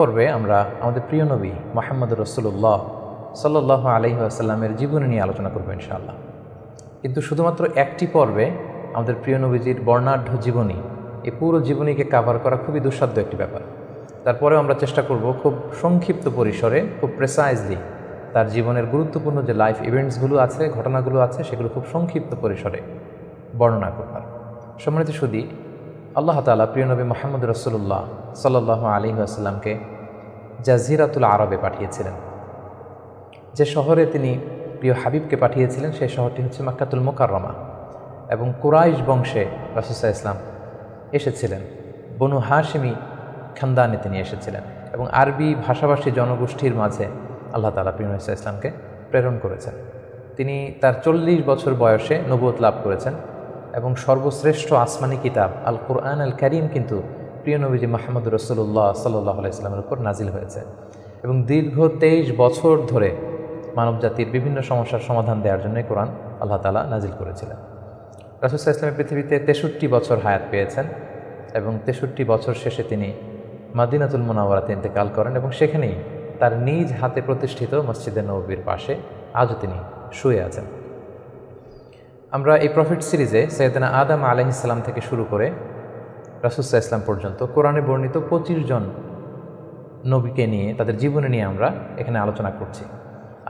পর্বে আমরা আমাদের প্রিয় নবী মুহাম্মদ রাসূলুল্লাহ সাল্লাল্লাহু আলাইহি ওয়াসাল্লামের জীবনী নিয়ে আলোচনা করব ইনশাআল্লাহ। কিন্তু শুধুমাত্র একটি পর্বে আমাদের প্রিয় নবীজির বর্ণাঢ্য জীবনী, এই পুরো জীবনীকে কাভার করা খুবই দুঃসাধ্য একটি ব্যাপার। তারপরেও আমরা চেষ্টা করব খুব সংক্ষিপ্ত পরিসরে, খুব প্রেসাইজলি তার জীবনের গুরুত্বপূর্ণ যে লাইফ ইভেন্টসগুলো আছে, ঘটনাগুলো আছে, সেগুলো খুব সংক্ষিপ্ত পরিসরে বর্ণনা করবার। সম্মানিত সুধী, আল্লাহ তাআলা প্রিয় নবী মুহাম্মদ রাসূলুল্লাহ সাল্লাল্লাহু আলাইহি ওয়াসাল্লামকে জাজিরাতুল আরবে পাঠিয়েছিলেন। যে শহরে তিনি প্রিয় হাবিবকে পাঠিয়েছিলেন সেই শহরটি হচ্ছে মক্কাতুল মুকাররমা, এবং কুরাইশ বংশে রাসূল সাল্লাল্লাহু আলাইহি ওয়াসাল্লাম এসেছিলেন। বনু হাশিমি খানদানে তিনি এসেছিলেন, এবং আরবি ভাষাভাষী জনগোষ্ঠীর মাঝে আল্লাহ তাআলা প্রিয় নবী সাল্লাল্লাহু আলাইহি ওয়াসাল্লামকে প্রেরণ করেছেন। তিনি তার 40 বছর বয়সে নবুয়ত লাভ করেছেন, এবং সর্বশ্রেষ্ঠ আসমানি কিতাব আল কুরআন আল কারীম কিন্তু প্রিয় নবীজি মুহাম্মদ রাসূলুল্লাহ সাল্লাল্লাহু আলাইহি ওয়াসাল্লামের উপর নাজিল হয়েছে, এবং দীর্ঘ 23 বছর ধরে মানবজাতির বিভিন্ন সমস্যার সমাধান দেওয়ার জন্য কোরআন আল্লাহ তাআলা নাজিল করেছিলেন। রাসূল সাল্লাল্লাহু আলাইহি ওয়াসাল্লাম পৃথিবীতে 63 বছর হায়াত পেয়েছেন, এবং 63 বছর শেষে তিনি মদিনাতুল মুনাওয়ারাতে ইন্তেকাল করেন, এবং সেখানেই তার নিজ হাতে প্রতিষ্ঠিত মসজিদে নববীর পাশে আজও তিনি শুয়ে আছেন। আমরা এই প্রফিট সিরিজে সৈয়দনা আদম আলাইহিস সালাম থেকে শুরু করে রাসূল সাল্লাল্লাহু আলাইহি ওয়াসাল্লাম পর্যন্ত কোরআনে বর্ণিত 25 জন নবীকে নিয়ে, তাদের জীবনে নিয়ে আমরা এখানে আলোচনা করছি।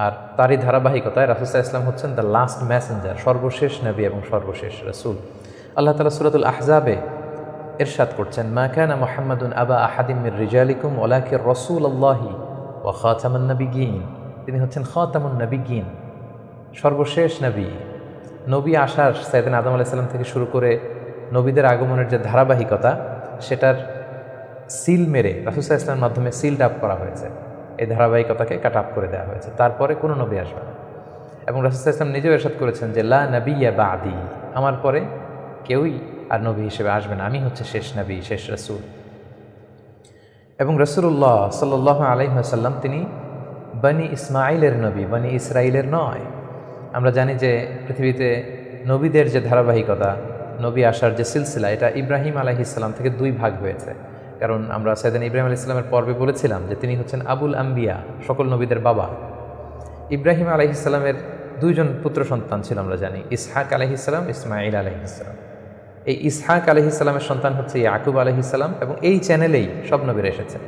আর তারই ধারাবাহিকতায় রাসূল সাল্লাল্লাহু আলাইহি ওয়াসাল্লাম হচ্ছেন দ্য লাস্ট মেসেঞ্জার, সর্বশেষ নবী এবং সর্বশেষ রাসূল। আল্লাহ তাআলা সূরাতুল আহজাবে ইরশাদ করছেন, মা কানা মুহাম্মাদুন আবা আহাদিম মির রিজালিকুম ওয়ালাকিন রাসূলুল্লাহি ওয়া খাতামুন নবিয়্যিন। তিনি হচ্ছেন খাতামুন নবিয়্যিন, সর্বশেষ নবী। নবী আসার সাইয়েদনা আদম আলাইহিস সালাম থেকে শুরু করে নবীদের আগমনের যে ধারাবাহিকতা, সেটার সিল মেরে রাসূল সাল্লাল্লাহু আলাইহি ওয়াসাল্লামের মাধ্যমে সিলড আপ করা হয়েছে। এই ধারাবাহিকতাকে কাট আপ করে দেওয়া হয়েছে, তারপরে কোনো নবী আসবে না। এবং রাসূল সাল্লাল্লাহু আলাইহি ওয়াসাল্লাম নিজেও ইরশাদ করেছেন যে লা নাবিয়্যা বা'দি, আমার পরে কেউই আর নবী হিসেবে আসবে না, আমি হচ্ছে শেষ নবী, শেষ রাসূল। এবং রাসূলুল্লাহ সাল্লাল্লাহু আলাইহি ওয়াসাল্লাম তিনি বনি ইসমাঈলের নবী, বনি ইসরাঈলের নয়। আমরা জানি যে পৃথিবীতে নবীদের যে ধারাবাহিকতা, নবী আসার যে সিলসিলা, এটা ইব্রাহিম আলাইহিস সালাম থেকে 2 ভাগ হয়েছে। কারণ আমরা সাইয়েদনা ইব্রাহিম আলাইহিস সালামের পর্বে বলেছিলাম যে তিনি হচ্ছেন আবুল আম্বিয়া, সকল নবীদের বাবা। ইব্রাহিম আলাইহিস সালামের 2 জন পুত্র সন্তান ছিল, আমরা জানি, ইসহাক আলাইহিস সালাম, ইসমাঈল আলাইহিস সালাম। এই ইসহাক আলাইহিস সালামের সন্তান হচ্ছে ইয়াকুব আলাইহিস সালাম, এবং এই চ্যানেলেই সব নবীরা এসেছেন।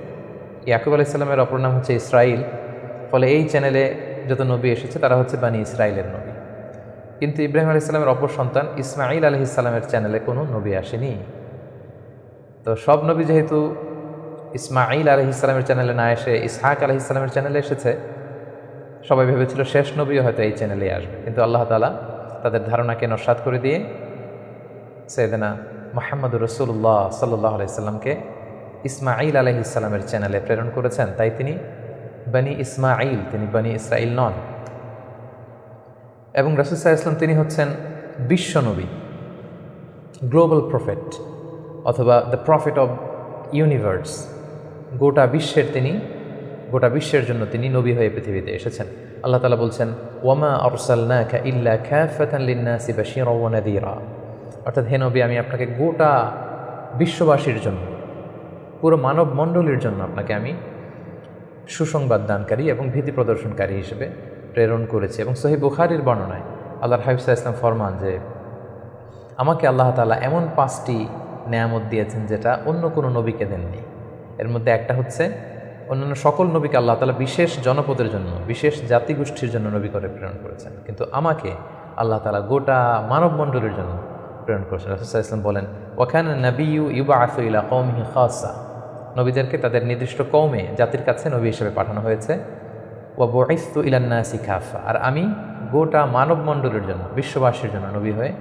ইয়াকুব আলাইহিস সালামের অপর নাম হচ্ছে ইসরাইল, ফলে এই চ্যানেলে যত নবী এসেছে তারা হচ্ছে বানি ইসরাইলের নবী। কিন্তু ইব্রাহিম আলাইহিস সালামের অপর সন্তান ইসমাঈল আলাইহিস সালামের চ্যানেলে কোনো নবী আসেনি। তো সব নবী যেহেতু ইসমাঈল আলাইহিস সালামের চ্যানেলে না এসে ইসহাক আলাইহিস সালামের চ্যানেলে এসেছে, সবাই ভেবেছিল শেষ নবীও হয়তো এই চ্যানেলেই আসবে। কিন্তু আল্লাহ তাআলা তাদের ধারণাকে নস্যাৎ করে দিয়ে সাইয়েদনা মুহাম্মদ রাসূলুল্লাহ সাল্লাল্লাহু আলাইহি ওয়াসাল্লামকে ইসমাঈল আলাইহিস সালামের চ্যানেলে প্রেরণ করেছেন। তাই তিনি বনি ইসমাঈল, তিনি বনি ইসরাঈল নন। এবং রাসূল সাল্লাল্লাহু আলাইহি ওয়াসাল্লাম তিনি হচ্ছেন বিশ্ব নবী, গ্লোবাল প্রফেট, অথবা দ্য প্রফেট অব ইউনিভার্স। গোটা বিশ্বের জন্য তিনি নবী হয়ে পৃথিবীতে এসেছেন। আল্লাহ তাআলা বলছেন, ওয়ামা আরসালনাকা ইল্লা কাফাতান লিন-নাসি বাশীরাও ওয়া নাযীরা। অর্থাৎ হে নবী, আমি আপনাকে গোটা বিশ্ববাসীর জন্য, পুরো মানব মণ্ডলীর জন্য আপনাকে আমি সুসংবাদ দানকারী এবং ভীতি প্রদর্শনকারী হিসেবে প্রেরণ করেছি। এবং সহিহ বুখারীর বর্ণনায় আল্লাহর হাবিব সাল্লাল্লাহু আলাইহি ওয়াসাল্লাম ফরমান যে আমাকে আল্লাহ তাআলা এমন 5টি নেয়ামত দিয়েছেন যেটা অন্য কোনো নবীকে দেননি। এর মধ্যে একটা হচ্ছে, অন্যান্য সকল নবীকে আল্লাহ তাআলা বিশেষ জনপদের জন্য, বিশেষ জাতিগোষ্ঠীর জন্য নবী করে প্রেরণ করেছেন, কিন্তু আমাকে আল্লাহ তাআলা গোটা মানব মণ্ডলীর জন্য প্রেরণ করেছেন। রাসূল সাল্লাল্লাহু আলাইহি ওয়াসাল্লাম বলেন, ওয়া কানা নাবিয়্যু ইউবআসু ইলা কওমিহি খাসা। নবীদেরকে তাদের নির্দিষ্ট কওমে, জাতির কাছে নবী হিসেবে পাঠানো হয়েছে। ওয়া বুইসতু ইলান নাসি কাফা, আর আমি গোটা মানব মণ্ডলীর জন্য, বিশ্ববাসীর জন্য নবী হয়ে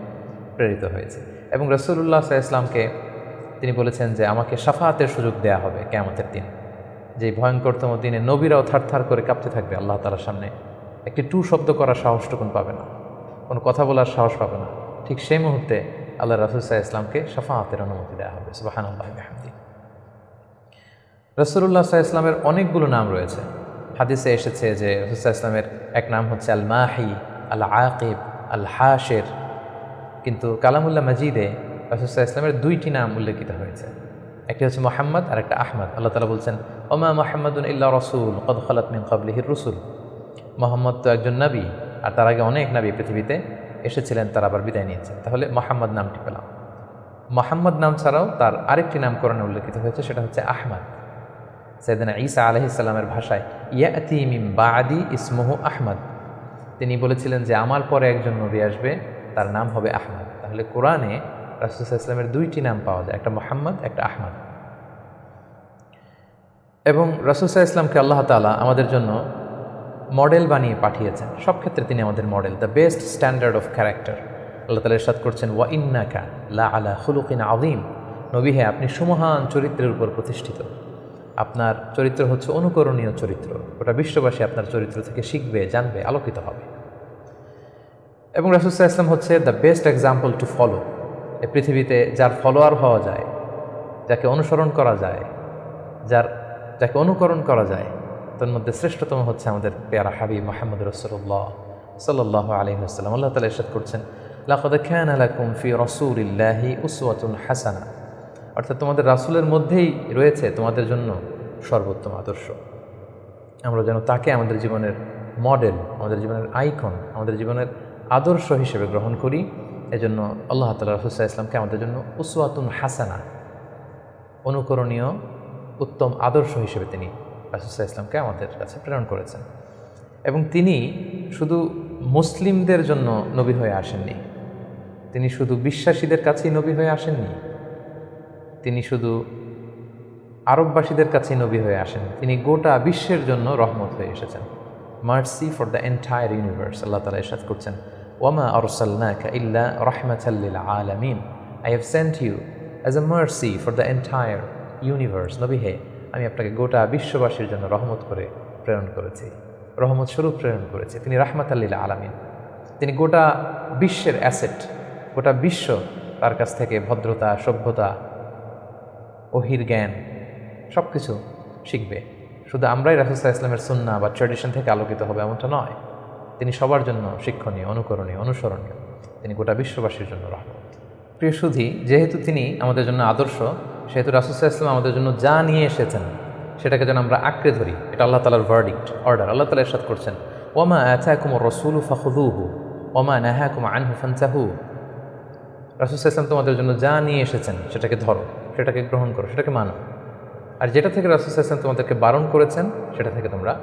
প্রেরিত হয়েছে। এবং রাসূলুল্লাহ সাল্লাল্লাহু আলাইহি ওয়াসাল্লামকে তিনি বলেছেন যে আমাকে শাফাআতের সুযোগ দেয়া হবে কিয়ামতের দিন, যে ভয়ঙ্করতম দিনে নবীরাও থারথার করে কাঁপতে থাকবে আল্লাহ তাআলার সামনে, একটি টু শব্দ করার সাহসটুকুন পাবে না, কোনো কথা বলার সাহস পাবে না। ঠিক সেই মুহূর্তে আল্লাহ রাসূল সাল্লাল্লাহু আলাইহি ওয়াসাল্লামকে শাফাআতের অনুমতি দেওয়া হবে। সুবহানাল্লাহি ওয়া বিহামদিহি। রাসূলুল্লাহ সাল্লাল্লাহু আলাইহি ওয়াসাল্লামের অনেকগুলো নাম রয়েছে। হাদিসে এসেছে যে রাসূল সাল্লাল্লাহু আলাইহি ওয়াসাল্লামের এক নাম হচ্ছে আল মাহি, আল আকিব, আল হাশির। কিন্তু কালামুল্লাহ মাজিদে রাসূল সাল্লাল্লাহু আলাইহি ওয়াসাল্লামের 2টি নাম উল্লেখিত হয়েছে। একটি হচ্ছে মোহাম্মদ আর একটা আহমদ। আল্লাহ তাআলা বলছেন ওমা মুহাম্মাদুন ইল্লা রাসূল কদ খালাত মিন ক্বাবলিহির রুসুল। মোহাম্মদ তো একজন নবী, আর তার আগে অনেক নবী পৃথিবীতে এসেছিলেন, তারা আবার বিদায় নিয়েছেন। তাহলে মোহাম্মদ নামটি পেলাম। মোহাম্মদ নাম ছাড়াও তার আরেকটি নামকরণে উল্লেখিত হয়েছে, সেটা হচ্ছে আহমদ। সাইয়েদনা ঈসা আলাইহিস সালামের ভাষায় ইয়াতি মিন বাদি ইসমুহু আহমদ, তিনি বলেছিলেন যে আমার পরে একজন নবী আসবে, তার নাম হবে আহমদ। তাহলে কোরআনে রাসূল সাল্লাল্লাহু আলাইহি ওয়াসাল্লামের দুইটি নাম পাওয়া যায়, একটা মোহাম্মদ, একটা আহমদ। এবং রাসূল সাল্লাল্লাহু আলাইহি ওয়াসাল্লামকে আল্লাহ তাআলা আমাদের জন্য মডেল বানিয়ে পাঠিয়েছেন। সব ক্ষেত্রে তিনি আমাদের model, the best standard of character. আল্লাহ তাআলা ইরশাদ করছেন ওয়া ইন্নাকা লা আলা খুলুকিন আযীম, নবী হে আপনি সুমহান চরিত্রের উপর প্রতিষ্ঠিত। আপনার চরিত্র হচ্ছে অনুকরণীয় চরিত্র, গোটা বিশ্ববাসী আপনার চরিত্র থেকে শিখবে, জানবে, আলোকিত হবে। এবং রাসূল সাল্লাল্লাহু আলাইহি ওয়াসাল্লাম হচ্ছে the best example to follow. এই পৃথিবীতে যার ফলোয়ার হওয়া যায়, যাকে অনুসরণ করা যায়, যাকে অনুকরণ করা যায়, তার মধ্যে শ্রেষ্ঠতম হচ্ছে আমাদের পেয়ারা হাবিব মুহাম্মদ রাসূলুল্লাহ সাল্লাল্লাহু আলাইহি ওয়াসাল্লাম। আল্লাহ তাআলা ইরশাদ করছেন লাকাদ কানা লাকুম ফি রাসূলিল্লাহি উসওয়াতুন হাসানাহ, অর্থাৎ তোমাদের রাসূলের মধ্যেই রয়েছে তোমাদের জন্য সর্বোত্তম আদর্শ। আমরা যেন তাকে আমাদের জীবনের মডেল, আমাদের জীবনের আইকন, আমাদের জীবনের আদর্শ হিসেবে গ্রহণ করি। এজন্য আল্লাহ তাআলা রাসূল সাল্লাল্লাহু আলাইহি ওয়াসাল্লামকে আমাদের জন্য উসওয়াতুন হাসানাহ, অনুকরণীয় উত্তম আদর্শ হিসেবে তিনি রাসূল সাল্লাল্লাহু আলাইহি ওয়াসাল্লামকে আমাদের কাছে প্রেরণ করেছেন। এবং তিনি শুধু মুসলিমদের জন্য নবী হয়ে আসেননি, তিনি শুধু বিশ্বাসীদের কাছেই নবী হয়ে আসেননি, তিনি শুধু আরববাসীদের কাছেই নবী হয়ে আসেন, তিনি গোটা বিশ্বের জন্য রহমত হয়ে এসেছেন। Mercy for the entire universe. আল্লাহ তাআলা ইরশাদ করছেন ওয়ামা আরসালনাকা ইল্লা রাহমাতাল লিল আলামিন, I have sent you as a mercy for the entire universe. নবী হে আমি আপনাকে গোটা বিশ্ববাসীর জন্য রহমত করে প্রেরণ করেছি, রহমত স্বরূপ প্রেরণ করেছি। তিনি রাহমাতাল লিল আলামিন, তিনি গোটা বিশ্বের অ্যাসেট, গোটা বিশ্ব তার কাছ থেকে ভদ্রতা, সভ্যতা, ওহির জ্ঞান সব কিছু শিখবে। শুধু আমরাই রাসূল সাল্লাল্লাহু আলাইহি ওয়াসাল্লামের সুন্নাহ বা ট্র্যাডিশন থেকে আলোকিত হবে এমনটা নয়, তিনি সবার জন্য শিক্ষণীয়, অনুকরণীয়, অনুসরণীয়, তিনি গোটা বিশ্ববাসীর জন্য রহমত। প্রিয় সুধী, যেহেতু তিনি আমাদের জন্য আদর্শ, সেহেতু রাসূল সাল্লাল্লাহু আলাইহি ওয়াসাল্লাম আমাদের জন্য যা নিয়ে এসেছেন সেটাকে যেন আমরা আঁকড়ে ধরি। এটা আল্লাহ তাআলার ভার্ডিক্ট, অর্ডার। আল্লাহ তাআলা ইরশাদ করছেন ওয়ামা আতাকুমুর রাসূলু ফাখুযুহু ওয়ামা নাহাকুম আনহু ফানতাহু। রাসূল সাল্লাল্লাহু আলাইহি ওয়াসাল্লাম তোমাদের জন্য যা নিয়ে এসেছেন সেটাকে ধরো, সেটাকে গ্রহণ করো, সেটাকে মানো। আর যেটা থেকে রাসূল সাল্লাল্লাহু আলাইহি ওয়াসাল্লাম তোমাদেরকে বারণ করেছেন সেটা থেকে তোমরা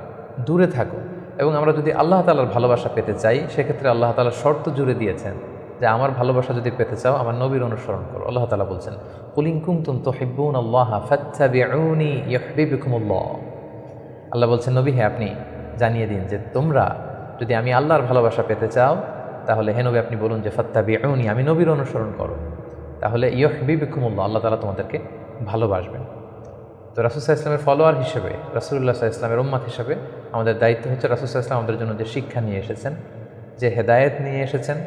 দূরে থাকো। এবং আমরা যদি আল্লাহ তাআলার ভালোবাসা পেতে চাই, সেক্ষেত্রে আল্লাহ তাআলা শর্ত জুড়ে দিয়েছেন যে আমার ভালোবাসা যদি পেতে চাও আমার নবীর অনুসরণ করো। আল্লাহ তাআলা বলছেন কুল ইন কুনতুম তুহিব্বুনাল্লাহা ফাত্তাবিউনি ইউহিব্বুকুমুল্লাহ। আল্লাহ বলছেন নবী হে আপনি জানিয়ে দিন যে তোমরা যদি আমি আল্লাহর ভালোবাসা পেতে চাও, তাহলে হে নবী আপনি বলুন যে ফাত্তাবিউনি, আমি নবীর অনুসরণ করো, তাহলে ইউহিব্বুকুমুল্লাহ, আল্লাহ তাআলা তোমাদেরকে ভালোবাসবেন। তো রাসূল সাল্লাল্লাহু আলাইহি ওয়াসাল্লামের ফলোয়ার হিসেবে, রাসূলুল্লাহ সাল্লাল্লাহু আলাইহি ওয়াসাল্লামের উম্মত হিসেবে আমাদের দায়িত্ব হচ্ছে রাসূল সাল্লাল্লাহু আলাইহি ওয়াসাল্লাম আমাদের জন্য যে শিক্ষা নিয়ে এসেছেন, যে হেদায়েত নিয়ে এসেছেন,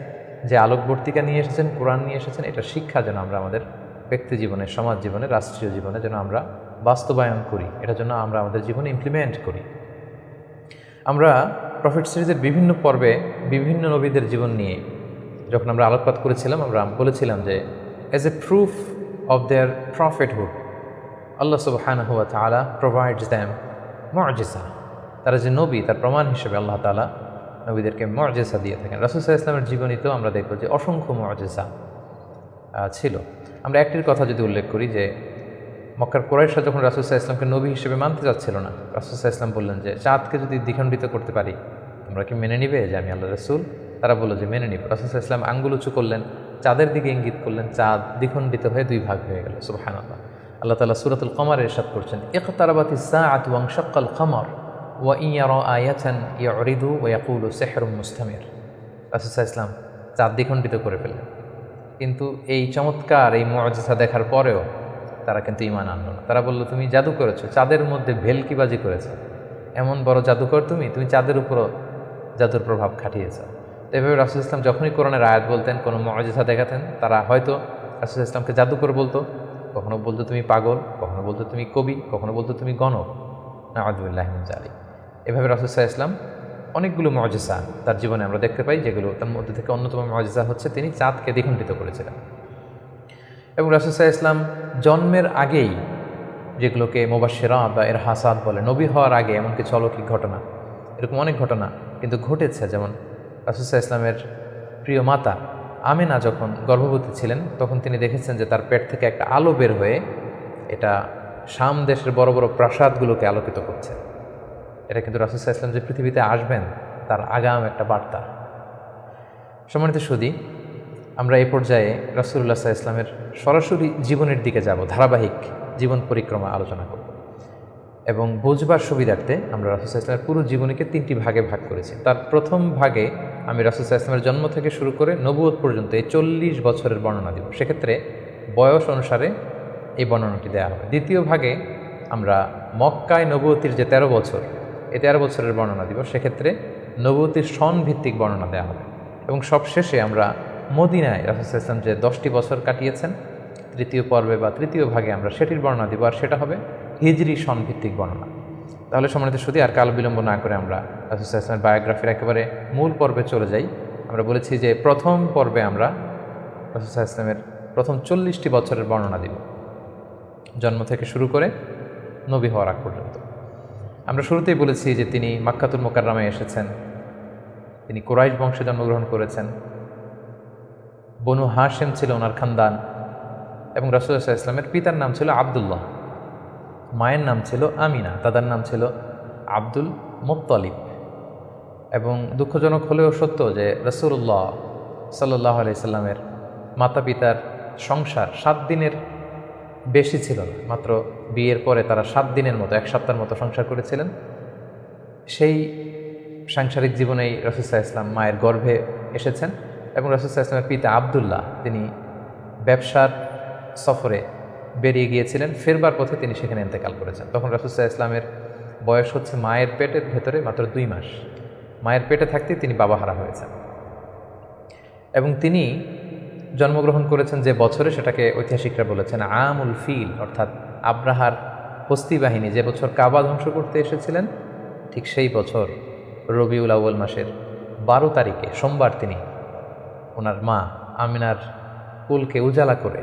যে আলোকবর্তিকা নিয়ে এসেছেন, কোরআন নিয়ে এসেছেন, এটা শিক্ষা যেন আমরা আমাদের ব্যক্তি জীবনে, সমাজ জীবনে, রাষ্ট্রীয় জীবনে যেন আমরা বাস্তবায়ন করি, এটার জন্য আমরা আমাদের জীবনে ইমপ্লিমেন্ট করি। আমরা প্রফেট সিরিজের বিভিন্ন পর্বে বিভিন্ন নবীদের জীবন নিয়ে যখন আমরা আলোকপাত করেছিলাম, আমরা বলেছিলাম যে as a proof of their prophethood আল্লাহ সুবহানাহু ওয়া তাআলা প্রোভাইডস দ্যাম মুআজিজা। তারা যে নবী তার প্রমাণ হিসেবে আল্লাহ তাআলা নবীদেরকে মুআজিজা দিয়ে থাকেন। রাসূল সাল্লাল্লাহু আলাইহি ওয়াসাল্লামের জীবনীতেও আমরা দেখব যে অসংখ্য মুআজিজা ছিল। আমরা একটির কথা যদি উল্লেখ করি যে মক্কার কুরাইশরা যখন রাসূল সাল্লাল্লাহু আলাইহি ওয়াসাল্লামকে নবী হিসেবে মানতে যাচ্ছিল না, রাসূল সাল্লাল্লাহু আলাইহি ওয়াসাল্লাম বললেন যে চাঁদকে যদি দ্বিখণ্ডিত করতে পারি তোমরা কি মেনে নিবে যে আমি আল্লাহ রাসূল? তারা বলল যে মেনে নিব। রাসূল সাল্লাল্লাহু আলাইহি ওয়াসাল্লাম আঙ্গুল উঁচু করলেন, চাঁদের দিকে ইঙ্গিত করলেন, চাঁদ দ্বিখণ্ডিত হয়ে দুই ভাগ হয়ে গেল। সুবহানাল্লাহ। আল্লাহ তাআলা সূরাতুল কমারে ইরশাদ করছেন ইকতারাবাতিস সাআতু ওয়ানশাক্কাল কমর ওয়া ইন ইয়ারা আয়াতান ইউরিদু ওয়া ইয়াকুলু সিহরুম মুস্তামির। রাসূল সাল্লাল্লাহু আলাইহি ওয়াসাল্লাম চাঁদ দ্বিখণ্ডিত করে ফেললেন, কিন্তু এই চমৎকার এই মুআজিজা দেখার পরেও তারা কিন্তু ঈমান আনলো না। তারা বলল তুমি জাদু করেছো, চাঁদের মধ্যে ভেলকিবাজি করেছো, এমন বড় জাদুকর তুমি চাঁদের উপরও জাদুর প্রভাব খাটিয়েছো। তো এভাবে রাসূল ইসলাম যখনই কোরআনের আয়াত বলতেন, কোনো মুআজিজা দেখাতেন, তারা হয়তো রাসূল ইসলামকে জাদুকর বলতো, কখনো বলতো তুমি পাগল, কখনো বলতো তুমি কবি, কখনো বলতো তুমি গণক। নাউযুবিল্লাহি মিন যালিক। এভাবে রাসূল সাল্লাল্লাহু আলাইহি ওয়াসাল্লাম অনেকগুলো মুআজিজা তার জীবনে আমরা দেখতে পাই, যেগুলো তার মধ্যে থেকে অন্যতম মুআজিজা হচ্ছে তিনি চাঁদকে দ্বিখণ্ডিত করেছিলেন। এবং রাসূল সাল্লাল্লাহু আলাইহি ওয়াসাল্লাম জন্মের আগেই, যেগুলোকে মুবাশশিরাত বা ইরহাসাত বলে, নবী হওয়ার আগে এমন কিছু অলৌকিক ঘটনা, এরকম অনেক ঘটনা কিন্তু ঘটেছে। যেমন রাসূল সাল্লাল্লাহু আলাইহি ওয়াসাল্লামের প্রিয় মাতা আমিনা যখন গর্ভবতী ছিলেন, তখন তিনি দেখেছেন যে তার পেট থেকে একটা আলো বের হয়ে এটা শাম দেশের বড় বড় প্রাসাদগুলোকে আলোকিত করছে। এটা কিন্তু রাসূল সাল্লাল্লাহু আলাইহি ওয়াসাল্লাম যে পৃথিবীতে আসবেন তার আগাম একটা বার্তা। সম্মানিত সুধী, আমরা এই পর্যায়ে রাসূলুল্লাহ সাল্লাল্লাহু আলাইহি ওয়াসাল্লামের সরাসরি জীবনের দিকে যাব, ধারাবাহিক জীবন পরিক্রমা আলোচনা করব এবং বুঝবার সুবিধার্থে আমরা রাসূল সাল্লাল্লাহু আলাইহি ওয়াসাল্লামের পুরো জীবনীকে 3টি ভাগে ভাগ করেছি। তার প্রথম ভাগে আমি রাসূল সাল্লাল্লাহু আলাইহি ওয়াসাল্লামের জন্ম থেকে শুরু করে নবুয়ত পর্যন্ত এই 40 বছরের বর্ণনা দিব। সেক্ষেত্রে বয়স অনুসারে এই বর্ণনাটি দেওয়া হবে। দ্বিতীয় ভাগে আমরা মক্কায় নবুয়তির যে 13 বছর, এই 13 বছরের বর্ণনা দিব। সেক্ষেত্রে নবুয়তির সন ভিত্তিক বর্ণনা দেওয়া হবে। এবং সবশেষে আমরা মদিনায় রাসূল সাল্লাল্লাহু আলাইহি ওয়াসাল্লাম যে 10টি বছর কাটিয়েছেন, তৃতীয় পর্বে বা তৃতীয় ভাগে আমরা সেটির বর্ণনা দিব, আর সেটা হবে হিজরি সন ভিত্তিক বর্ণনা। তাহলে সম্মানিত সুধী, আর কাল বিলম্ব না করে আমরা রাসূল সাল্লাল্লাহু আলাইহি ওয়াসাল্লামের বায়োগ্রাফির একেবারে মূল পর্বে চলে যাই। আমরা বলেছি যে প্রথম পর্বে আমরা রাসূল সাল্লাল্লাহু আলাইহি ওয়াসাল্লামের প্রথম 40টি বছরের বর্ণনা দিব, জন্ম থেকে শুরু করে নবী হওয়ার আগ পর্যন্ত। আমরা শুরুতেই বলেছি যে তিনি মাক্কাতুল মুকাররমায় এসেছেন, তিনি কুরাইশ বংশে জন্মগ্রহণ করেছেন, বনু হাশেম ছিল ওনার খানদান, এবং রাসূলুল্লাহ সাল্লাল্লাহু আলাইহি ওয়াসাল্লামের পিতার নাম ছিল আব্দুল্লাহ, মায়ের নাম ছিল আমিনা, দাদার নাম ছিল আব্দুল মুত্তালিব। এবং দুঃখজনক হলেও সত্য যে রাসূলুল্লাহ সাল্লাল্লাহু আলাইহি সাল্লামের মাতা পিতার সংসার 7 দিনের বেশি ছিল না। মাত্র বিয়ের পরে তারা 7 দিনের মতো, 1 সপ্তাহের মতো সংসার করেছিলেন। সেই সাংসারিক জীবনেই রাসূল সাল্লাল্লাহু আলাইহি ওয়াসাল্লাম মায়ের গর্ভে এসেছেন। এবং রাসূল সাল্লাল্লাহু আলাইহি ওয়াসাল্লামের পিতা আব্দুল্লাহ তিনি ব্যবসার সফরে বেরিয়ে গিয়েছিলেন, ফেরবার পথে তিনি সেখানে ইন্তেকাল করেছেন। তখন রাসূল সাল্লাল্লাহু আলাইহি ওয়াসাল্লামের বয়স হচ্ছে মায়ের পেটের ভেতরে মাত্র 2 মাস। মায়ের পেটে থাকতেই তিনি বাবাহারা হয়েছেন। এবং তিনি জন্মগ্রহণ করেছেন যে বছরে, সেটাকে ঐতিহাসিকরা বলেছেন আমুল ফিল, অর্থাৎ আব্রাহার হস্তি বাহিনী যে বছর কাবা ধ্বংস করতে এসেছিলেন, ঠিক সেই বছর রবিউল আউয়াল মাসের 12 তারিখে সোমবার তিনি ওনার মা আমিনার কুলকে উজালা করে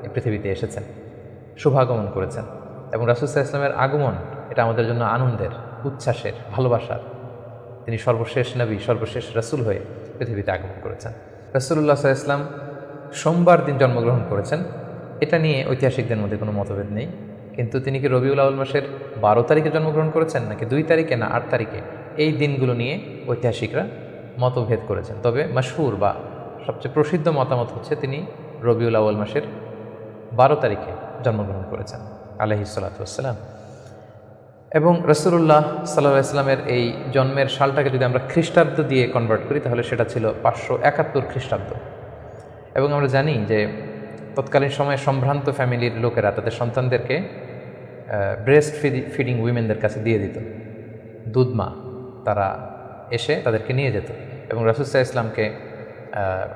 এই পৃথিবীতে এসেছেন, শুভাগমন করেছেন। এবং রাসূল সাল্লাল্লাহু আলাইহি ওয়াসাল্লামের আগমন এটা আমাদের জন্য আনন্দের, উচ্ছ্বাসের, ভালোবাসার। তিনি সর্বশেষ নবী, সর্বশেষ রাসূল হয়ে পৃথিবীতে আগমন করেছেন। রাসূলুল্লাহ সাল্লাল্লাহু আলাইহি ওয়াসাল্লাম সোমবার দিন জন্মগ্রহণ করেছেন, এটা নিয়ে ঐতিহাসিকদের মধ্যে কোনো মতভেদ নেই। কিন্তু তিনি কি রবিউল আউয়াল মাসের 12 তারিখে জন্মগ্রহণ করেছেন নাকি 2 তারিখে না 8 তারিখে, এই দিনগুলো নিয়ে ঐতিহাসিকরা মতভেদ করেছেন। তবে মাশহুর বা সবচেয়ে প্রসিদ্ধ মতামত হচ্ছে তিনি রবিউল আউয়াল মাসের 12 তারিখে জন্মগ্রহণ করেছেন আলাইহিস সালাতু ওয়াসসালাম। এবং রাসূলুল্লাহ সাল্লাল্লাহু আলাইহি ওয়াসাল্লামের এই জন্মের সালটাকে যদি আমরা খ্রিস্টাব্দ দিয়ে কনভার্ট করি, তাহলে সেটা ছিল 571 খ্রিস্টাব্দ। এবং আমরা জানি যে তৎকালীন সময়ে সম্ভ্রান্ত ফ্যামিলির লোকেরা তাদের সন্তানদেরকে ব্রেস্ট ফিডিং উইমেনদের কাছে দিয়ে দিত, দুধমা, তারা এসে তাদেরকে নিয়ে যেত। এবং রাসূল সাল্লাল্লাহু আলাইহি ওয়াসাল্লামকে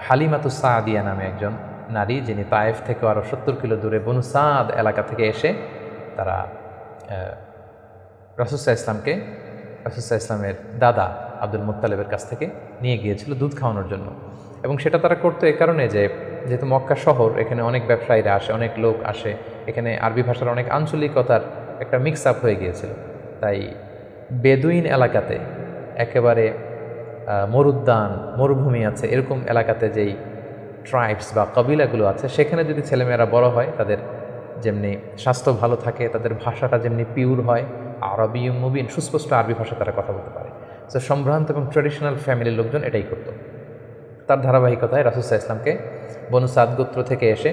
হালিমাতুস সাদিয়া নামে একজন নারী, যিনি তায়েফ থেকে আরও 70 কিলো দূরে বনু সাদ এলাকা থেকে এসে তারা রাসূল সাল্লাল্লাহু আলাইহি ওয়াসাল্লামকে রাসূল সাল্লাল্লাহু আলাইহি ওয়াসাল্লামের দাদা আব্দুল মুত্তালিবের কাছ থেকে নিয়ে গিয়েছিল দুধ খাওয়ানোর জন্য। এবং সেটা তারা করতো এই কারণে যে যেহেতু মক্কা শহর, এখানে অনেক ব্যবসায়ীরা আসে, অনেক লোক আসে, এখানে আরবি ভাষার অনেক আঞ্চলিকতার একটা মিক্স আপ হয়ে গিয়েছিল। তাই বেদুইন এলাকাতে, একেবারে মরুদ্যান, মরুভূমি আছে, এরকম এলাকাতে যেই ট্রাইবস বা কবিলাগুলো আছে, সেখানে যদি ছেলেমেয়েরা বড় হয়, তাদের যেমনি স্বাস্থ্য ভালো থাকে, তাদের ভাষাটা যেমনি পিওর হয়, আরবি মুবিন, সুস্পষ্ট আরবি ভাষা তারা কথা বলতে পারে। সো সম্ভ্রান্ত এবং ট্র্যাডিশনাল ফ্যামিলির লোকজন এটাই করতো। তার ধারাবাহিকতায় রাসূল সাল্লাল্লাহু আলাইহি ওয়াসাল্লামকে বনু সাদ গোত্র থেকে এসে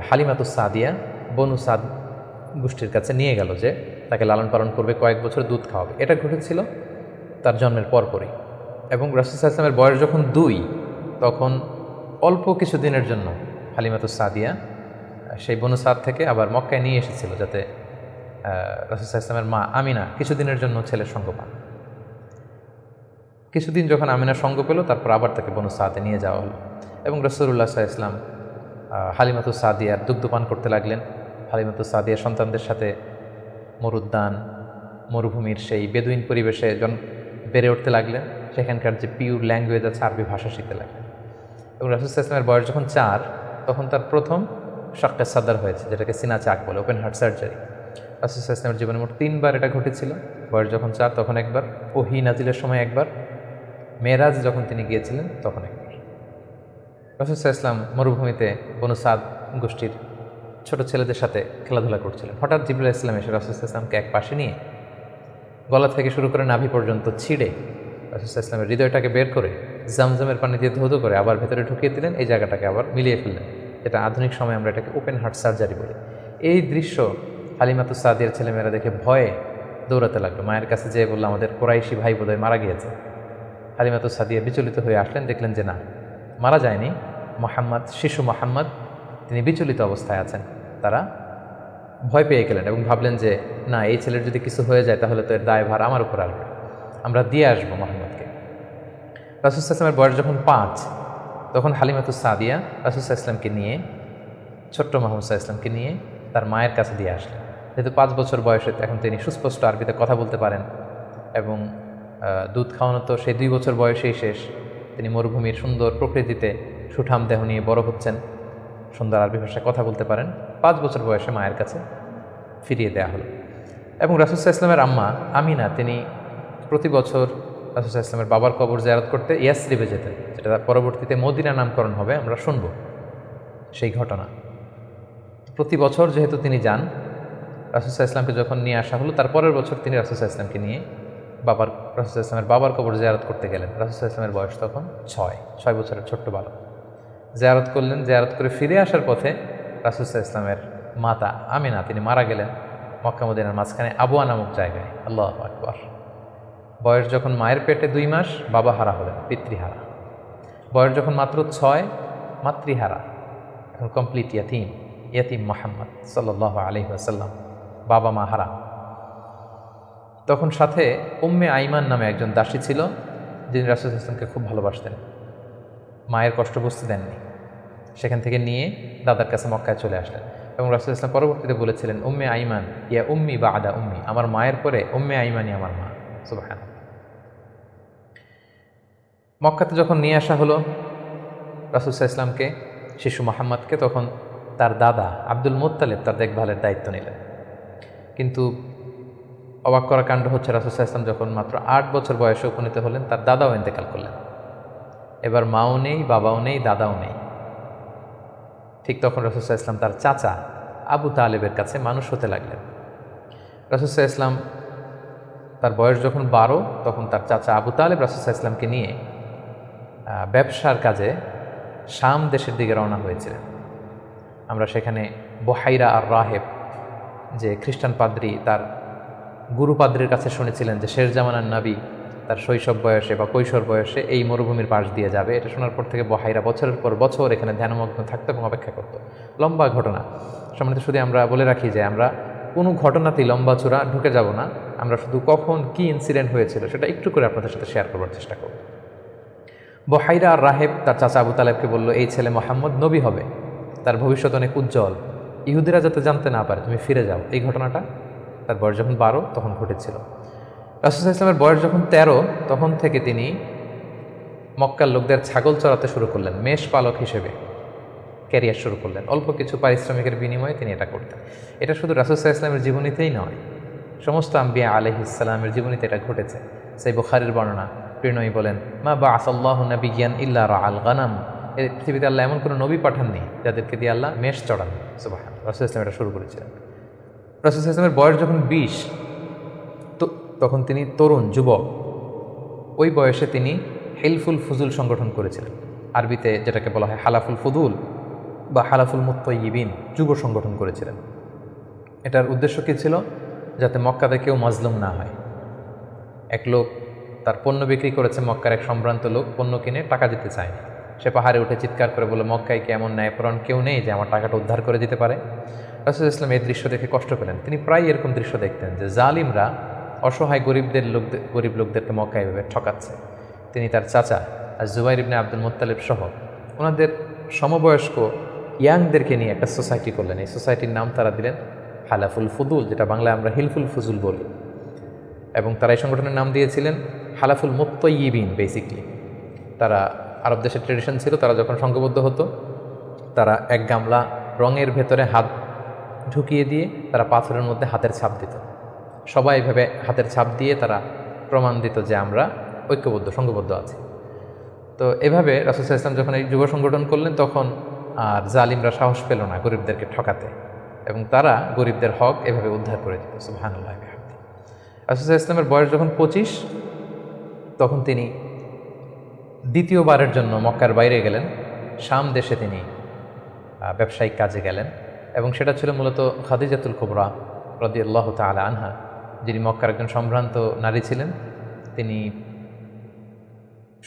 হালিমাতুস সাদিয়া বনু সাদ গোষ্ঠীর কাছে নিয়ে গেল, যে তাকে লালন পালন করবে, কয়েক বছর দুধ খাওয়াবে। এটা ঘটেছিল তার জন্মের পরপরই। এবং রাসূল সাল্লাল্লাহু আলাইহি ওয়াসাল্লামের বয়স যখন 2, তখন অল্প কিছু দিনের জন্য হালিমাতুস সাদিয়া সেই বনু সাদ থেকে আবার মক্কায় নিয়ে এসেছিল, যাতে রাসূল সাল্লাল্লাহু আলাইহি ওয়াসাল্লামের মা আমিনা কিছুদিনের জন্য ছেলের সঙ্গ পান। কিছুদিন যখন আমিনার সঙ্গ পেল, তারপর আবার তাকে বনু সাদে নিয়ে যাওয়া হলো। এবং রাসূলুল্লাহ সাল্লাল্লাহু আলাইহি ওয়াসাল্লাম হালিমাতুস সাদিয়ার দুগ্ধপান করতে লাগলেন। হালিমাতুস সাদিয়া সন্তানদের সাথে মরুদ্যান, মরুভূমির সেই বেদুইন পরিবেশে বেড়ে উঠতে লাগলেন। সেখানকার যে পিওর ল্যাঙ্গুয়েজ আছে, আরবি ভাষা শিখতে লাগলেন। এবং রাসূল সাল্লাল্লাহু আলাইহি ওয়াসাল্লামের বয়স যখন 4, তখন তার প্রথম শাক্কে সাদার হয়েছে, যেটাকে সিনা চাক বলে, ওপেন হার্ট সার্জারি। রাসূল সাল্লাল্লাহু আলাইহি ওয়াসাল্লামের জীবনে মোট 3বার এটা ঘটেছিল। বয়স যখন 4 তখন একবার, ওহী নাজিলের সময় একবার, মেরাজ যখন তিনি গিয়েছিলেন তখন একবার। রাসূল সাল্লাল্লাহু আলাইহি ওয়াসাল্লাম মরুভূমিতে বনু সাদ গোষ্ঠীর ছোট ছেলেদের সাথে খেলাধুলা করছিলেন। হঠাৎ জিবরাইল আলাইহিস সালাম এসে রাসূল সাল্লাল্লাহু আলাইহি ওয়াসাল্লামকে এক পাশে নিয়ে গলা থেকে শুরু করে নাভি পর্যন্ত ছিঁড়ে রাসূল সাল্লাল্লাহু আলাইহি ওয়াসাল্লামের হৃদয়টাকে বের করে জামজামের পানি দিয়ে ধৌত করে আবার ভেতরে ঢুকিয়ে দিলেন, এই জায়গাটাকে আবার মিলিয়ে ফেললেন, যেটা আধুনিক সময়ে আমরা এটাকে ওপেন হার্ট সার্জারি বলি। এই দৃশ্য হালিমাতুস সাদিয়ার ছেলেমেয়েরা দেখে ভয়ে দৌড়াতে লাগলো। মায়ের কাছে যেয়ে বললো, আমাদের কোরাইশি ভাই বোধহয় মারা গিয়েছে। হালিমাতুস সাদিয়া বিচলিত হয়ে আসলেন, দেখলেন যে না, মারা যায়নি, মোহাম্মদ, শিশু মোহাম্মদ, তিনি বিচলিত অবস্থায় আছেন। তারা ভয় পেয়ে গেলেন এবং ভাবলেন যে না, এই ছেলের যদি কিছু হয়ে যায় তাহলে তো এর দায়ভার আমার উপর আসবে, আমরা দিয়ে আসবো মোহাম্মদকে। রাসূল সাল্লাল্লাহু আলাইহি ওয়াসাল্লামের বয়স যখন 5, তখন হালিমাতুস সাদিয়া রাসূল সাল্লাল্লাহু আলাইহি ওয়াসাল্লামকে নিয়ে, ছোট্ট মোহাম্মদ সাল্লাল্লাহু আলাইহি ওয়াসাল্লামকে নিয়ে তার মায়ের কাছে দিয়ে আসলেন। যেহেতু 5 বছর বয়সে এখন তিনি সুস্পষ্ট আরবিতে কথা বলতে পারেন এবং দুধ খাওয়ানো তো সেই 2 বছর বয়সেই শেষ। তিনি মরুভূমির সুন্দর প্রকৃতিতে সুঠাম দেহ নিয়ে বড় হচ্ছেন, সুন্দর আরবি ভাষায় কথা বলতে পারেন। 5 বছর বয়সে মায়ের কাছে ফিরিয়ে দেওয়া হলো। এবং রাসূল সাল্লাল্লাহু আলাইহি ওয়াসাল্লামের আম্মা আমিনা, তিনি প্রতি বছর রাসূল সাল্লাল্লাহু আলাইহি ওয়াসাল্লামের বাবার কবর জিয়ারত করতে ইয়াসরিবে যেতেন, যেটা পরবর্তীতে মদিনা নামকরণ হবে, আমরা শুনব সেই ঘটনা। প্রতি বছর যেহেতু তিনি যান, রাসূল সাল্লাল্লাহু আলাইহি ওয়াসাল্লামকে যখন নিয়ে আসা হলো, তার পরের বছর তিনি রাসূল সাল্লাল্লাহু আলাইহি ওয়াসাল্লামকে নিয়ে রাসূল সাল্লাল্লাহু আলাইহি ওয়াসাল্লামের বাবার কবর জিয়ারত করতে গেলেন। রাসূল সাল্লাল্লাহু আলাইহি ওয়াসাল্লামের বয়স তখন 6 বছরের ছোট্ট বালক। জিয়ারত করলেন। জিয়ারত করে ফিরে আসার পথে রাসূল সাল্লাল্লাহু আলাইহি ওয়াসাল্লামের মাতা আমিনা, তিনি মারা গেলেন মক্কা মদিনার মাঝখানে আবওয়া নামক জায়গায়। আল্লাহু আকবার। বয়স যখন মায়ের পেটে 2 মাস, বাবা হারা হলেন, পিতৃহারা। বয়স যখন মাত্র 6, মাতৃহারা, এখন কমপ্লিট ইয়াতিম মুহাম্মদ সাল্লাল্লাহু আলাইহি ওয়াসাল্লাম, বাবা মা হারা। তখন সাথে উম্মে আইমান নামে একজন দাসী ছিল, যিনি রাসূল সাল্লাল্লাহু আলাইহি ওয়াসাল্লামকে খুব ভালোবাসতেন, মায়ের কষ্ট বুঝতে দেননি। সেখান থেকে নিয়ে দাদার কাছে মক্কায় চলে আসলেন এবং রাসূল সাল্লাল্লাহু আলাইহি ওয়াসাল্লাম পরবর্তীতে বলেছিলেন, উম্মে আইমান ইয়া উম্মি বা'দা উম্মি, আমার মায়ের পরে উম্মে আইমানই আমার মা। সুবহানাল্লাহ। মক্কাতে যখন নিয়ে আসা হলো রাসূল সাল্লাল্লাহু আলাইহি ওয়াসাল্লামকে, শিশু মুহাম্মদকে, তখন তার দাদা আব্দুল মুত্তালিব তার দেখভালের দায়িত্ব নিলেন। কিন্তু অবাক করা কাণ্ড হচ্ছে, রাসূল সাল্লাল্লাহু আলাইহি ওয়াসাল্লাম যখন মাত্র 8 বছর বয়সে উপনীত হলেন, তার দাদাও ইন্তেকাল করলেন। এবার মাও নেই, বাবাও নেই, দাদাও নেই। ঠিক তখন রাসূল সাল্লাল্লাহু আলাইহি ওয়াসাল্লাম তার চাচা আবু তালেবের কাছে মানুষ হতে লাগলেন। রাসূল সাল্লাল্লাহু আলাইহি ওয়াসাল্লাম তার বয়স যখন 12, তখন তার চাচা আবু তালেব রাসূল সাল্লাল্লাহু আলাইহি ওয়াসাল্লামকে নিয়ে ব্যবসার কাজে শাম দেশের দিকে রওনা হয়েছিলেন। আমরা সেখানে বুহাইরা আর রাহেব, যে খ্রিস্টান পাদ্রী, তার গুরু পাদ্রীর কাছে শুনেছিলেন যে শেষ জামানার নবী তার শৈশব বয়সে বা কৈশোর বয়সে এই মরুভূমির পাশ দিয়ে যাবে। এটা শোনার পর থেকে বুহাইরা বছরের পর বছর এখানে ধ্যানমগ্ন থাকতো এবং অপেক্ষা করত। লম্বা ঘটনা। সম্মানিত শুধু আমরা বলে রাখি যে আমরা কোনো ঘটনাতেই লম্বা চূড়া ঢুকে যাব না, আমরা শুধু কখন কি ইনসিডেন্ট হয়েছিল সেটা একটু করে আপনাদের সাথে শেয়ার করবার চেষ্টা করব। বুহাইরা আর রাহেব তার চাচা আবু তালেবকে বলল, এই ছেলে মুহাম্মদ নবী হবে, তার ভবিষ্যৎ অনেক উজ্জ্বল, ইহুদিরা যাতে জানতে না পারে, তুমি ফিরে যাও। এই ঘটনাটা তার বয়স যখন 12 তখন ঘটেছিল। রাসূল সাল্লাল্লাহু আলাইহি ওয়াসাল্লামের বয়স যখন 13, তখন থেকে তিনি মক্কার লোকদের ছাগল চড়াতে শুরু করলেন, মেষ পালক হিসেবে ক্যারিয়ার শুরু করলেন। অল্প কিছু পারিশ্রমিকের বিনিময়ে তিনি এটা করতেন। এটা শুধু রাসূল সাল্লাল্লাহু আলাইহি ওয়াসাল্লামের জীবনীতেই নয়, সমস্ত আম্বিয়া আলাইহিস সালামের জীবনীতে এটা ঘটেছে। সেই বুখারীর বর্ণনা, প্রিয়নবী বলেন, মা বা'আসাল্লাহু নাবিয়্যান ইল্লা রাআল গানাম, এই পৃথিবীতে আল্লাহ এমন কোনো নবী পাঠাননি যাদেরকে দিয়ে আল্লাহ মেষ চড়ান। সুবহানাল্লাহ। রাসূল সাল্লাল্লাহু আলাইহি ওয়াসাল্লাম এটা শুরু করেছিলেন। রাসূল সাল্লাল্লাহু আলাইহি ওয়াসাল্লামের বয়স যখন 20, তখন তিনি তরুণ যুবক। ওই বয়সে তিনি হিলফুল ফুজুল সংগঠন করেছিলেন, আরবিতে যেটাকে বলা হয় হালাফুল ফুদুল বা হালাফুল মুত্তাইয়িবিন, যুব সংগঠন করেছিলেন। এটার উদ্দেশ্য কী ছিল? যাতে মক্কাতে কেউ মাজলুম না হয়। এক লোক তার পণ্য বিক্রি করেছে, মক্কার এক সম্ভ্রান্ত লোক পণ্য কিনে টাকা দিতে চায়নি। সে পাহাড়ে উঠে চিৎকার করে বলে, মক্কায় কি এমন ন্যায়পরায়ণ কেউ নেই যে আমার টাকাটা উদ্ধার করে দিতে পারে? রাসূল সাল্লাল্লাহু আলাইহি ওয়াসাল্লাম এই দৃশ্য দেখে কষ্ট পেলেন। তিনি প্রায় এরকম দৃশ্য দেখতেন যে জালিমরা অসহায় গরিব লোকদেরকে মক্কায় এভাবে ঠকাচ্ছে। তিনি তার চাচা আর জুবাইর ইবনে আব্দুল মুত্তালিব সহ ওনাদের সমবয়স্ক ইয়াংদেরকে নিয়ে একটা সোসাইটি করলেন। এই সোসাইটির নাম তারা দিলেন হালাফুল ফুদুল, যেটা বাংলায় আমরা হিলফুল ফুজুল বলি। এবং তারা এই সংগঠনের নাম দিয়েছিলেন হালাফুল মুত্তাইয়িবিন। বেসিকলি তারা, আরব দেশের ট্রেডিশন ছিল, তারা যখন সংঘবদ্ধ হতো তারা এক গামলা রঙের ভেতরে হাত ঢুকিয়ে দিয়ে তারা পাথরের মধ্যে হাতের ছাপ দিত। সবাই এভাবে হাতের ছাপ দিয়ে তারা প্রমাণ দিত যে আমরা ঐক্যবদ্ধ, সংঘবদ্ধ আছি। তো এভাবে রাসূল সাল্লাল্লাহু আলাইহি ওয়াসাল্লাম যখন এই যুব সংগঠন করলেন, তখন আর জালিমরা সাহস পেল না গরিবদেরকে ঠকাতে, এবং তারা গরিবদের হক এভাবে উদ্ধার করে দিত। সুবহানাল্লাহ। রাসূল সাল্লাল্লাহু আলাইহি ওয়াসাল্লামের বয়স যখন 25, তখন তিনি দ্বিতীয়বারের জন্য মক্কার বাইরে গেলেন। শাম দেশে তিনি ব্যবসায়িক কাজে গেলেন, এবং সেটা ছিল মূলত খাদিজাতুল কুবরা রাদিয়াল্লাহু তাআলা আনহা, যিনি মক্কার একজন সম্ভ্রান্ত নারী ছিলেন। তিনি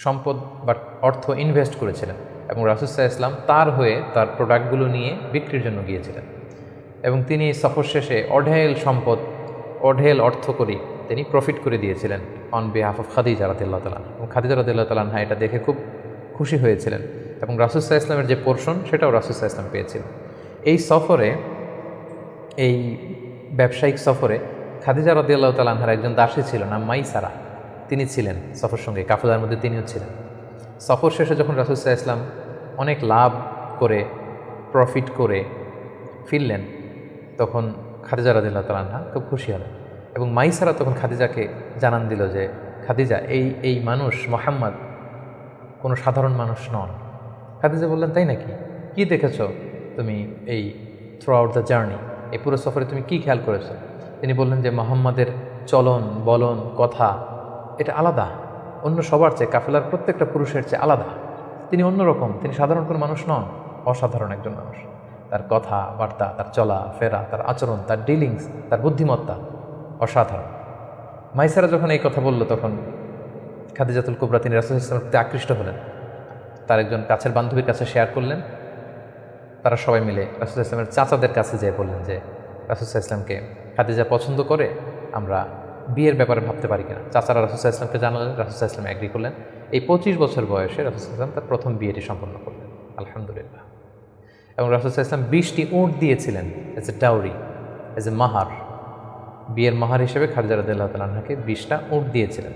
সম্পদ বা অর্থ ইনভেস্ট করেছিলেন, এবং রাসূল সাল্লাল্লাহু আলাইহি ওয়াসাল্লাম তার হয়ে তার প্রোডাক্টগুলো নিয়ে বিক্রির জন্য গিয়েছিলেন। এবং তিনি সফর শেষে অঢেল সম্পদ, অঢেল অর্থ করি তিনি প্রফিট করে দিয়েছিলেন অন বিহাফ অফ খাদিজা রাদিয়াল্লাহু তাআলা। এবং খাদিজা রাদিয়াল্লাহু তাআলা আনহা এটা দেখে খুব খুশি হয়েছিলেন, এবং রাসূল সাল্লাল্লাহু আলাইহি ওয়াসাল্লামের যে পোর্শন সেটাও রাসূল সাল্লাল্লাহু আলাইহি ওয়াসাল্লাম পেয়েছিলেন। এই সফরে, এই ব্যবসায়িক সফরে খাদিজা রাদিয়াল্লাহু তাআলা আনহার একজন দাসী ছিল, নাম মাইসারা। তিনি ছিলেন সফর সঙ্গে, কাফেলার মধ্যে তিনিও ছিলেন। সফর শেষে যখন রাসূল সাল্লাল্লাহু আলাইহি ওয়াসাল্লাম অনেক লাভ করে, প্রফিট করে ফিরলেন, তখন খাদিজা রাদিয়াল্লাহু তাআলা আনহা খুব খুশি হলেন, এবং মাইসারা তখন খাদিজাকে জানান দিল যে খাদিজা, এই মানুষ মুহাম্মদ কোনো সাধারণ মানুষ নন। খাদিজা বললেন, তাই নাকি? কি দেখেছো তুমি এই থ্রু আউট দ্য জার্নি, এই পুরো সফরে তুমি কি খেয়াল করেছো? তিনি বললেন যে মুহাম্মাদের চলন বলন কথা এটা আলাদা, অন্য সবার চেয়ে, কাফেলার প্রত্যেকটা পুরুষের চেয়ে আলাদা। তিনি অন্যরকম, তিনি সাধারণ কোনো মানুষ নন, অসাধারণ একজন মানুষ। তার কথা বার্তা, তার চলা ফেরা, তার আচরণ, তার ডিলিংস, তার বুদ্ধিমত্তা অসাধারণ। মাইসারা যখন এই কথা বলল, তখন খাদিজাতুল কুবরা তিনি রাসূল সাল্লাল্লাহু আলাইহি ওয়াসাল্লামের প্রতি আকৃষ্ট হলেন, তার একজন কাছের বান্ধবীর কাছে শেয়ার করলেন। তারা সবাই মিলে রাসূল সাল্লাল্লাহু আলাইহি ওয়াসাল্লামের চাচাদের কাছে যেয়ে বললেন যে রাসূল সাল্লাল্লাহু আলাইহি ওয়াসাল্লামকে খাদিজা পছন্দ করে, আমরা বিয়ের ব্যাপারে ভাবতে পারি কিনা। চাচারা রাসূল সাল্লাল্লাহু আলাইহি ওয়াসাল্লামকে জানালেন, রাসূল সাল্লাল্লাহু আলাইহি ওয়াসাল্লাম এগ্রি করলেন। এই 25 বছর বয়সে রাসূল সাল্লাল্লাহু আলাইহি ওয়াসাল্লাম তার প্রথম বিয়েটি সম্পন্ন করলেন, আলহামদুলিল্লাহ। এবং রাসূল সাল্লাল্লাহু আলাইহি ওয়াসাল্লাম 20টি উট দিয়েছিলেন as a dowry, as a মাহার। বিয়ের মাহার হিসেবে খাদিজা রাদিয়াল্লাহু তাআলা আনহাকে 20টা উট দিয়েছিলেন।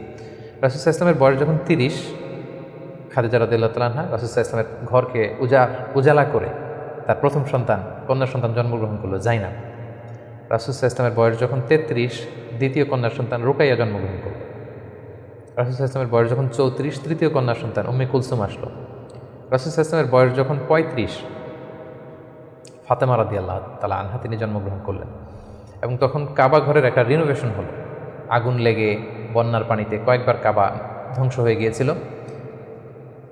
রাসূল সাল্লাল্লাহু আলাইহি ওয়াসাল্লামের বয়স যখন 30, খাদিজা রাদিয়াল্লাহু তাআলা আনহা রাসূল সাল্লাল্লাহু আলাইহি ওয়াসাল্লামের ঘরকে উজালা করে তার প্রথম সন্তান, কন্যা সন্তান জন্মগ্রহণ করলো, জাইনাব। রাসূল সাল্লাল্লাহু আলাইহি ওয়াসাল্লামের বয়স যখন 33, দ্বিতীয় কন্যা সন্তান রুকাইয়া জন্মগ্রহণ করল। রাসূল সাল্লাল্লাহু আলাইহি ওয়াসাল্লামের বয়স যখন 34, তৃতীয় কন্যা সন্তান উম্মে কুলসুম আসলো। রাসূল সাল্লাল্লাহু আলাইহি ওয়াসাল্লামের বয়স যখন 35, ফাতেমা রাদিয়াল্লাহু তাআলা আনহা তিনি জন্মগ্রহণ করলেন। এবং তখন কাবা ঘরের একটা রিনোভেশন হলো, আগুন লেগে বন্যার পানিতে কয়েকবার কাবা ধ্বংস হয়ে গিয়েছিল।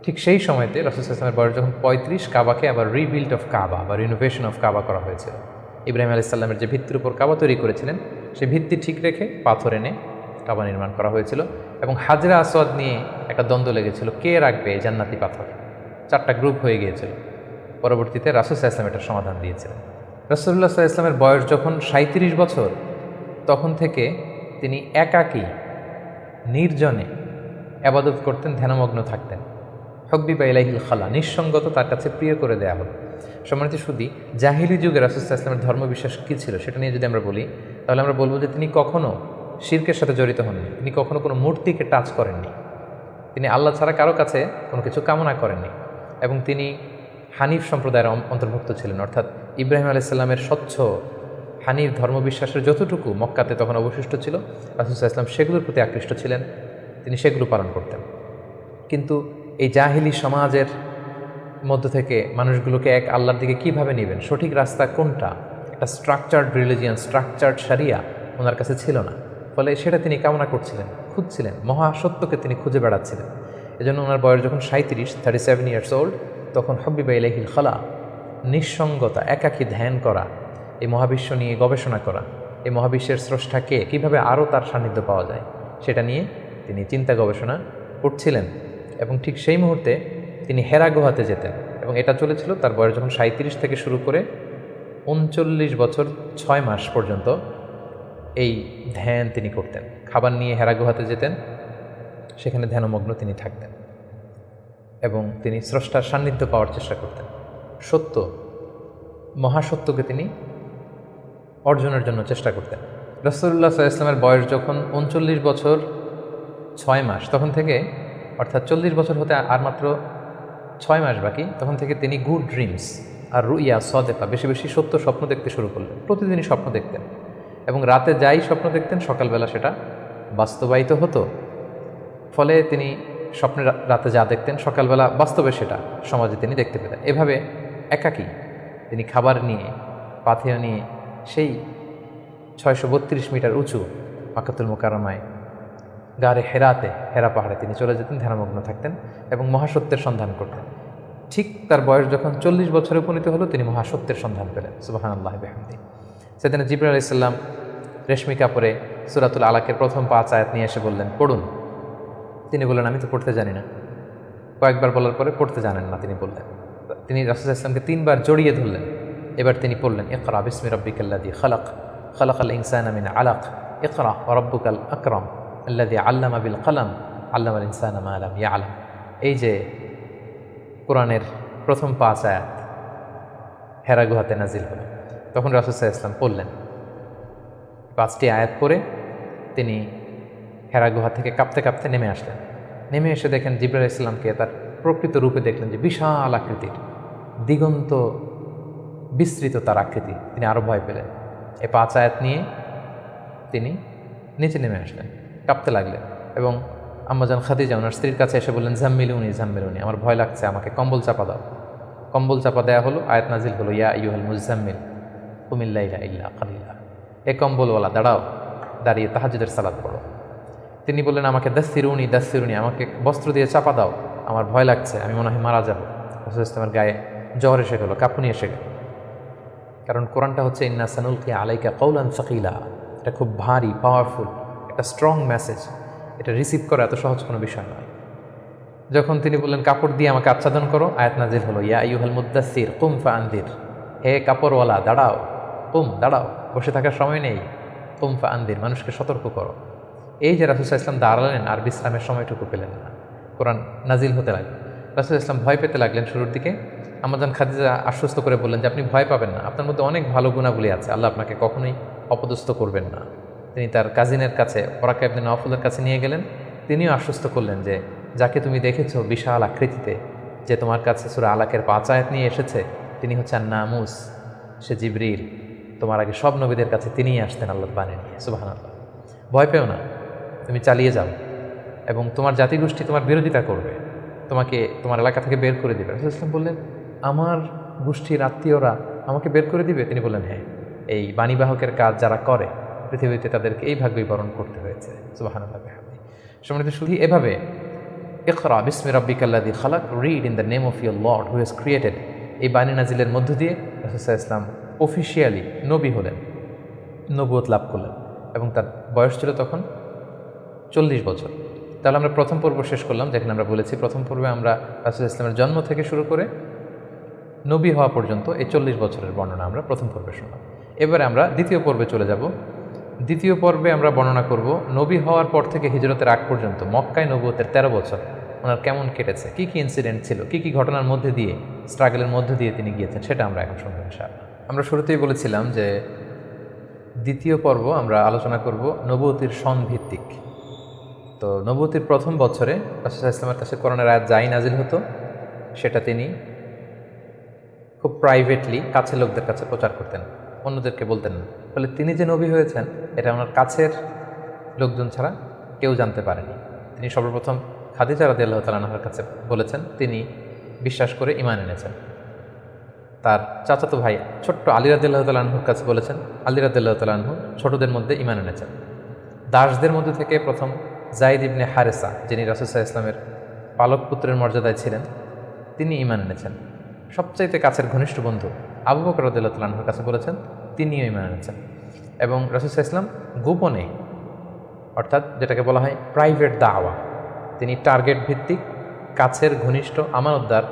ঠিক সেই সময়তে রাসূল সাল্লাল্লাহু আলাইহি ওয়াসাল্লামের বয়স যখন 35, কাবাকে আবার রিবিল্ড অফ কাবা বা রিনোভেশন অফ কাবা করা হয়েছিল। ইব্রাহিম আলাইহিস সালামের যে ভিত্তির উপর কাবা তৈরি করেছিলেন, সেই ভিত্তি ঠিক রেখে পাথর এনে কাবা নির্মাণ করা হয়েছিল। এবং হাজরা আসওয়াদ নিয়ে একটা দ্বন্দ্ব লেগেছিল, কে রাখবে এই জান্নাতি পাথর। 4টা গ্রুপ হয়ে গিয়েছিল। পরবর্তীতে রাসূল সাল্লাল্লাহু আলাইহি ওয়াসাল্লাম এটার সমাধান দিয়েছিলেন। রাসূলুল্লাহ সাল্লাল্লাহু আলাইহি ওয়াসাল্লামের বয়স যখন 37 বছর, তখন থেকে তিনি একাকী নির্জনে ইবাদত করতেন, ধ্যানমগ্ন থাকতেন। হুব্বিবা ইলাইহিল খালা, নিঃসঙ্গত তার কাছে প্রিয় করে দেয়া হলো। সম্মানিত সুধী, জাহিলি যুগে রাসূল সাল্লাল্লাহু আলাইহি ওয়াসাল্লামের ধর্মবিশ্বাস কী ছিল সেটা নিয়ে যদি আমরা বলি, তাহলে আমরা বলবো যে তিনি কখনো শিরকের সাথে জড়িত হননি, তিনি কখনো কোনো মূর্তিকে টাচ করেননি, তিনি আল্লাহ ছাড়া কারো কাছে কোনো কিছু কামনা করেননি, এবং তিনি হানিফ সম্প্রদায়ের অন্তর্ভুক্ত ছিলেন। অর্থাৎ ইব্রাহিম আলাইহিস সালামের স্বচ্ছ হানিফ ধর্মবিশ্বাসের যতটুকু মক্কাতে তখন অবশিষ্ট ছিল, রাসূল সাল্লাল্লাহু আলাইহি ওয়াসাল্লাম সেগুলোর প্রতি আকৃষ্ট ছিলেন, তিনি সেগুলো পালন করতেন। কিন্তু এই জাহিলি সমাজের মধ্য থেকে মানুষগুলোকে এক আল্লাহর দিকে কীভাবে নেবেন, সঠিক রাস্তা কোনটা, একটা স্ট্রাকচার্ড রিলিজিয়ান, স্ট্রাকচার্ড শরিয়া ওনার কাছে ছিল না। ফলে সেটা তিনি কামনা করছিলেন, খুঁজছিলেন, মহাসত্যকে তিনি খুঁজে বেড়াচ্ছিলেন। এজন্য ওনার বয়স যখন 37 ইয়ার্স ওল্ড, তখন হুব্বিবা ইলাইহিল খালা, নিঃসঙ্গতা, একাকী ধ্যান করা, এই মহাবিশ্ব নিয়ে গবেষণা করা, এই মহাবিশ্বের স্রষ্টাকে কীভাবে আরও তার সান্নিধ্য পাওয়া যায় সেটা নিয়ে তিনি চিন্তা গবেষণা করছিলেন। এবং ঠিক সেই মুহূর্তে তিনি হেরা গুহাতে যেতেন, এবং এটা চলেছিল তার বয়স যখন 37 থেকে শুরু করে 39 বছর 6 মাস পর্যন্ত এই ধ্যান তিনি করতেন। খাবার নিয়ে হেরা গুহাতে যেতেন, সেখানে ধ্যানমগ্ন তিনি থাকতেন, এবং তিনি স্রষ্টার সান্নিধ্য পাওয়ার চেষ্টা করতেন। সত্য, মহাসত্যকে তিনি অর্জনের জন্য চেষ্টা করতেন। রাসূলুল্লাহ সাল্লাল্লাহু আলাইহি ওয়াসাল্লামের বয়স যখন 39 বছর 6 মাস, তখন থেকে, অর্থাৎ 40 বছর হতে আর মাত্র 6 মাস বাকি, তখন থেকে তিনি গুড ড্রিমস, আর রুইয়া সদেকা, বেশি বেশি সত্য স্বপ্ন দেখতে শুরু করলেন। প্রতিদিনই স্বপ্ন দেখতেন এবং রাতে যাই স্বপ্ন দেখতেন সকালবেলা সেটা বাস্তবায়িত হতো। ফলে তিনি স্বপ্নে রাতে যা দেখতেন সকালবেলা বাস্তবে সেটা সমাজে তিনি দেখতে পেতেন। এভাবে একাকী তিনি খাবার নিয়ে, পাথেয় নিয়ে সেই 632 মিটার উঁচু মাক্কাতুল মুকাররমায় গারে হেরাতে, হেরা পাহাড়ে তিনি চলে যেতেন, ধ্যানমগ্ন থাকতেন এবং মহাসত্যের সন্ধান করতেন। ঠিক তার বয়স যখন 40 বছরে উপনীত হলো তিনি মহাসত্যের সন্ধান পেলেন। সুবহানাল্লাহি ওয়া বিহামদিহি। সেদিন জিবরাইল আলাইহিস সালাম রেশমি কাপড়ে সূরাতুল আলাকের প্রথম 5 আয়াত নিয়ে এসে বললেন, পড়ুন। তিনি বললেন, আমি তো পড়তে জানি না। কয়েকবার বলার পরে পড়তে জানেন না তিনি বললেন। তিনি রাসূল সাল্লাল্লাহু আলাইহি ওয়াসাল্লামকে 3 বার জড়িয়ে ধরলেন। এবার তিনি পড়লেন, ইকরা বিসমি রাব্বিকাল্লাযী খালাক, খালাকাল ইনসানা মিন আলাক, ইকরা ওয়া রাব্বুকাল আকরাম আল্লাযী আল্লামা বিল কলম, আল্লামাল ইনসানা মা লাম ইয়ালাম। এই যে কোরআনের প্রথম 5 আয়াত হেরা গুহাতে নাজিল হলো, তখন রাসূল সাল্লাল্লাহু আলাইহি ওয়াসাল্লাম পড়লেন। 5টি আয়াত পড়ে তিনি হেরা গুহা থেকে কাঁপতে কাঁপতে নেমে আসলেন। নেমে এসে দেখেন জিবরাইল আলাইহিস সালামকে তার প্রকৃত রূপে দেখলেন, যে বিশাল আকৃতির, দিগন্ত বিস্তৃত তার আকৃতি। তিনি আরও ভয় পেলেন। এই 5 আয়াত নিয়ে তিনি নিচে নেমে আসলেন, কাঁপতে লাগলেন এবং আম্মাজান খাদিজা ওনার স্ত্রীর কাছে এসে বললেন, জাম্মিলুনি জাম্মিলুনি, আমার ভয় লাগছে, আমাকে কম্বল চাপা দাও। কম্বল চাপা দেওয়া হলো, আয়াত নাজিল হলো, ইয়া আইয়ুহাল মুজাম্মিল কুমিল লাইলা ইল্লা কালিলা। এ কম্বলওয়ালা দাঁড়াও, দাঁড়িয়ে তাহাজ্জুদের সালাত পড়ো। তিনি বললেন, আমাকে দাসসিরুনি দাসসিরুনি, আমাকে বস্ত্র দিয়ে চাপা দাও, আমার ভয় লাগছে, আমি মনে হয় মারা যাবো। রাসূল ইসলামের গায়ে জ্বর এসে গেল, কাঁপুনি এসে গেল। কারণ কোরআনটা হচ্ছে ইন্না সানুলকি আলাইকা কওলান সাকিলা, এটা খুব ভারী, পাওয়ারফুল, একটা স্ট্রং মেসেজ। এটা রিসিভ করা এত সহজ কোনো বিষয় নয়। যখন তিনি বললেন, কাপড় দিয়ে আমাকে আচ্ছাদন করো, আয়াত নাজিল হলো, ইয়া আইয়ুহাল মুদ্দাসসির কুম ফাআনদির, হে কাপড়ওয়ালা দাঁড়াও, কুম দাঁড়াও, বসে থাকার সময় নেই, কুম ফাআনদির, মানুষকে সতর্ক করো। এই যে রাসূল সাল্লাল্লাহু আলাইহি ওয়াসাল্লাম দাঁড়ালেন আর বিশ্রামের সময়টুকু পেলেন না, কোরআন নাজিল হতে লাগলো। রাসূল সাল্লাল্লাহু আলাইহি ওয়াসাল্লাম ভয় পেতে লাগলেন শুরুর দিকে। আম্মাজান খাদিজা আশ্বস্ত করে বললেন যে আপনি ভয় পাবেন না, আপনার মধ্যে অনেক ভালো গুণাবলী আছে, আল্লাহ আপনাকে কখনোই অপদস্থ করবেন না। তিনি তার কাজিনের কাছে ওরাকা ইবনে নওফলের কাছে নিয়ে গেলেন। তিনিও আশ্বস্ত করলেন যে যাকে তুমি দেখেছো বিশাল আকৃতিতে, যে তোমার কাছে সূরা আলাকের 5 আয়াত নিয়ে এসেছে, তিনি হচ্ছেন নামুস, সে জিবরিল। তোমার আগে সব নবীদের কাছে তিনিই আসতেন আল্লাহর বাণী নিয়ে। সুবহানাল্লাহ। ভয় পেও না, তুমি চালিয়ে যাও এবং তোমার জাতিগোষ্ঠী তোমার বিরোধিতা করবে, তোমাকে তোমার এলাকা থেকে বের করে দিবে। রাসূল ইসলাম বললেন, আমার গোষ্ঠীর আত্মীয়রা আমাকে বের করে দিবে? তিনি বললেন, হ্যাঁ, এই বাণীবাহকের কাজ যারা করে পৃথিবীতে তাদেরকে এই ভাগ্যই বরণ করতে হয়েছে। সুবহানাল্লাহ। সম্মানিত শুধু এভাবে ইকরা বিসমি রাব্বিকাল্লাযী খালাক, read in the name of your lord who has created, এই বাণী নাজিলের মধ্য দিয়ে রাসূল সাল্লাল্লাহু আলাইহি ওয়াসাল্লাম অফিসিয়ালি নবী হলেন, নবুয়ত লাভ করলেন এবং তার বয়স ছিল তখন 40 বছর। তাহলে আমরা প্রথম পর্ব শেষ করলাম, যেখানে আমরা বলেছি প্রথম পর্বে আমরা রাসূল ইসলামের জন্ম থেকে শুরু করে নবী হওয়া পর্যন্ত এই 40 বছরের বর্ণনা আমরা প্রথম পর্বে শুনলাম। এবারে আমরা দ্বিতীয় পর্বে চলে যাব। দ্বিতীয় পর্বে আমরা বর্ণনা করব নবী হওয়ার পর থেকে হিজরতের আগ পর্যন্ত মক্কায় নবুয়তের 13 বছর ওনার কেমন কেটেছে, কী কী ইনসিডেন্ট ছিল, কী কী ঘটনার মধ্যে দিয়ে, স্ট্রাগলের মধ্যে দিয়ে তিনি গিয়েছেন, সেটা আমরা এখন শুনবো ইনশাআল্লাহ। আমরা শুরুতেই বলেছিলাম যে দ্বিতীয় পর্ব আমরা আলোচনা করব নবুয়তির সন ভিত্তিক। তো নবুয়তির প্রথম বছরে রাসূল সাল্লাল্লাহু আলাইহি ওয়াসাল্লামের কাছে কোরআনের আয়াত যাই নাজিল হতো সেটা তিনি খুব প্রাইভেটলি কাছের লোকদের কাছে প্রচার করতেন, অন্যদেরকে বলতেন না। ফলে তিনি যে নবী হয়েছেন এটা ওনার কাছের লোকজন ছাড়া কেউ জানতে পারেনি। তিনি সর্বপ্রথম খাদিজা রাদিয়াল্লাহু তাআলা আনহার কাছে বলেছেন, তিনি বিশ্বাস করে ঈমান এনেছেন। তার চাচাতো ভাই ছোট্ট আলী রাদিয়াল্লাহু তাআলা আনহুর কাছে বলেছেন, আলী রাদিয়াল্লাহু তাআলা আনহু ছোটদের মধ্যে ঈমান এনেছেন। দাসদের মধ্যে থেকে প্রথম যায়েদ ইবনে হারেসা, যিনি রাসূল সাল্লাল্লাহু আলাইহি ওয়াসাল্লামের পালক পুত্রের মর্যাদায় ছিলেন, তিনি ঈমান এনেছেন। সবচাইতে কাছের ঘনিষ্ঠ বন্ধু আবু বকর রাদিয়াল্লাহু তাআলা আনহুর কাছে বলেছেন, তিনিও ঈমান এনেছেন। এবং রাসূল সাল্লাল্লাহু আলাইহি ওয়াসাল্লাম গোপনে, অর্থাৎ যেটাকে বলা হয় প্রাইভেট দাওয়া, তিনি টার্গেট ভিত্তিক কাছের ঘনিষ্ঠ আমানতদার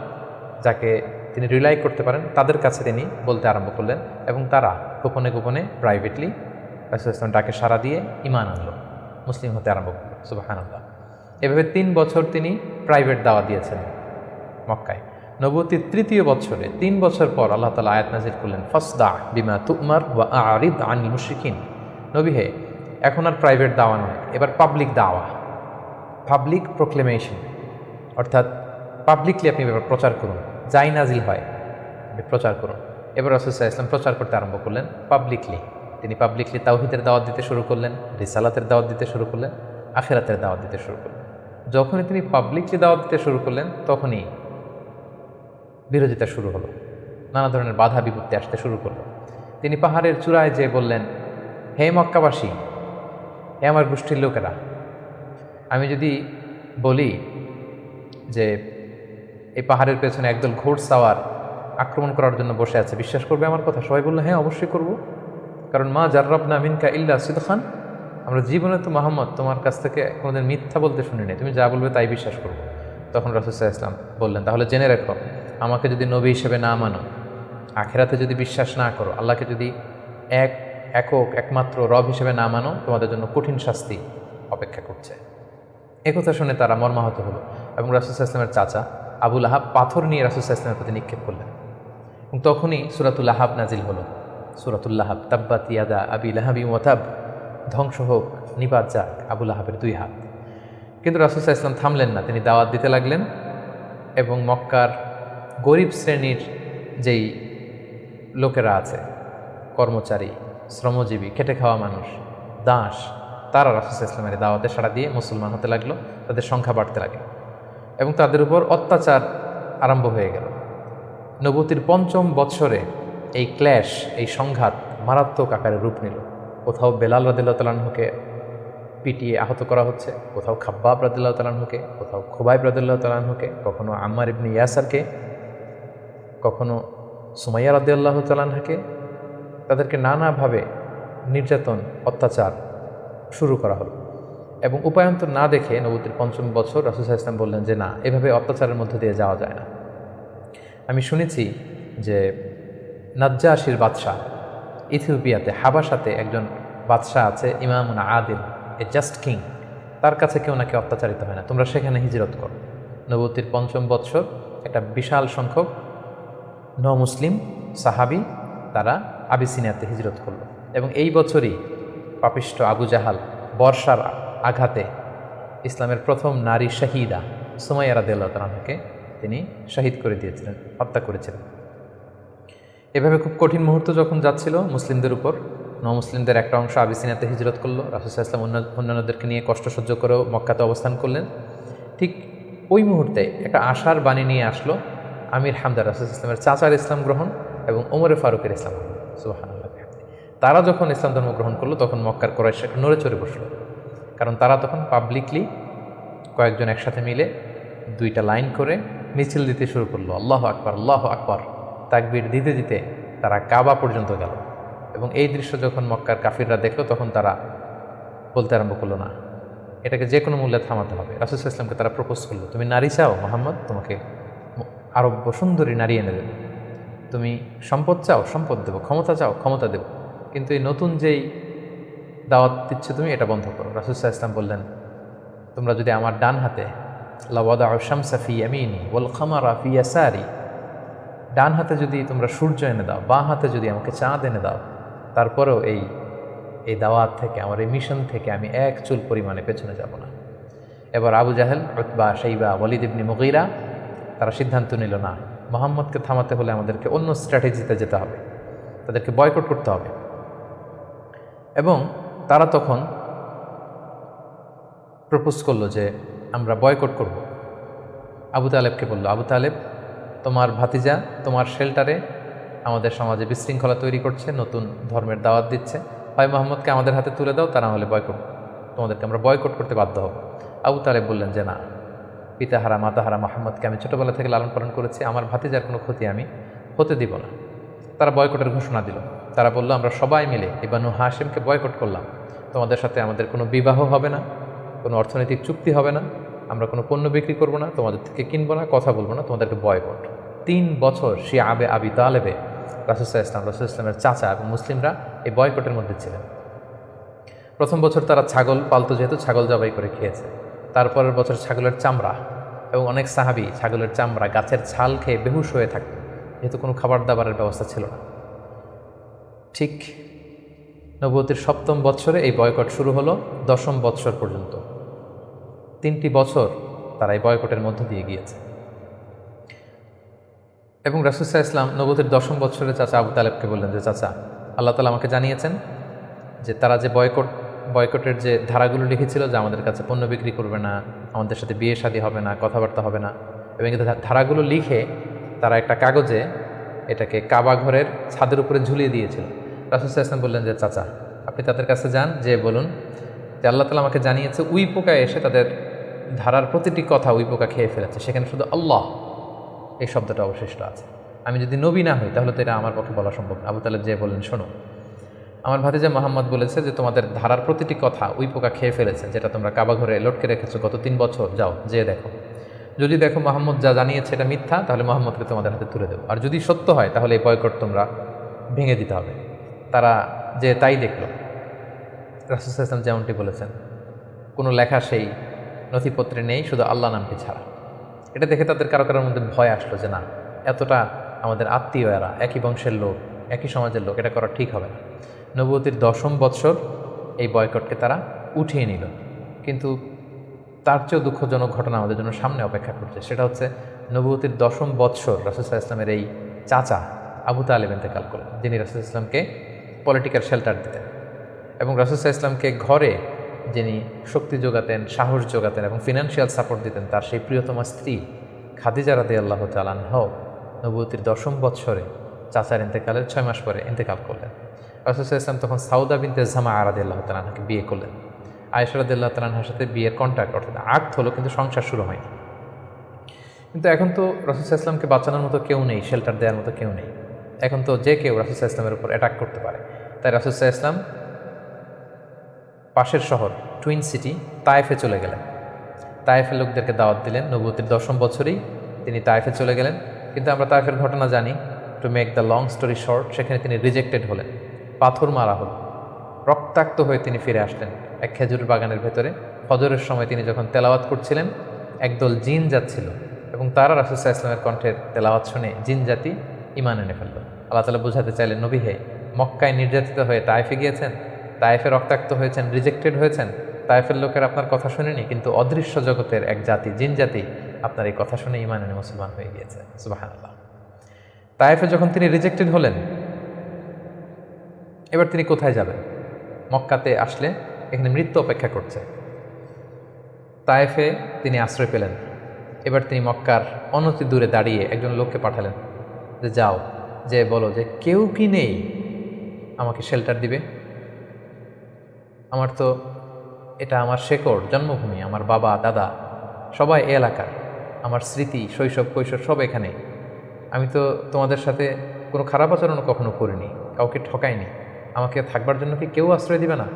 যাকে তিনি রিলাই করতে পারেন তাদের কাছে তিনি বলতে আরম্ভ করলেন এবং তারা গোপনে গোপনে প্রাইভেটলি রাসূল সাল্লাল্লাহু আলাইহি ওয়াসাল্লাম ডাকে সাড়া দিয়ে ঈমান আনলো, মুসলিম হতে আরম্ভ করল। সুবহানাল্লাহ। এভাবে 3 বছর তিনি প্রাইভেট দাওয়া দিয়েছেন মক্কায়। নবুয়তির তৃতীয় বছরে 3 বছর পর আল্লাহ তাআলা আয়াত নাযিল করলেন, ফাসদা বিমা তুমার ওয়া আ'রিদ আনিল মুশরিকিন। নবী হে, এখন আর প্রাইভেট দাওয়া নয়, এবার পাবলিক দাওয়া, পাবলিক প্রোক্লেমেশন, অর্থাৎ পাবলিকলি আপনি ব্যাপার প্রচার করুন। যাই নাজিল হয় আপনি প্রচার করুন। এবার রাসূল সাল্লাল্লাহু আলাইহি ওয়াসাল্লাম প্রচার করতে আরম্ভ করলেন পাবলিকলি। তিনি পাবলিকলি তাওহীদের দাওয়াত দিতে শুরু করলেন, রিসালাতের দাওয়াত দিতে শুরু করলেন, আখিরাতের দাওয়াত দিতে শুরু করলেন। যখনই তিনি পাবলিকলি দাওয়াত দিতে শুরু করলেন তখনই বিরোধিতা শুরু হলো, নানা ধরনের বাধা বিপত্তি আসতে শুরু করলো। তিনি পাহাড়ের চূড়ায় যেয়ে বললেন, হে মক্কাবাসী, হে আমার গোষ্ঠীর লোকেরা, আমি যদি বলি যে এই পাহাড়ের পেছনে একদল ঘোড়সাওয়ার আক্রমণ করার জন্য বসে আছে, বিশ্বাস করবে আমার কথা? সবাই বললো, হ্যাঁ অবশ্যই করব, কারণ মা জাররাবনা মিনকা ইল্লা সিদখান, আমরা জীবনে তো মুহাম্মদ তোমার কাছ থেকে কোনোদিন মিথ্যা বলতে শুনি নাই, তুমি যা বলবে তাই বিশ্বাস করবো। তখন রাসূল সাল্লাল্লাহু আলাইহি ওয়াসাল্লাম বললেন, তাহলে জেনে রাখো, আমাকে যদি নবী হিসেবে না মানো, আখিরাতে যদি বিশ্বাস না করো, আল্লাহকে যদি একমাত্র রব হিসেবে না মানো, তোমাদের জন্য কঠিন শাস্তি অপেক্ষা করছে। একথা শুনে তারা মর্মাহত হলো এবং রাসূল সাল্লাল্লাহু আলাইহি ওয়াসাল্লামের চাচা আবু লাহাব পাথর নিয়ে রাসূল সাল্লাল্লাহু আলাইহি ওয়াসাল্লামের প্রতি নিক্ষেপ করলেন এবং তখনই সূরাতুল লাহাব নাজিল হলো। সূরাতুল লাহাব, তাব্বাত ইয়াদা আবি লাহাবি ওয়া তাব, ধ্বংস হোক, নিপাত যাক আবু লাহাবের 2 হাত। কিন্তু রাসূল সাল্লাল্লাহু আলাইহি ওয়াসাল্লাম থামলেন না, তিনি দাওয়াত দিতে লাগলেন এবং মক্কার গরিব শ্রেণীর যেই লোকেরা আছে, কর্মচারী, শ্রমজীবী, খেটে খাওয়া মানুষ, দাস, তারা রাসূল সাল্লাল্লাহু আলাইহি ওয়াসাল্লামের দাওয়াতে সাড়া দিয়ে মুসলমান হতে লাগলো, তাদের সংখ্যা বাড়তে লাগলো এবং তাদের উপর অত্যাচার আরম্ভ হয়ে গেল। নবুতির 5ম বৎসরে এই ক্ল্যাশ, এই সংঘাত মারাত্মক আকারে রূপ নিল। কোথাও বেলাল রাদিয়াল্লাহু তাআলা আনহুকে পিটিয়ে আহত করা হচ্ছে, কোথাও খাব্বাব রাদিয়াল্লাহু তাআলা আনহুকে, কোথাও খুবাইব রাদিয়াল্লাহু তাআলা আনহুকে, কখনো আম্মার ইবনে ইয়াসারকে, কখনো সুমাইয়া রাদিয়াল্লাহু তাআলা আনহাকে, তাদেরকে নানাভাবে নির্যাতন, অত্যাচার শুরু করা হলো এবং উপায়ন্তর না দেখে নবুতির 5ম বছর রাসূল সাল্লাল্লাহু আলাইহি ওয়াসাল্লাম বললেন যে না, এভাবে অত্যাচারের মধ্যে দিয়ে যাওয়া যায় না। আমি শুনেছি যে নাজ্জাশীর বাদশাহ, ইথিওপিয়াতে হাবাসাতে একজন বাদশাহ আছে, ইমামুন আদিল, এ জাস্ট কিং, তার কাছে কেউ নাকি অত্যাচারিত হয় না, তোমরা সেখানে হিজরত করো। নবুতির 5ম বৎসর একটা বিশাল সংখ্যক মুসলিম সাহাবী তারা আবিসিনিয়াতে হিজরত করলো এবং এই বছরই পাপিষ্ঠ আবু জাহাল বর্ষার আঘাতে ইসলামের প্রথম নারী শাহিদা সুমাইয়া রাদিয়াল্লাহু তাআলা আনহাকে তিনি শহীদ করে দিয়েছিলেন, হত্যা করেছিলেন। এভাবে খুব কঠিন মুহূর্ত যখন যাচ্ছিল মুসলিমদের উপর, মুসলিমদের একটা অংশ আবিসিনিয়াতে হিজরত করলো, রাসূল সাল্লাল্লাহু আলাইহি ওয়াসাল্লাম অন্যান্যদেরকে নিয়ে কষ্ট সহ্য করেও মক্কাতে অবস্থান করলেন। ঠিক ওই মুহূর্তে একটা আশার বাণী নিয়ে আসলো আমির হামজা, রাসূল সাল্লাল্লাহু আলাইহি ওয়াসাল্লামের চাচার ইসলাম গ্রহণ এবং ওমরে ফারুকের ইসলাম গ্রহণ। সুবহানাল্লাহ। তারা যখন ইসলাম ধর্ম গ্রহণ করলো তখন মক্কার কুরাইশ নড়ে চড়ে বসলো, কারণ তারা তখন পাবলিকলি কয়েকজন একসাথে মিলে 2টা লাইন করে মিছিল দিতে শুরু করলো, আল্লাহু আকবার, আল্লাহু আকবার, তাকবীর দিতে দিতে তারা কাবা পর্যন্ত গেল এবং এই দৃশ্য যখন মক্কার কাফিররা দেখলো তখন তারা বলতে আরম্ভ করলো, না, এটাকে যে কোনো মূল্যে থামাতে হবে। রাসূল সাল্লাল্লাহু আলাইহি ওয়াসাল্লামকে তারা প্রপোজ করলো, তুমি নারী চাও মুহাম্মদ, তোমাকে আরব্য সুন্দরী নারী এনে দেব, তুমি সম্পদ চাও, সম্পদ দেব, ক্ষমতা চাও, ক্ষমতা দেব, কিন্তু এই নতুন যেই দাওয়াত দিচ্ছে তুমি, এটা বন্ধ করো। রাসূল সাল্লাল্লাহু আলাইহি ওয়াসাল্লাম বললেন, তোমরা যদি আমার ডান হাতে লাওয়াদাউ শামসা ফি ইয়ামিনি ওয়াল কামারা ফি ইয়াসারি, ডান হাতে যদি তোমরা সূর্য এনে দাও, বাঁ হাতে যদি আমাকে চাঁদ এনে দাও, তারপরেও এই দাওয়াত থেকে, আমার এই মিশন থেকে আমি এক চুল পরিমাণে পেছনে যাব না। এবার আবু জাহেল, উতবা, শাইবা, ওয়ালিদ ইবনে মুগীরা তারা সিদ্ধান্ত নিল, না, মুহাম্মদকে থামাতে হলে আমাদেরকে অন্য স্ট্র্যাটেজিতে যেতে হবে, তাদেরকে বয়কট করতে হবে। এবং তারা তখন প্রপোজ করলো যে আমরা বয়কট করব। আবু তালেবকে বলল, আবু তালেব, তোমার ভাতিজা তোমার শেল্টারে আমাদের সমাজে বিশৃঙ্খলা তৈরি করছে, নতুন ধর্মের দাওয়াত দিচ্ছে, হয় মোহাম্মদকে আমাদের হাতে তুলে দাও, তা না হলে তোমাদেরকে আমরা বয়কট করতে বাধ্য হব। আবু তালেব বললেন যে না, পিতাহারা মাতাহারা মোহাম্মদকে আমি ছোটোবেলা থেকে লালন পালন করেছি, আমার ভাতিজার কোনো ক্ষতি আমি হতে দিব না। তারা বয়কটের ঘোষণা দিল। তারা বলল, আমরা সবাই মিলে ইবনু হাশিমকে বয়কট করলাম, তোমাদের সাথে আমাদের কোনো বিবাহ হবে না, কোনো অর্থনৈতিক চুক্তি হবে না, আমরা কোনো পণ্য বিক্রি করবো না, তোমাদের থেকে কিনবো না, কথা বলবো না, তোমাদেরকে বয়কট। 3 বছর শিয়াবে আবি তালেবে রাসূল সাল্লাল্লাহু আলাইহি ওয়াসাল্লামের চাচা এবং মুসলিমরা এই বয়কটের মধ্যে ছিলেন। প্রথম বছর তারা ছাগল পালতো, যেহেতু ছাগল জবাই করে খেয়েছে। তারপরের বছর ছাগলের চামড়া, এবং অনেক সাহাবী ছাগলের চামড়া, গাছের ছাল খেয়ে বেহুশ হয়ে থাকত, যেহেতু কোনো খাবার দাবারের ব্যবস্থা ছিল না। ঠিক নবুয়তের 7ম বৎসরে এই বয়কট শুরু হলো 10ম বৎসর পর্যন্ত। 3টি বছর তারা এই বয়কটের মধ্য দিয়ে গিয়েছে। এবং রাসূল সাল্লাল্লাহু আলাইহি ওয়াসাল্লাম নবুয়তের 10ম বছরে চাচা আবু তালেবকে বললেন যে চাচা, আল্লাহ তাআলা আমাকে জানিয়েছেন যে তারা যে বয়কটের যে ধারাগুলো লিখেছিল যে আমাদের কাছে পণ্য বিক্রি করবে না, আমাদের সাথে বিয়ে শাদী হবে না, কথাবার্তা হবে না, এবং এই ধারাগুলো লিখে তারা একটা কাগজে এটাকে কাবা ঘরের ছাদের উপরে ঝুলিয়ে দিয়েছিল। রাসূল সাল্লাল্লাহু আলাইহি ওয়াসাল্লাম বললেন যে চাচা, আপনি তাদের কাছে যান, যে বলুন যে আল্লাহ তাআলা আমাকে জানিয়েছে উই পোকা এসে তাদের ধারার প্রতিটি কথা উই পোকা খেয়ে ফেলেছে, সেখানে শুধু আল্লাহ এই শব্দটা অবশিষ্ট আছে। আমি যদি নবী না হই তাহলে তো এটা আমার পক্ষে বলা সম্ভব না। আবু তালেব যে বললেন, শোনো, আমার ভাতিজা মোহাম্মদ বলেছে যে তোমাদের ধারার প্রতিটি কথা উই পোকা খেয়ে ফেলেছে, যেটা তোমরা কাবা ঘরে লটকে রেখেছো গত 3 বছর, যাও যেয়ে দেখো। যদি দেখো মোহাম্মদ যা জানিয়েছে এটা মিথ্যা, তাহলে মোহাম্মদকে তোমাদের হাতে তুলে দেবো, আর যদি সত্য হয় তাহলে এই বয়কট তোমরা ভেঙে দিতে হবে। তারা যে তাই দেখলো, রাসূল সাল্লাল্লাহু আলাইহি ওয়াসাল্লাম যেমনটি বলেছেন, কোনো লেখা সেই নথিপত্রে নেই, শুধু আল্লাহ নামটি ছাড়া। এটা দেখে তাদের কারো কারোর মধ্যে ভয় আসলো যে না, এতটা আমাদের আত্মীয়, এরা একই বংশের লোক, একই সমাজের লোক, এটা করা ঠিক হবে না। নবুয়তির 10ম বৎসর এই বয়কটকে তারা উঠিয়ে নিল। কিন্তু তার চেয়েও দুঃখজনক ঘটনা আমাদের জন্য সামনে অপেক্ষা করছে। সেটা হচ্ছে নবুয়তির 10ম বৎসর রাসূল সাল্লাল্লাহু আলাইহি ওয়াসাল্লামের এই চাচা আবু তালেব ইন্তেকাল করলেন, যিনি রাসূল সাল্লাল্লাহু আলাইহি ওয়াসাল্লামকে পলিটিক্যাল শেল্টার দিতেন, এবং রাসূল সাল্লাল্লাহু আলাইহি ওয়াসাল্লামকে ঘরে যিনি শক্তি যোগাতেন, সাহস যোগাতেন এবং ফিনান্সিয়াল সাপোর্ট দিতেন, তার সেই প্রিয়তমা স্ত্রী খাদিজা রাদিয়াল্লাহু তাআলা আনহা নবুয়তির 10ম বৎসরে চাচার ইন্তেকালের 6 মাস পরে ইন্তেকাল করলেন। রাসূল সাল্লাল্লাহু আলাইহি ওয়াসাল্লাম তখন সাউদা বিনতে জামাআ রাদিয়াল্লাহু তাআলা আনহাকে বিয়ে করলেন। আয়েশা রাদিয়াল্লাহু তাআলা আনহার সাথে বিয়ের কন্ট্রাক্ট অর্থাৎ আকদ হলো, কিন্তু সংসার শুরু হয়নি। কিন্তু এখন তো রাসূল সাল্লাল্লাহু আলাইহি ওয়াসাল্লামকে বাঁচানোর মতো কেউ নেই, শেল্টার দেওয়ার মতো কেউ নেই। এখন তো যে কেউ রাসূল সাল্লাল্লাহু আলাইহি ওয়াসাল্লামের উপর অ্যাটাক করতে পারে। তাই রাসূল সাল্লাল্লাহু আলাইহি ওয়াসাল্লাম পাশের শহর টুইন সিটি তায়েফে চলে গেলেন। তায়েফের লোকদেরকে দাওয়াত দিলেন। নবুয়তির 10ম বছরেই তিনি তায়েফে চলে গেলেন। কিন্তু আমরা তায়েফের ঘটনা জানি। To make the long story short, সেখানে তিনি রিজেক্টেড হলেন, পাথর মারা হল, রক্তাক্ত হয়ে তিনি ফিরে আসলেন এক খেজুর বাগানের ভেতরে। ফজরের সময় তিনি যখন তেলাওয়াত করছিলেন, একদল জিন যাচ্ছিল এবং তারা রাসূল সাল্লাল্লাহু আলাইহি ওয়াসাল্লামের কণ্ঠের তেলাওয়াত শুনে জিন জাতি ঈমান এনে ফেলল। আল্লাহ তাআলা বোঝাতে চাইলেন, নবী হে, মক্কায় নির্যাতিত হয়ে তায়েফে গিয়েছেন, তায়েফে রক্তাক্ত হয়েছেন, রিজেক্টেড হয়েছেন, তায়েফের লোকের আপনার কথা শুনেনি, কিন্তু অদৃশ্য জগতের এক জাতি, জিন জাতি, আপনার এই কথা শুনে ঈমান এনে মুসলমান হয়ে গিয়েছে। সুবহানাল্লাহ। তায়েফে যখন তিনি রিজেক্টেড হলেন, এবার তিনি কোথায় যাবেন? মক্কাতে আসলে এখানে মৃত্যু অপেক্ষা করছে। তায়েফে তিনি আশ্রয় পেলেন। এবার তিনি মক্কার অনতি দূরে দাঁড়িয়ে একজন লোককে পাঠালেন যে যাও, যে বলো যে কেউ কি নেই আমাকে শেল্টার দিবে? আমার তো এটা আমার শেকড়, জন্মভূমি, আমার বাবা দাদা সবাই এ এলাকার, আমার স্মৃতি, শৈশব কৈশোর সব এখানে। আমি তো তোমাদের সাথে কোনো খারাপ আচরণও কখনো করিনি, কাউকে ঠকাইনি, আমাকে থাকবার জন্য কি কেউ আশ্রয় দিবে না?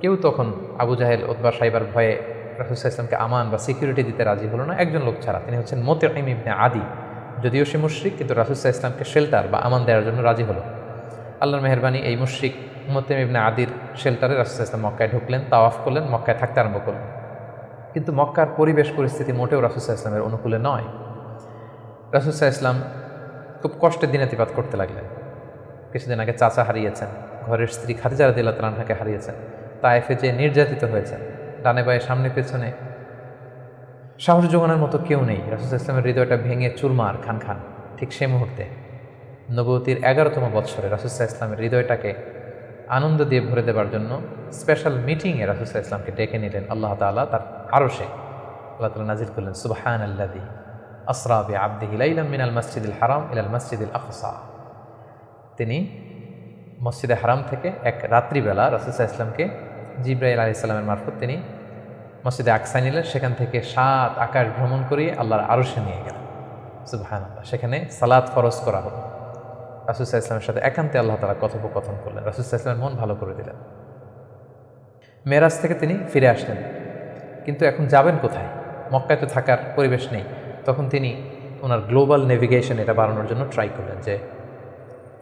কেউ তখন আবু জাহেল, উতবা, সাইবার ভয়ে রাসূল সাল্লাল্লাহু আলাইহি ওয়াসাল্লামকে আমান বা সিকিউরিটি দিতে রাজি হলো না, একজন লোক ছাড়া। তিনি হচ্ছেন মুতঈম ইবনে আদি। যদিও সে মুশরিক, কিন্তু রাসূল সাল্লাল্লাহু আলাইহি ওয়াসাল্লামকে শেল্টার বা আমান দেওয়ার জন্য রাজি হলো। আল্লাহর মেহেরবানি, এই মুশরিক মুতঈম ইবনে আদির শেল্টারে রাসূল সাল্লাল্লাহু আলাইহি ওয়াসাল্লাম মক্কায় ঢুকলেন, তাওয়াফ করলেন, মক্কায় থাকতে আরম্ভ করলেন। কিন্তু মক্কার পরিবেশ পরিস্থিতি মোটেও রাসূল সাল্লাল্লাহু আলাইহি ওয়াসাল্লামের অনুকূলে নয়। রাসূল সাল্লাল্লাহু আলাইহি ওয়াসাল্লাম খুব কষ্টে দিনাতিপাত করতে লাগলেন। কিছুদিন আগে চাচা হারিয়েছেন, ঘরের স্ত্রী খাদিজা রাদিয়াল্লাহু তাআলা আনহাকে হারিয়েছেন, তায়েফে যে নির্যাতিত হয়েছেন, ডানে বায়ে সামনে পেছনে সাহস জোগানোর মতো কেউ নেই। রাসূল সাল্লাল্লাহু আলাইহি ওয়াসাল্লামের হৃদয়টা ভেঙে চুরমার খান খান। ঠিক সেই মুহূর্তে নবুয়তির 11তম বৎসরে রাসূল সাল্লাল্লাহু আলাইহি ওয়াসাল্লামের হৃদয়টাকে আনন্দ দিয়ে ভরে দেওয়ার জন্য স্পেশাল মিটিংয়ে রাসূল সাল্লাল্লাহু আলাইহি ওয়াসাল্লামকে ডেকে নিলেন আল্লাহ তাআলা তার আরশে। আল্লাহ তাআলা নাজিল করলেন, সুবহানাল্লাযী আসরা বিআবদিহি লাইলাম মিনাল মাসজিদিল হারাম ইলাল মাসজিদিল আকসা। তিনি মসজিদে হারাম থেকে এক রাত্রিবেলা রাসূল সাল্লাল্লাহু আলাইহি ওয়াসাল্লামকে জিবরাইল আলাইহিস সালামের মারফত তিনি মসজিদে আকসা নিলেন। সেখান থেকে 7 আকাশ ভ্রমণ করিয়ে আল্লাহর আরশে নিয়ে গেলেন। সুবহানাল্লাহ। সেখানে সালাত ফরজ করা হলো। রাসূল সাল্লাল্লাহু আলাইহি ওয়াসাল্লামের সাথে একান্তে আল্লাহ তাআলা কথোপকথন করলেন। রাসূল সাল্লাল্লাহু আলাইহি ওয়াসাল্লামের মন ভালো করে দিলেন। মেরাজ থেকে তিনি ফিরে আসলেন, কিন্তু এখন যাবেন কোথায়? মক্কায় তো থাকার পরিবেশ নেই। তখন তিনি ওনার গ্লোবাল নেভিগেশন এটা বাড়ানোর জন্য ট্রাই করলেন যে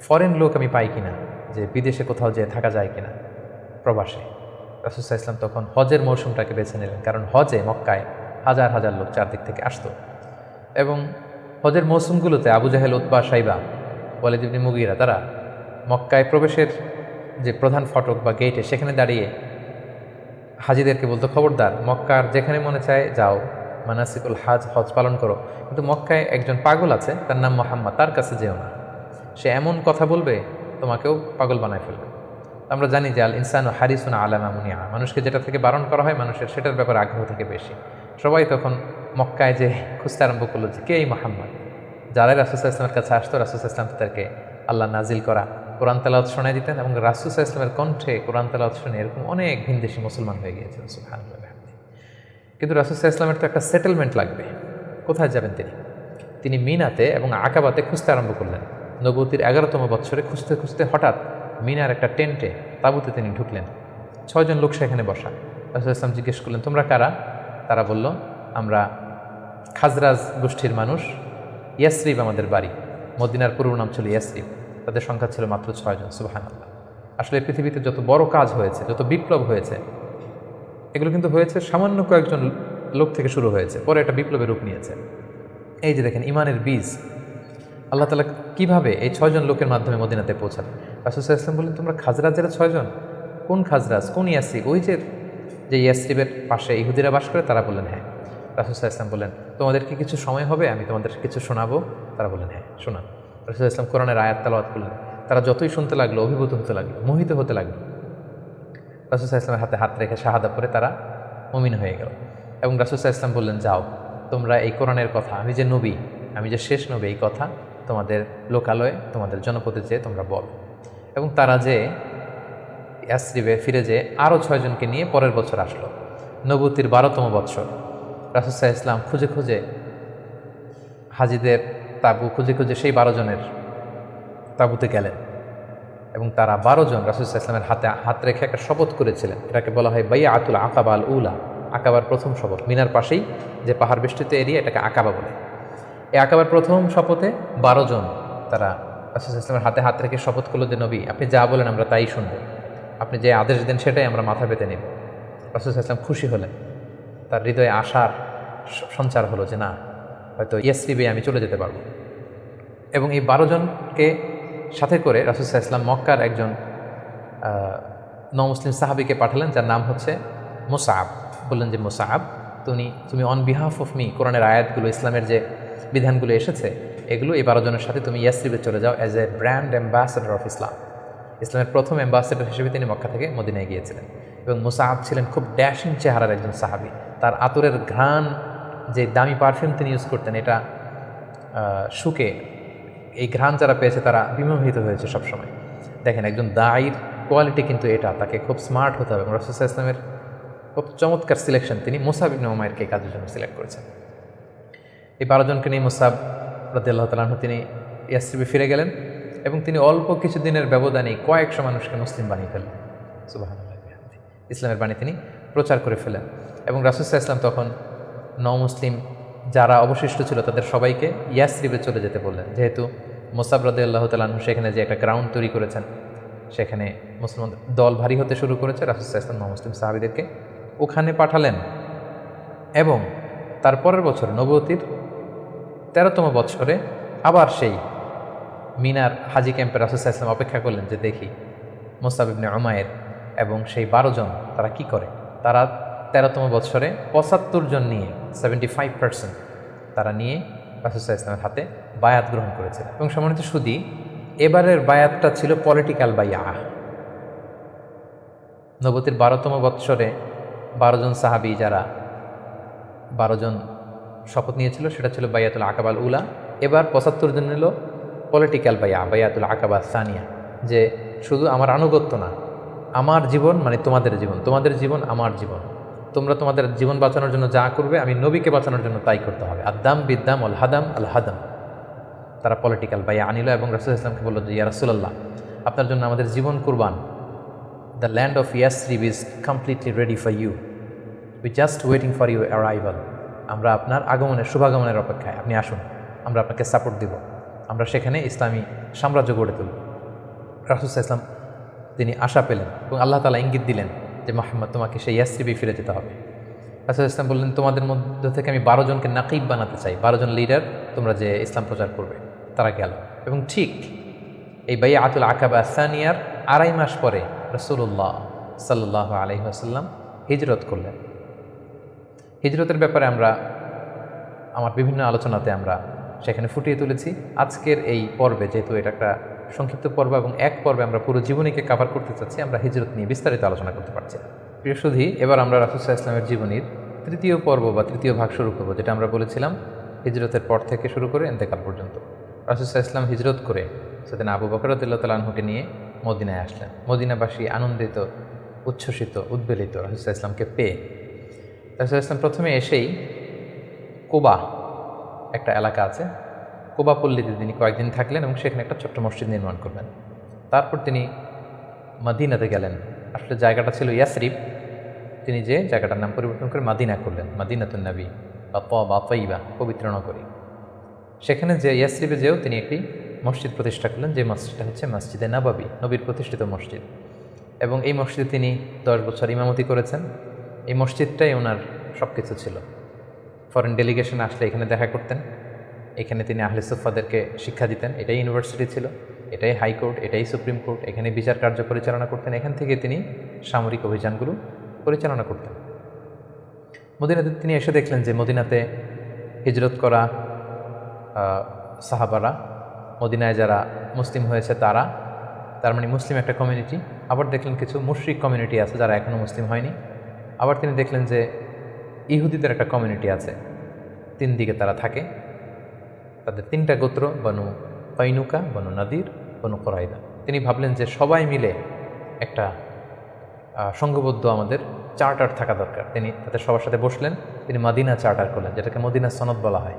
ফরেন লোক আমি পাই কিনা, যে বিদেশে কোথাও যেয়ে থাকা যায় কিনা প্রবাসে। রাসূল সাল্লাল্লাহু আলাইহি ওয়াসাল্লাম তখন হজের মৌসুমটাকে বেছে নিলেন, কারণ হজে মক্কায় হাজার হাজার লোক চারদিক থেকে আসতো এবং হজের মৌসুমগুলোতে আবু জাহেল, উতবা, সাইবা, ওয়ালিদ ইবনে মুগীরা তারা মক্কায় প্রবেশের যে প্রধান ফটক বা গেটে সেখানে দাঁড়িয়ে হাজিদেরকে বলতো, খবরদার, মক্কার যেখানে মনে চায় যাও, মানাসিকুল হজ পালন করো, কিন্তু মক্কায় একজন পাগল আছে, তার নাম মোহাম্মদ, তার কাছে যেও না। সে এমন কথা বলবে তোমাকেও পাগল বানায় ফেলবে। আমরা জানি যে আল ইনসান ও হারিসুন আলামা মুনিয়া, মানুষকে যেটা থেকে বারণ করা হয় মানুষের সেটার ব্যাপারে আগ্রহ থেকে বেশি। সবাই তখন মক্কায় যে খুঁজতে আরম্ভ করলো যে কে এই মোহাম্মদ। যারাই রাসূলুল্লাহ ইসলামের কাছে আসতো, রাসূলুল্লাহ ইসলাম তাদেরকে আল্লাহ নাজিল করা কোরআন তেলাওয়াত শোনায় দিতেন, এবং রাসূলুল্লাহ ইসলামের কণ্ঠে কোরআন তেলাওয়াত শুনে এরকম অনেক ভিনদেশী মুসলমান হয়ে গিয়েছিল, সুবহানাল্লাহ। কিন্তু রাসূলুল্লাহ ইসলামের তো একটা সেটেলমেন্ট লাগবে, কোথায় যাবেন তিনি মিনাতে এবং আকাবাতে খুঁজতে আরম্ভ করলেন। নবুয়তির 11তম বৎসরে খুঁজতে খুঁজতে হঠাৎ মিনার একটা টেন্টে, তাঁবুতে তিনি ঢুকলেন। 6 জন লোক সেখানে বসা। রাসূলুল্লাহ ইসলাম জিজ্ঞেস করলেন, তোমরা কারা? তারা বলল, আমরা খাজরাজ গোষ্ঠীর মানুষ, ইয়াসরিব আমাদের বাড়ি। মদিনার পূর্ব নাম ছিল ইয়াসরিব। তাদের সংখ্যা ছিল মাত্র 6 জন। সুবহানাল্লাহ। আসলে পৃথিবীতে যত বড় কাজ হয়েছে, যত বিপ্লব হয়েছে, এগুলো কিন্তু হয়েছে সামান্য কয়েকজন লোক থেকে শুরু হয়েছে, পরে এটা বিপ্লবের রূপ নিয়েছে। এই যে দেখেন ইমানের বীজ আল্লাহ তাআলা কিভাবে এই 6 জন লোকের মাধ্যমে মদিনাতে পৌঁছালেন। রাসূলুল্লাহ সাল্লাল্লাহু আলাইহি ওয়াসাল্লাম বললেন, তোমরা খাজরাজের 6 জন? কোন খাজরাজ, কোন ইয়াসরিব? ওই যে ইয়াসরিবের পাশে ইহুদিরা বাস করে? তারা বললেন হ্যাঁ। রাসূলুল্লাহ সাল্লাল্লাহু আলাইহি ওয়াসাল্লাম বললেন, তোমাদের কি কিছু সময় হবে, আমি তোমাদের কিছু শোনাবো? তারা বললেন হ্যাঁ, শোনান। রাসূলুল্লাহ সাল্লাল্লাহু আলাইহি ওয়াসাল্লাম কোরআনের আয়াত তেলাওয়াত করলেন। তারা যতই শুনতে লাগলো অভিভূত হতে লাগলো, মোহিত হতে লাগলো। রাসূলুল্লাহ সাল্লাল্লাহু আলাইহি ওয়াসাল্লামের হাতে হাত রেখে শাহাদা পরে তারা মুমিন হয়ে গেল। এবং রাসূলুল্লাহ সাল্লাল্লাহু আলাইহি ওয়াসাল্লাম বললেন, যাও তোমরা এই কোরআনের কথা, আমি যে নবী, আমি যে শেষ নবী, এই কথা তোমাদের লোকালয়ে, তোমাদের জনপদে যেয়ে তোমরা বল। এবং তারা যে ইয়াসরিবে ফিরে যেয়ে আরও 6 জনকে নিয়ে পরের বছর আসলো। নবুয়তির 12তম বৎসর রাসূলুল্লাহ সাল্লাল্লাহু আলাইহি ওয়াসাল্লাম খুঁজে খুঁজে হাজিদের তাঁবু খুঁজে খুঁজে সেই 12 জনের তাঁবুতে গেলেন, এবং তারা 12 জন রাসূলুল্লাহ সাল্লাল্লাহু আলাইহি ওয়াসাল্লামের হাতে হাত রেখে একটা শপথ করেছিলেন। এটাকে বলা হয় বাইআতুল আকাবা আল উলা, আকাবার প্রথম শপথ। মিনার পাশেই যে পাহাড় বেষ্টিত এরিয়া, এটাকে আকাবা বলে। এই আকাবার প্রথম শপথে 12 জন তারা রাসূলুল্লাহ সাল্লাল্লাহু আলাইহি ওয়াসাল্লামের হাতে হাত রেখে শপথ করলো যে নবী, আপনি যা বলেন আমরা তাই শুনব, আপনি যে আদেশ দেন সেটাই আমরা মাথা পেতে নেব। রাসূলুল্লাহ সাল্লাল্লাহু আলাইহি ওয়াসাল্লাম খুশি হলেন, তার হৃদয়ে আশার সঞ্চার হলো যে না, হয়তো ইয়াসরিবে আমি চলে যেতে পারবো। এবং এই 12 জনকে সাথে করে রাসূলুল্লাহ সাল্লাল্লাহু আলাইহি ওয়াসাল্লাম মক্কার একজন নমুসলিম সাহাবীকে পাঠালেন, যার নাম হচ্ছে মুসআব। বললেন যে মুসআব, তুমি অন বিহাফ অফ মি কোরআনের আয়াতগুলো, ইসলামের যে বিধানগুলো এসেছে, এগুলো এই 12 জনের সাথে তুমি ইয়াসরিবে চলে যাও as a brand ambassador of Islam. ইসলামের প্রথম অ্যাম্বাসেডর হিসেবে তিনি মক্কা থেকে মদিনায় গিয়েছিলেন। এবং মুসআব ছিলেন খুব ড্যাশিং চেহারার একজন সাহাবী। তার আতরের ঘ্রাণ, যে দামি পারফিউম তিনি ইউজ করতেন, এটা শুকে এই ঘ্রাণ যারা পেয়েছে তারা বিমোহিত হয়েছে সবসময়। দেখেন একজন দায়ীর কোয়ালিটি কিন্তু এটা, তাকে খুব স্মার্ট হতে হবে। রাসূলুল্লাহ সাল্লাল্লাহু আলাইহি ওয়াসাল্লামের খুব চমৎকার সিলেকশন, তিনি মুসআব ইবনে উমাইরকে এই কাজের জন্য সিলেক্ট করেছেন। এই 12 জনকে নিয়ে মুসআব রাদিয়াল্লাহু তাআলা আনহু তিনি ইয়াসরিবে ফিরে গেলেন, এবং তিনি অল্প কিছুদিনের ব্যবধানে কয়েকশো মানুষকে মুসলিম বানিয়ে ফেললেন। সুবহানাল্লাহ, ইসলামের বাণী তিনি প্রচার করে ফেলেন। এবং রাসূলুল্লাহ সাল্লাল্লাহু আলাইহি ওয়াসাল্লাম তখন নও-মুসলিম যারা অবশিষ্ট ছিল তাদের সবাইকে ইয়াসরিবে চলে যেতে বললেন, যেহেতু মুসআব রাদিয়াল্লাহু তাআলা আনহু সেখানে যে একটা গ্রাউন্ড তৈরি করেছেন, সেখানে মুসলমান দল ভারী হতে শুরু করেছে। রাসূলুল্লাহ সাল্লাল্লাহু আলাইহি ওয়াসাল্লাম নও-মুসলিম সাহাবীদেরকে ওখানে পাঠালেন। এবং তারপরের বছর নবুয়তির 13তম বৎসরে আবার সেই মিনার হাজি ক্যাম্পে রাসূলুল্লাহ সাল্লাল্লাহু আলাইহি ওয়াসাল্লাম অপেক্ষা করলেন যে দেখি মুসআব ইবনে উমাইর এবং সেই 12 জন তারা কি করে। তারা 13তম বৎসরে 75 জন নিয়ে 75% তারা নিয়ে রাসূলুল্লাহ সাল্লাল্লাহু আলাইহি ওয়াসাল্লামের হাতে বায়াত গ্রহণ করেছে। এবং সম্মানিত সুধী, এবারের বায়াতটা ছিল পলিটিক্যাল বায়াহ। নবুয়তির 12তম বৎসরে 12 জন সাহাবী, যারা 12 জন শপথ নিয়েছিল, সেটা ছিল বাইয়াতুল আকাবাল উলা। এবার 75 জন নিল পলিটিক্যাল বাইয়াতুল আকাবা সানিয়া, যে শুধু আমার আনুগত্য না, আমার জীবন মানে তোমাদের জীবন, তোমাদের জীবন আমার জীবন, তোমরা তোমাদের জীবন বাঁচানোর জন্য যা করবে আমি নবীকে বাঁচানোর জন্য তাই করতে হবে। আদাম বিদ্দাম আল হাদাম আল হাদাম। তারা পলিটিক্যাল বাইয়া আনিল এবং রাসূলুল্লাহ ইসলামকে বলল যে ইয়া রাসূলুল্লাহ, আপনার জন্য আমাদের জীবন কুরবান। The land of Yathrib is completely ready for you, we just waiting for you arrival. আমরা আপনার আগমনের, শুভাগমনের অপেক্ষায়, আপনি আসুন, আমরা আপনাকে সাপোর্ট দিব, আমরা সেখানে ইসলামী সাম্রাজ্য গড়ে তুলব। রাসূলুল্লাহ ইসলাম তিনি আশা পেলেন এবং আল্লাহ তাআলা ইঙ্গিত দিলেন যে মুহাম্মদ, তোমাকে সেই ইয়াসরিবে ফিরে যেতে হবে। রাসূলুল্লাহ ইসলাম বললেন, তোমাদের মধ্য থেকে আমি 12 জনকে নাকিব বানাতে চাই, 12 জন লিডার, তোমরা যে ইসলাম প্রচার করবে। তারা গেল, এবং ঠিক এই বাইআতুল আকাবা সানিয়ার 2.5 মাস পরে রাসূলুল্লাহ সাল্লাল্লাহু আলাইহি ওয়াসাল্লাম হিজরত করলেন। হিজরতের ব্যাপারে আমরা আমার বিভিন্ন আলোচনাতে আমরা সেখানে ফুটিয়ে তুলেছি। আজকের এই পর্বে, যেহেতু এটা একটা সংক্ষিপ্ত পর্ব এবং এক পর্বে আমরা পুরো জীবনীকে কাভার করতে চাচ্ছি, আমরা হিজরত নিয়ে বিস্তারিত আলোচনা করতে পারছি না। প্রিয় সুধী, এবার আমরা রাসূল সাল্লাল্লাহু আলাইহি ওয়াসাল্লামের জীবনীর তৃতীয় পর্ব বা তৃতীয় ভাগ শুরু করব, যেটা আমরা বলেছিলাম হিজরতের পর থেকে শুরু করে ইন্তেকাল পর্যন্ত। রাসূল সাল্লাল্লাহু আলাইহি ওয়াসাল্লাম হিজরত করে সেদিন আবু বকর রাদিয়াল্লাহু তাআলা আনহুকে নিয়ে মদিনায় আসলেন। মদিনাবাসী আনন্দিত, উচ্ছ্বসিত, উদ্বেলিত রাসূল সাল্লাল্লাহু আলাইহি ওয়াসাল্লামকে পেয়ে। রাসূল সাল্লাল্লাহু আলাইহি ওয়াসাল্লাম প্রথমে এসেই কুবা একটা এলাকা আছে, কুবা পল্লীতে তিনি কয়েকদিন থাকলেন এবং সেখানে একটা ছোট্ট মসজিদ নির্মাণ করলেন। তারপর তিনি মদিনাতে গেলেন। আসলে জায়গাটা ছিল ইয়াসরিব, তিনি যে জায়গাটার নাম পরিবর্তন করে মাদিনা করলেন, মাদিনাতুন নবী বা তয়্যিবা, পবিত্র নগরী। সেখানে যে ইয়াসরিবে যেও তিনি একটি মসজিদ প্রতিষ্ঠা করলেন, যে মসজিদটা হচ্ছে মসজিদে নববী, নবীর প্রতিষ্ঠিত মসজিদ। এবং এই মসজিদে তিনি 10 বছর ইমামতি করেছেন। এই মসজিদটাই ওনার সব কিছু ছিল। ফরেন ডেলিগেশন আসলে এখানে দেখা করতেন, এখানে তিনি আহলে সুফাদেরকে শিক্ষা দিতেন। এটাই ইউনিভার্সিটি ছিল, এটাই হাইকোর্ট, এটাই সুপ্রিম কোর্ট। এখানে বিচার কার্য পরিচালনা করতেন, এখান থেকে তিনি সামরিক অভিযানগুলো পরিচালনা করতেন। মদিনাতে তিনি এসে দেখলেন যে মদিনাতে হিজরত করা সাহাবারা, মদিনায় যারা মুসলিম হয়েছে তারা, তার মানে মুসলিম একটা কমিউনিটি। আবার দেখলেন কিছু মুশরিক কমিউনিটি আছে যারা এখনও মুসলিম হয়নি। আবার তিনি দেখলেন যে ইহুদিদের একটা কমিউনিটি আছে, 3 দিকে তারা থাকে। তাদের 3টা গোত্র, বনু কাইনুকা, বনু নাদির, বনু কুরাইদা। তিনি ভাবলেন যে সবাই মিলে একটা সংঘবদ্ধ আমাদের চার্টার থাকা দরকার। তিনি তাদের সবার সাথে বসলেন, তিনি মদিনা চার্টার করলেন, যেটাকে মদিনা সনদ বলা হয়।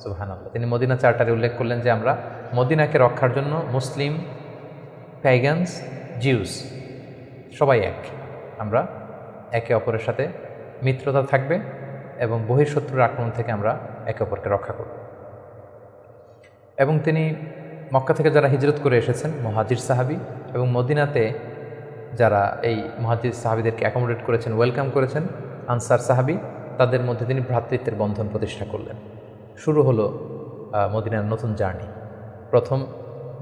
সুবহানাল্লাহ। তিনি মদিনা চার্টারে উল্লেখ করলেন যে আমরা মদিনাকে রক্ষার জন্য মুসলিম, প্যাগানস, জিউস সবাই এক, আমরা একে অপরের সাথে মিত্রতা থাকবে এবং বহিঃশত্রুর আক্রমণ থেকে আমরা একে অপরকে রক্ষা করব। এবং তিনি মক্কা থেকে যারা হিজরত করে এসেছেন মুহাজির সাহাবী, এবং মদিনাতে যারা এই মুহাজির সাহাবীদেরকে অ্যাকোমোডেট করেছেন, ওয়েলকাম করেছেন, আনসার সাহাবী, তাদের মধ্যে তিনি ভ্রাতৃত্বের বন্ধন প্রতিষ্ঠা করলেন। শুরু হলো মদিনার নতুন জার্নি। প্রথম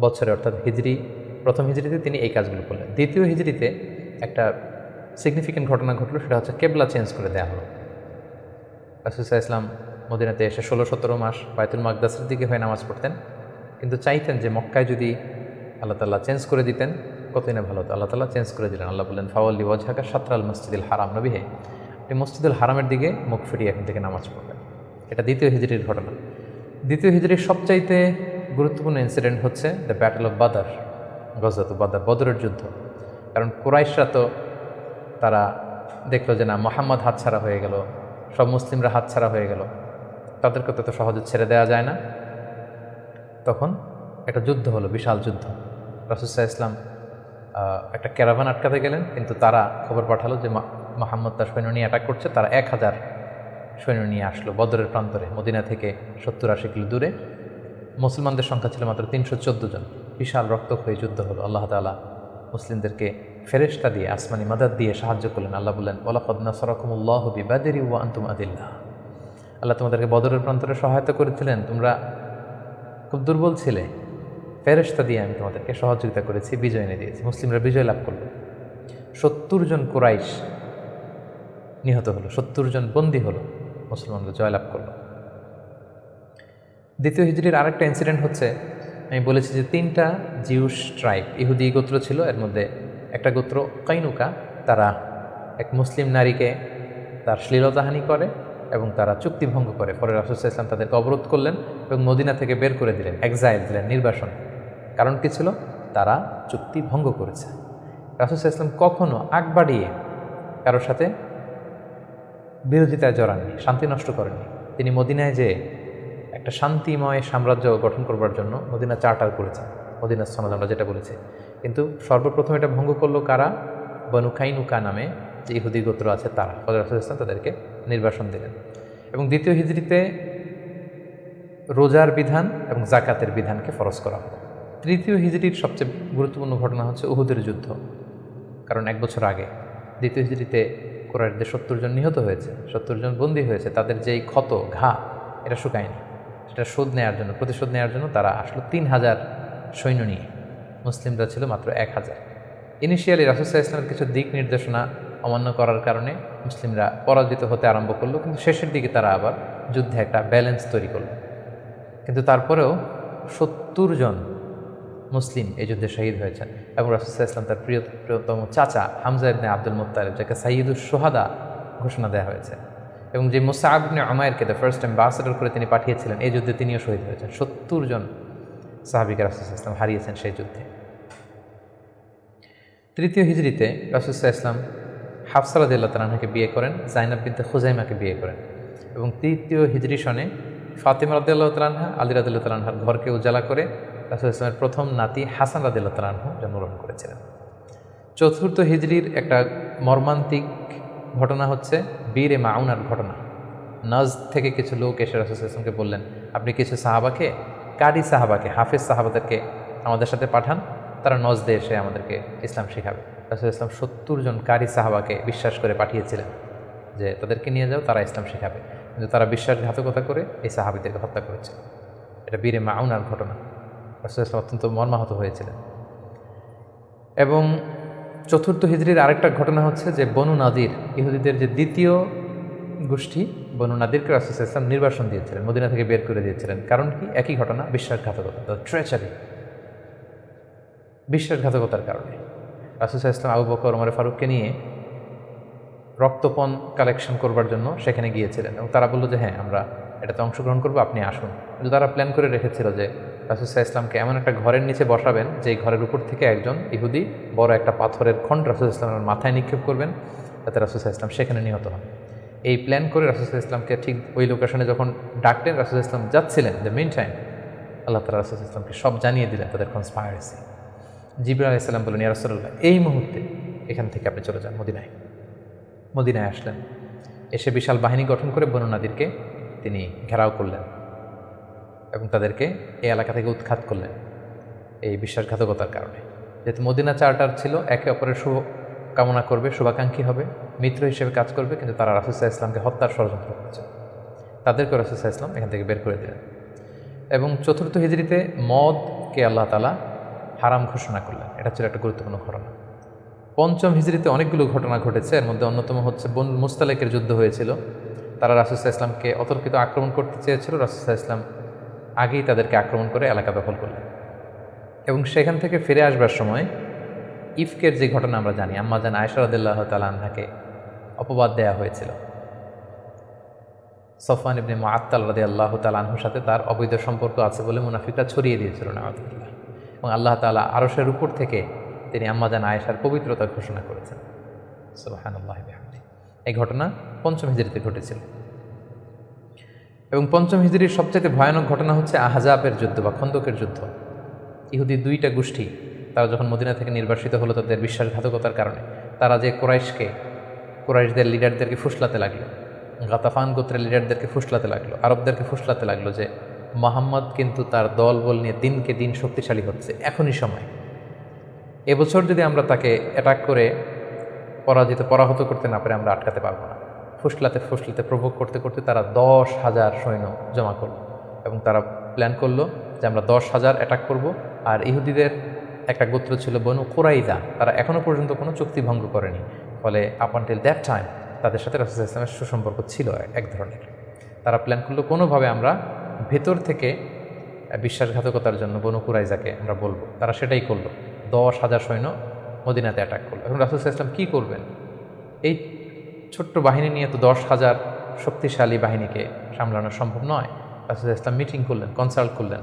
বছরে অর্থাৎ প্রথম হিজরিতে তিনি এই কাজগুলো করলেন। দ্বিতীয় হিজরিতে একটা সিগনিফিক্যান্ট ঘটনা ঘটলো, সেটা হচ্ছে কেবলা চেঞ্জ করে দেওয়া হলো। রাসূল সাল্লাল্লাহু আলাইহি ওয়াসাল্লাম মদিনাতে এসে 16-17 মাস বাইতুল মাকদাসের দিকে হয়ে নামাজ পড়তেন, কিন্তু চাইতেন যে মক্কায় যদি আল্লাহ তাআলা চেঞ্জ করে দিতেন কতই না ভালো হতো। আল্লাহ তাআলা চেঞ্জ করে দিলেন। আল্লাহ বললেন, ফাওয়াল্লি ওয়াজহাকা শাতরাল মসজিদুল হারাম, নবী হে আপনি মসজিদুল হারামের দিকে মুখ ফিরিয়ে এখন থেকে নামাজ পড়বেন। এটা দ্বিতীয় হিজরির ঘটনা। দ্বিতীয় হিজরির সবচাইতে গুরুত্বপূর্ণ ইনসিডেন্ট হচ্ছে দ্য ব্যাটল অফ বাদর, গজওয়াতুল বাদর, বদরের যুদ্ধ। কারণ কুরাইশরা তো তারা দেখলো যে না, মুহাম্মদ হাতছাড়া হয়ে গেল, সব মুসলিমরা হাতছাড়া হয়ে গেল, তাদেরকে তো সহজে ছেড়ে দেওয়া যায় না। তখন একটা যুদ্ধ হলো, বিশাল যুদ্ধ। রাসূল সাল্লাল্লাহু আলাইহি ওয়াসাল্লাম একটা ক্যারাভান আটকাতে গেলেন, কিন্তু তারা খবর পাঠালো যে মুহাম্মদ তার সৈন্য নিয়ে অ্যাটাক করছে। তারা 1000 সৈন্য নিয়ে আসলো বদরের প্রান্তরে, মদিনা থেকে 70-80 কিলো দূরে। মুসলমানদের সংখ্যা ছিল মাত্র 314 জন। বিশাল রক্তক্ষয়ী যুদ্ধ হলো। আল্লাহ তাআলা মুসলিমদেরকে ফেরেশতা দিয়ে, আসমানি মাদাদ দিয়ে সাহায্য করলেন। আল্লাহ বললেন, ওয়ালাকাদ নাসারাকুমুল্লাহু বিবাদরি ওয়া আনতুম আদিল্লাহ। আল্লাহ তোমাদেরকে বদরের প্রান্তরে সহায়তা করেছিলেন, তোমরা খুব দুর্বল ছিলে, ফেরেশতা দিয়ে আমি তোমাদেরকে সহযোগিতা করেছি, বিজয় এনে দিয়েছি। মুসলিমরা বিজয় লাভ করল। 70 জন কুরাইশ নিহত হলো, 70 জন বন্দী হলো, মুসলমানরা জয়লাভ করল। দ্বিতীয় হিজরির আরেকটা ইনসিডেন্ট হচ্ছে, আমি বলেছি যে 3টা জিউস ট্রাইব, ইহুদি গোত্র ছিল। এর মধ্যে একটা গোত্র কাইনুকা, তারা এক মুসলিম নারীকে তার শ্লীলতাহানি করে এবং তারা চুক্তি ভঙ্গ করে। পরে রাসূল সাল্লাল্লাহু আলাইহি ওয়াসাল্লাম তাদেরকে অবরোধ করলেন এবং মদিনা থেকে বের করে দিলেন, এক্সাইল দিলেন, নির্বাসন। কারণ কি ছিল? তারা চুক্তি ভঙ্গ করেছে। রাসূল সাল্লাল্লাহু আলাইহি ওয়াসাল্লাম কখনো আগ বাড়িয়ে কারোর সাথে বিরোধিতায় জড়াননি, শান্তি নষ্ট করেননি। তিনি মদিনায় যে একটা শান্তিময় সাম্রাজ্য গঠন করবার জন্য মদিনা চার্টার করেছেন, মদিনা সনদ আমরা যেটা বলেছি। কিন্তু সর্বপ্রথম এটা ভঙ্গ করলো কারা? বনু কাইনুকা নামে যে ইহুদি গোত্র আছে তারা। রাসূল সাল্লাল্লাহু আলাইহি ওয়াসাল্লাম তাদেরকে নির্বাসন দিলেন। এবং দ্বিতীয় হিজরিতে রোজার বিধান এবং জাকাতের বিধানকে ফরজ করা হলো। তৃতীয় হিজরির সবচেয়ে গুরুত্বপূর্ণ ঘটনা হচ্ছে উহুদের যুদ্ধ। কারণ 1 বছর আগে দ্বিতীয় হিজরিতে কুরাইশদের 70 জন নিহত হয়েছে, 70 জন বন্দী হয়েছে। তাদের যেই ক্ষত, ঘা, এটা শুকায়নি। সেটা শোধ নেওয়ার জন্য, প্রতিশোধ নেওয়ার জন্য তারা আসলো 3000 সৈন্য নিয়ে। মুসলিমরা ছিল মাত্র 1000। ইনিশিয়ালি রাসূল সাল্লাল্লাহু আলাইহি ওয়াসাল্লামের কিছু দিক নির্দেশনা অমান্য করার কারণে মুসলিমরা পরাজিত হতে আরম্ভ করলো, কিন্তু শেষের দিকে তারা আবার যুদ্ধে একটা ব্যালেন্স তৈরি করলো। কিন্তু তারপরেও 70 জন মুসলিম এই যুদ্ধে শহীদ হয়েছেন এবং রাসূল সাল্লাল্লাহু আলাইহি ওয়াসাল্লাম তার প্রিয়তম চাচা হামজা ইবনে আব্দুল মুত্তালিব, যাকে সাইয়্যিদুশ শুহাদা ঘোষণা দেওয়া হয়েছে, এবং যে মুসআব ইবনে উমাইরকে দ্য ফার্স্ট অ্যাম্বাসেডর করে তিনি পাঠিয়েছিলেন, এই যুদ্ধে তিনিও শহীদ হয়েছেন। 70 জন সাহাবীকে রাসূল সাল্লাল্লাহু আলাইহি ওয়াসাল্লাম হারিয়েছেন সেই যুদ্ধে। তৃতীয় হিজরিতে রাসূল সাল্লাল্লাহু আলাইহি ওয়াসাল্লাম হাফসা রাদিয়াল্লাহু তাআলা আনহাকে বিয়ে করেন, যায়নাব বিনতে খুজাইমাকে বিয়ে করেন, এবং তৃতীয় হিজরি সনে ফাতিমা রাদিয়াল্লাহু তাআলা আনহা আলী রাদিয়াল্লাহু তাআলা আনহার ঘরকে উজালা করে রাসূল ইসলামের প্রথম নাতি হাসান রাদিয়াল্লাহু তাআলা আনহু জন্মগ্রহণ করেছিলেন। চতুর্থ হিজরির একটা মর্মান্তিক ঘটনা হচ্ছে বীরে মাউনার ঘটনা। নাজদ থেকে কিছু লোক এসে রাসূল ইসলামকে বললেন, আপনি কিছু সাহাবাকে, কারি সাহাবাকে, হাফেজ সাহাবাদেরকে আমাদের সাথে পাঠান, তারা নজদে এসে আমাদেরকে ইসলাম শেখাবে। রাসূল ইসলাম 70 জন কারি সাহাবাকে বিশ্বাস করে পাঠিয়েছিলেন যে তাদেরকে নিয়ে যাও, তারা ইসলাম শেখাবে, কিন্তু তারা বিশ্বাসঘাতকতা করে এই সাহাবীদেরকে হত্যা করেছে। এটা বীরে মাউনার ঘটনা। রাসূল ইসলাম অত্যন্ত মর্মাহত হয়েছিলেন। এবং চতুর্থ হিজরির আরেকটা ঘটনা হচ্ছে যে বনু নাদির, ইহুদিদের যে দ্বিতীয় গোষ্ঠী, বনু নাদিরকে রাসূল ইসলাম নির্বাসন দিয়েছিলেন, মদিনা থেকে বের করে দিয়েছিলেন। কারণ কি? একই ঘটনা, বিশ্বাসঘাতকতা, ট্রেচারি, বিশ্বাসঘাতকতার কারণে। রাসূল ইসলাম আবু বকর, ওমর ফারুককে নিয়ে রক্তপণ কালেকশন করবার জন্য সেখানে গিয়েছিলেন, এবং তারা বললো যে হ্যাঁ, আমরা এটাতে অংশগ্রহণ করবো, আপনি আসুন। কিন্তু তারা প্ল্যান করে রেখেছিল যে রাসূল ইসলামকে এমন একটা ঘরের নিচে বসাবেন, যেই ঘরের উপর থেকে একজন ইহুদি বড় একটা পাথরের খণ্ড রাসূল ইসলামের মাথায় নিক্ষেপ করবেন, যাতে রাসূল ইসলাম সেখানে নিহত হন। এই প্ল্যান করে রাসূল ইসলামকে ঠিক ওই লোকেশনে যখন ডাকলেন, রাসূল ইসলাম যাচ্ছিলেন, দ্য মেইন টাইম আল্লাহ তাআলা রাসূল ইসলামকে সব জানিয়ে দিলেন তাদের কনস্পাইরেসি। জিবরাইল আলাইহিস সালাম বললেন, ইয়া রাসূলুল্লাহ, এই মুহূর্তে এখান থেকে আপনি চলে যান মদিনায়। মদিনায় আসলেন, এসে বিশাল বাহিনী গঠন করে বনু নাদিরকে তিনি ঘেরাও করলেন এবং তাদেরকে এই এলাকা থেকে উৎখাত করলেন এই বিশ্বাসঘাতকতার কারণে। যেহেতু মদিনা চার্টার ছিল একে অপরের শুভ কামনা করবে, শুভাকাঙ্ক্ষী হবে, মিত্র হিসেবে কাজ করবে, কিন্তু তারা রাসূল সাল্লাল্লাহু আলাইহি ওয়াসাল্লামকে হত্যার ষড়যন্ত্র করেছে। তাদেরকে রাসূল সাল্লাল্লাহু আলাইহি ওয়াসাল্লাম এখান থেকে বের করে দিলেন। এবং চতুর্থ হিজরিতে মদকে আল্লাহ তাআলা হারাম ঘোষণা করলেন। এটা ছিল একটা গুরুত্বপূর্ণ ঘটনা। পঞ্চম হিজরিতে অনেকগুলো ঘটনা ঘটেছে, এর মধ্যে অন্যতম হচ্ছে বনু মুস্তালিকের যুদ্ধ হয়েছিল। তারা রাসূল সাল্লাল্লাহু আলাইহি ওয়াসাল্লামকে অতর্কিত আক্রমণ করতে চেয়েছিল, রাসূল সাল্লাল্লাহু আলাইহি ওয়াসাল্লাম আগেই তাদেরকে আক্রমণ করে এলাকা দখল করলেন। এবং সেখান থেকে ফিরে আসবার সময় ইফকের যে ঘটনা আমরা জানি, আম্মা জান আয়েশা রাদিয়াল্লাহু তাআলা আনহাকে অপবাদ দেয়া হয়েছিল। সফওয়ান ইবনে মুআত্তাল রাদিয়াল্লাহু তাআলা আনহুর সাথে তার অবৈধ সম্পর্ক আছে বলে মুনাফিকরা ছড়িয়ে দিয়েছিল নাউযুবিল্লাহ। এবং আল্লাহ তাআলা আরশের উপর থেকে তিনি আম্মা জান আয়েশার পবিত্রতা ঘোষণা করেছেন। সুবহানাল্লাহি ওয়া বিহামদিহি। এই ঘটনা পঞ্চম হিজরিতে ঘটেছিল। এবং পঞ্চম হিজরির সবচেয়ে ভয়ানক ঘটনা হচ্ছে আহজাবের যুদ্ধ বা খন্দকের যুদ্ধ। ইহুদি দুইটা গোষ্ঠী, তারা যখন মদিনা থেকে নির্বাসিত হলো তাদের বিশ্বাসঘাতকতার কারণে, তারা যে কুরাইশদের লিডারদেরকে ফুসলাতে লাগলো, গাতাফান গোত্রের লিডারদেরকে ফুসলাতে লাগলো, আরবদেরকে ফুসলাতে লাগলো যে মুহাম্মদ কিন্তু তার দলবল নিয়ে দিনকে দিন শক্তিশালী হচ্ছে, এখনই সময়, এবছর যদি আমরা তাকে অ্যাটাক করে পরাহত করতে না পারে আমরা আটকাতে পারবো না। ফুসলাতে প্রভোগ করতে করতে তারা 10,000 সৈন্য জমা করলো এবং তারা প্ল্যান করলো যে আমরা 10,000 অ্যাটাক করব। আর ইহুদিদের একটা গোত্র ছিল বনু কুরাইদা, তারা এখনও পর্যন্ত কোনো চুক্তি ভঙ্গ করেনি, ফলে আপ আনটিল দ্যাট টাইম তাদের সাথে রাসূল সাল্লাল্লাহু আলাইহি ওয়াসাল্লামের সুসম্পর্ক ছিল এক ধরনের। তারা প্ল্যান করলো কোনোভাবে আমরা ভেতর থেকে বিশ্বাসঘাতকতার জন্য বনু কুরাইজাকে আমরা বলবো। তারা সেটাই করলো, 10,000 সৈন্য মদিনাতে অ্যাটাক করলো। এখন রাসূল সাল্লাল্লাহু আলাইহি ওয়াসাল্লাম কী করবেন? এই ছোট্ট বাহিনী নিয়ে তো 10,000 শক্তিশালী বাহিনীকে সামলানো সম্ভব নয়। রাসূল সাল্লাল্লাহু আলাইহি ওয়াসাল্লাম মিটিং করলেন, কনসাল্ট করলেন।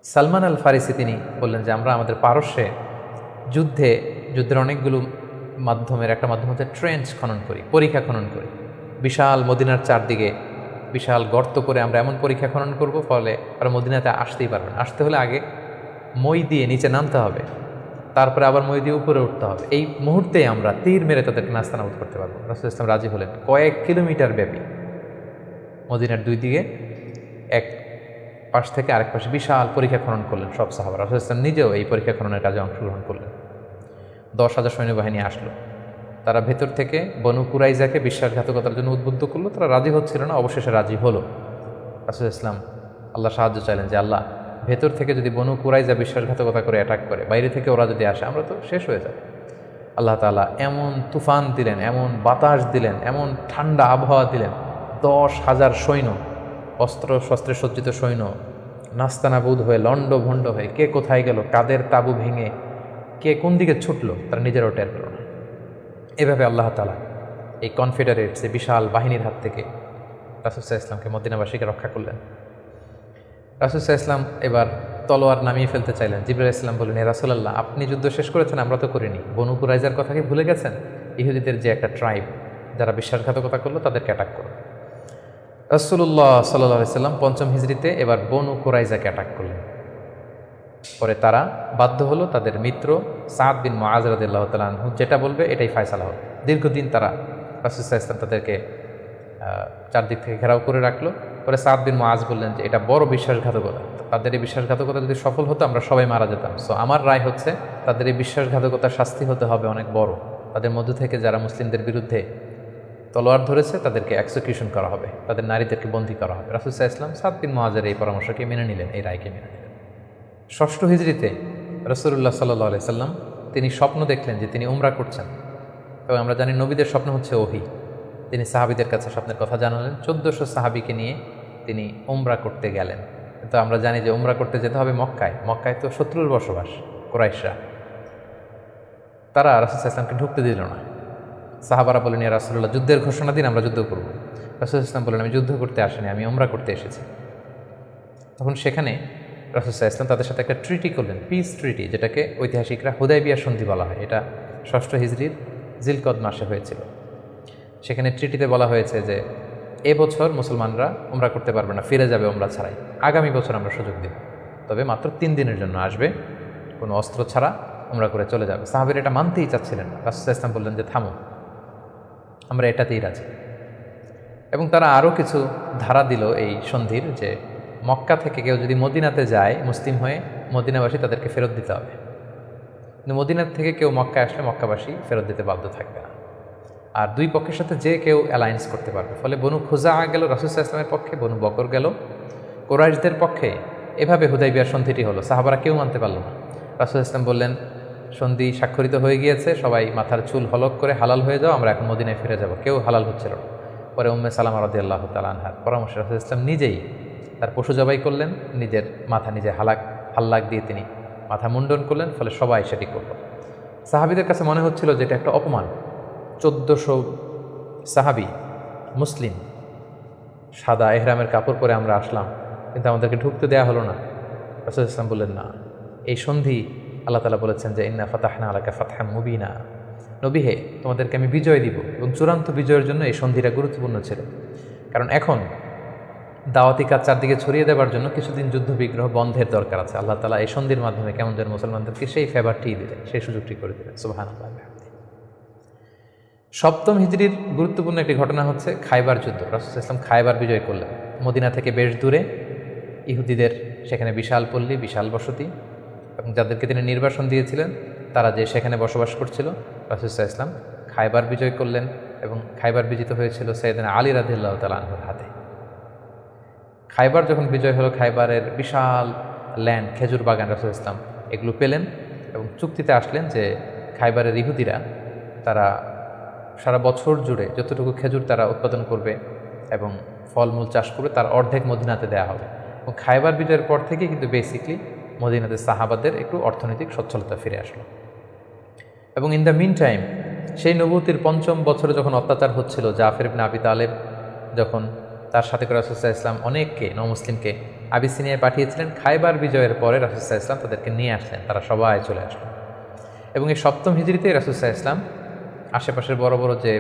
সালমান আল ফারিসি তিনি বললেন যে আমরা আমাদের পারস্যে যুদ্ধের অনেকগুলো মাধ্যমের একটা মাধ্যম হচ্ছে ট্রেঞ্চ খনন করি, পরীক্ষা খনন করি। বিশাল মদিনার চারদিকে বিশাল গর্ত করে আমরা এমন পরীক্ষা খনন করব, ফলে আর মদিনাতে আসতেই পারবে না। আসতে হলে আগে মই দিয়ে নিচে নামতে হবে, তারপরে আবার মই দিয়ে উপরে উঠতে হবে। এই মুহূর্তে আমরা তীর মেরে তাদেরকে নাস্তানাবুদ করতে পারবো। রাসূল ইসলাম রাজি হলেন। কয়েক কিলোমিটার ব্যাপী মদিনার দুই দিকে এক পাশ থেকে আরেক পাশে বিশাল পরীক্ষা খনন করলেন সব সাহাবা। রাসূল ইসলাম নিজেও এই পরীক্ষা খননের কাজে অংশগ্রহণ করলেন। 10,000 সৈন্যবাহিনী আসলো। তারা ভেতর থেকে বনু কুরাইজাকে বিশ্বাসঘাতকতার জন্য উদ্বুদ্ধ করলো। তারা রাজি হচ্ছিল না, অবশেষে রাজি হলো। রাসূল ইসলাম আল্লাহ সাহায্য চাইলেন যে আল্লাহ, ভেতর থেকে যদি বনু কুরাইজা বিশ্বাসঘাতকতা করে অ্যাটাক করে, বাইরে থেকে ওরা যদি আসে, আমরা তো শেষ হয়ে যাব। আল্লাহ তাআলা এমন তুফান দিলেন, এমন বাতাস দিলেন, এমন ঠান্ডা আবহাওয়া দিলেন, 10,000 সৈন্য, অস্ত্র শস্ত্রে সজ্জিত সৈন্য নাস্তানাবুদ হয়ে লণ্ডভণ্ড হয়ে কে কোথায় গেল, কাদের তাবু ভেঙে কে কোন দিকে ছুটলো তারা নিজেরাও টের পেল না। এভাবে আল্লাহ তাআলা এই কনফেডারেটস এই বিশাল বাহিনীর হাত থেকে রাসূল সাল্লাল্লাহু আলাইহি ওয়াসাল্লামকে মদিনাবাসীকে রক্ষা করলেন। রাসূল সাল্লাল্লাহু আলাইহি ওয়াসাল্লাম এবার তলোয়ার নামিয়ে ফেলতে চাইলেন। জিবরাইল আলাইহিস সালাম বললেন, হে রাসূলুল্লাহ, আপনি যুদ্ধ শেষ করেছেন, আমরা তো করিনি। বনু কুরাইজার কথা কি ভুলে গেছেন? ইহুদিদের যে একটা ট্রাইব, যারা বিশ্বাসঘাতকতা করলো তাদেরকে অ্যাটাক করো। রাসূলুল্লাহ সাল্লাল্লাহু আলাইহি সাল্লাম ৫ম হিজরিতে এবার বনু কুরাইজাকে অ্যাটাক করলেন। পরে তারা বাধ্য হলো তাদের মিত্র সাদ বিন মুআজ রাদিয়াল্লাহু তাআলা আনহু যেটা বলবে এটাই ফায়সালা হবে। দীর্ঘদিন তারা রাসূল সাল্লাল্লাহু আলাইহি ওয়াসাল্লাম তাদেরকে চারদিক থেকে ঘেরাও করে রাখলো। পরে সাদ বিন মুআজ বললেন যে এটা বড় বিশ্বাসঘাতকতা, তাদের এই বিশ্বাসঘাতকতা যদি সফল হতো আমরা সবাই মারা যেতাম। সো আমার রায় হচ্ছে তাদের এই বিশ্বাসঘাতকতার শাস্তি হতে হবে অনেক বড়। তাদের মধ্য থেকে যারা মুসলিমদের বিরুদ্ধে তলোয়ার ধরেছে তাদেরকে এক্সিকিউশন করা হবে, তাদের নারীদেরকে বন্দী করা হবে। রাসূল সাল্লাল্লাহু আলাইহি ওয়াসাল্লাম সাদ বিন মুআজের এই পরামর্শকে মেনে নিলেন, এই রায়কে মেনে নিলেন। ৬ষ্ঠ হিজরিতে রাসূলুল্লাহ সাল্লাল্লাহু আলাইহি সাল্লাম তিনি স্বপ্ন দেখলেন যে তিনি উমরা করছেন। তবে আমরা জানি নবীদের স্বপ্ন হচ্ছে ওহী। তিনি সাহাবীদের কাছে স্বপ্নের কথা জানালেন। ১৪০০ সাহাবীকে নিয়ে তিনি উমরা করতে গেলেন। কিন্তু আমরা জানি যে উমরা করতে যেতে হবে মক্কায়। মক্কায় তো শত্রুর বসবাস, কুরাইশরা। তারা রাসূল সাল্লাল্লাহু আলাইহি ওয়াসাল্লামকে ঢুকতে দিল না। সাহাবারা বললেন, ইয়া রাসূলুল্লাহ, যুদ্ধের ঘোষণা দিন, আমরা যুদ্ধ করব। রাসূল সাল্লাল্লাহু আলাইহি ওয়াসাল্লাম বললেন, আমি যুদ্ধ করতে আসিনি, আমি উমরা করতে এসেছি। তখন সেখানে রাসূল সাল্লাল্লাহু আলাইহি ওয়াসাল্লাম তাদের সাথে একটা ট্রিটি করলেন, পিস ট্রিটি, যেটাকে ঐতিহাসিকরা হুদায়বিয়া সন্ধি বলা হয়। এটা ৬ষ্ঠ হিজরির জিলকদ মাসে হয়েছিল। সেখানে ট্রিটিতে বলা হয়েছে যে এবছর মুসলমানরা উমরা করতে পারবে না, ফিরে যাবে উমরা ছাড়াই। আগামী বছর আমরা সুযোগ দেব, তবে মাত্র ৩ দিনের জন্য আসবে, কোনো অস্ত্র ছাড়া উমরা করে চলে যাবে। সাহাবীরা এটা মানতেই চাচ্ছিলেন না। রাসূল সাল্লাল্লাহু আলাইহি ওয়াসাল্লাম বললেন যে থামো, আমরা এটাতেই রাজি। এবং তারা আরও কিছু ধারা দিল এই সন্ধির, যে মক্কা থেকে কেউ যদি মদিনাতে যায় মুসলিম হয়ে, মদিনাবাসী তাদেরকে ফেরত দিতে হবে। কিন্তু মদিনা থেকে কেউ মক্কায় আসলে মক্কাবাসী ফেরত দিতে বাধ্য থাকবে না। আর দুই পক্ষের সাথে যে কেউ অ্যালায়েন্স করতে পারবে। ফলে বনু খুজা গেল রাসূল সাল্লাল্লাহু আলাইহি ওয়াসাল্লামের পক্ষে, বনু বকর গেল কুরাইশদের পক্ষে। এভাবে হুদায়বিয়ার সন্ধিটি হলো। সাহাবারা কেউ মানতে পারল না। রাসূল সাল্লাল্লাহু আলাইহি ওয়াসাল্লাম বললেন, সন্ধি স্বাক্ষরিত হয়ে গিয়েছে, সবাই মাথার চুল হলক করে হালাল হয়ে যাও, আমরা এখন মদিনায় ফিরে যাব। কেউ হালাল হচ্ছিল না। পরে উম্মে সালামা রাদিয়াল্লাহু তাআলা আনহার পরামর্শে রাসূল সাল্লাল্লাহু আলাইহি ওয়াসাল্লাম নিজেই তার পশু জবাই করলেন, নিজের মাথা নিজে হাল্লাক দিয়ে তিনি মাথা মুন্ডন করলেন। ফলে সবাই সেটি করল। সাহাবীদের কাছে মনে হচ্ছিল যে এটা একটা অপমান। ১৪০০ সাহাবী মুসলিম, সাদা এহরামের কাপড় পরে আমরা আসলাম, কিন্তু আমাদেরকে ঢুকতে দেয়া হলো না। রাসূল সাল্লাল্লাহু আলাইহি ওয়াসাল্লাম বললেন, না, এই সন্ধি আল্লাহ তাআলা বলেছেন যে ইন্না ফাতাহনা আলাকা ফাতহাম মুবিনা, নবী হে, তোমাদেরকে আমি বিজয় দিব। এবং চূড়ান্ত বিজয়ের জন্য এই সন্ধিটা গুরুত্বপূর্ণ ছিল। কারণ এখন দাওয়াতি কাজ চারদিকে ছড়িয়ে দেওয়ার জন্য কিছুদিন যুদ্ধ বিগ্রহ বন্ধের দরকার আছে। আল্লাহ তাআলা এই সন্ধির মাধ্যমে কেমন যেন মুসলমানদেরকে সেই ফেভারটি দিলেন, সেই সুযোগটি করে দিলেন। সুবহানাল্লাহ। ৭ম হিজরির গুরুত্বপূর্ণ একটি ঘটনা হচ্ছে খায়বার যুদ্ধ। রাসূল সাল্লাল্লাহু আলাইহি ওয়াসাল্লাম খায়বার বিজয় করলেন। মদিনা থেকে বেশ দূরে ইহুদিদের সেখানে বিশাল পল্লী, বিশাল বসতি, এবং যাদেরকে তিনি নির্বাসন দিয়েছিলেন তারা যে সেখানে বসবাস করছিল। রাসূল সাল্লাল্লাহু আলাইহি ওয়াসাল্লাম খায়বার বিজয় করলেন এবং খায়বার বিজিত হয়েছিল সাইয়েদনা আলী রাদিয়াল্লাহু তাআলা আনহুর হাতে। খায়বার যখন বিজয় হলো, খায়বারের বিশাল ল্যান্ড, খেজুর বাগান, রাসূল সাল্লাল্লাহু আলাইহি ওয়াসাল্লাম এগুলো পেলেন এবং চুক্তিতে আসলেন যে খায়বারের ইহুদিরা তারা সারা বছর জুড়ে যতটুকু খেজুর তারা উৎপাদন করবে এবং ফলমূল চাষ করবে তার অর্ধেক মদিনাতে দেওয়া হবে। এবং খায়বার বিজয়ের পর থেকে কিন্তু বেসিকলি মদিনাতে সাহাবাদের একটু অর্থনৈতিক সচ্ছলতা ফিরে আসলো। এবং ইন দ্য মিন টাইম সেই নবুয়তির ৫ম বছরে যখন অত্যাচার হচ্ছিল, জাফর ইবনে আবি তালেব যখন তার সাথে করে রাসূল সাল্লাল্লাহু আলাইহি ওয়াসাল্লাম অনেককে নমুসলিমকে আবিসিনিয়ায় পাঠিয়েছিলেন, খায়বার বিজয়ের পরে রাসূল সাল্লাল্লাহু আলাইহি ওয়াসাল্লাম তাদেরকে নিয়ে আসলেন, তারা সবাই চলে আসলো। এবং এই ৭ম হিজরিতে রাসূল সাল্লাল্লাহু আলাইহি ওয়াসাল্লাম আশেপাশের বড় বড় যে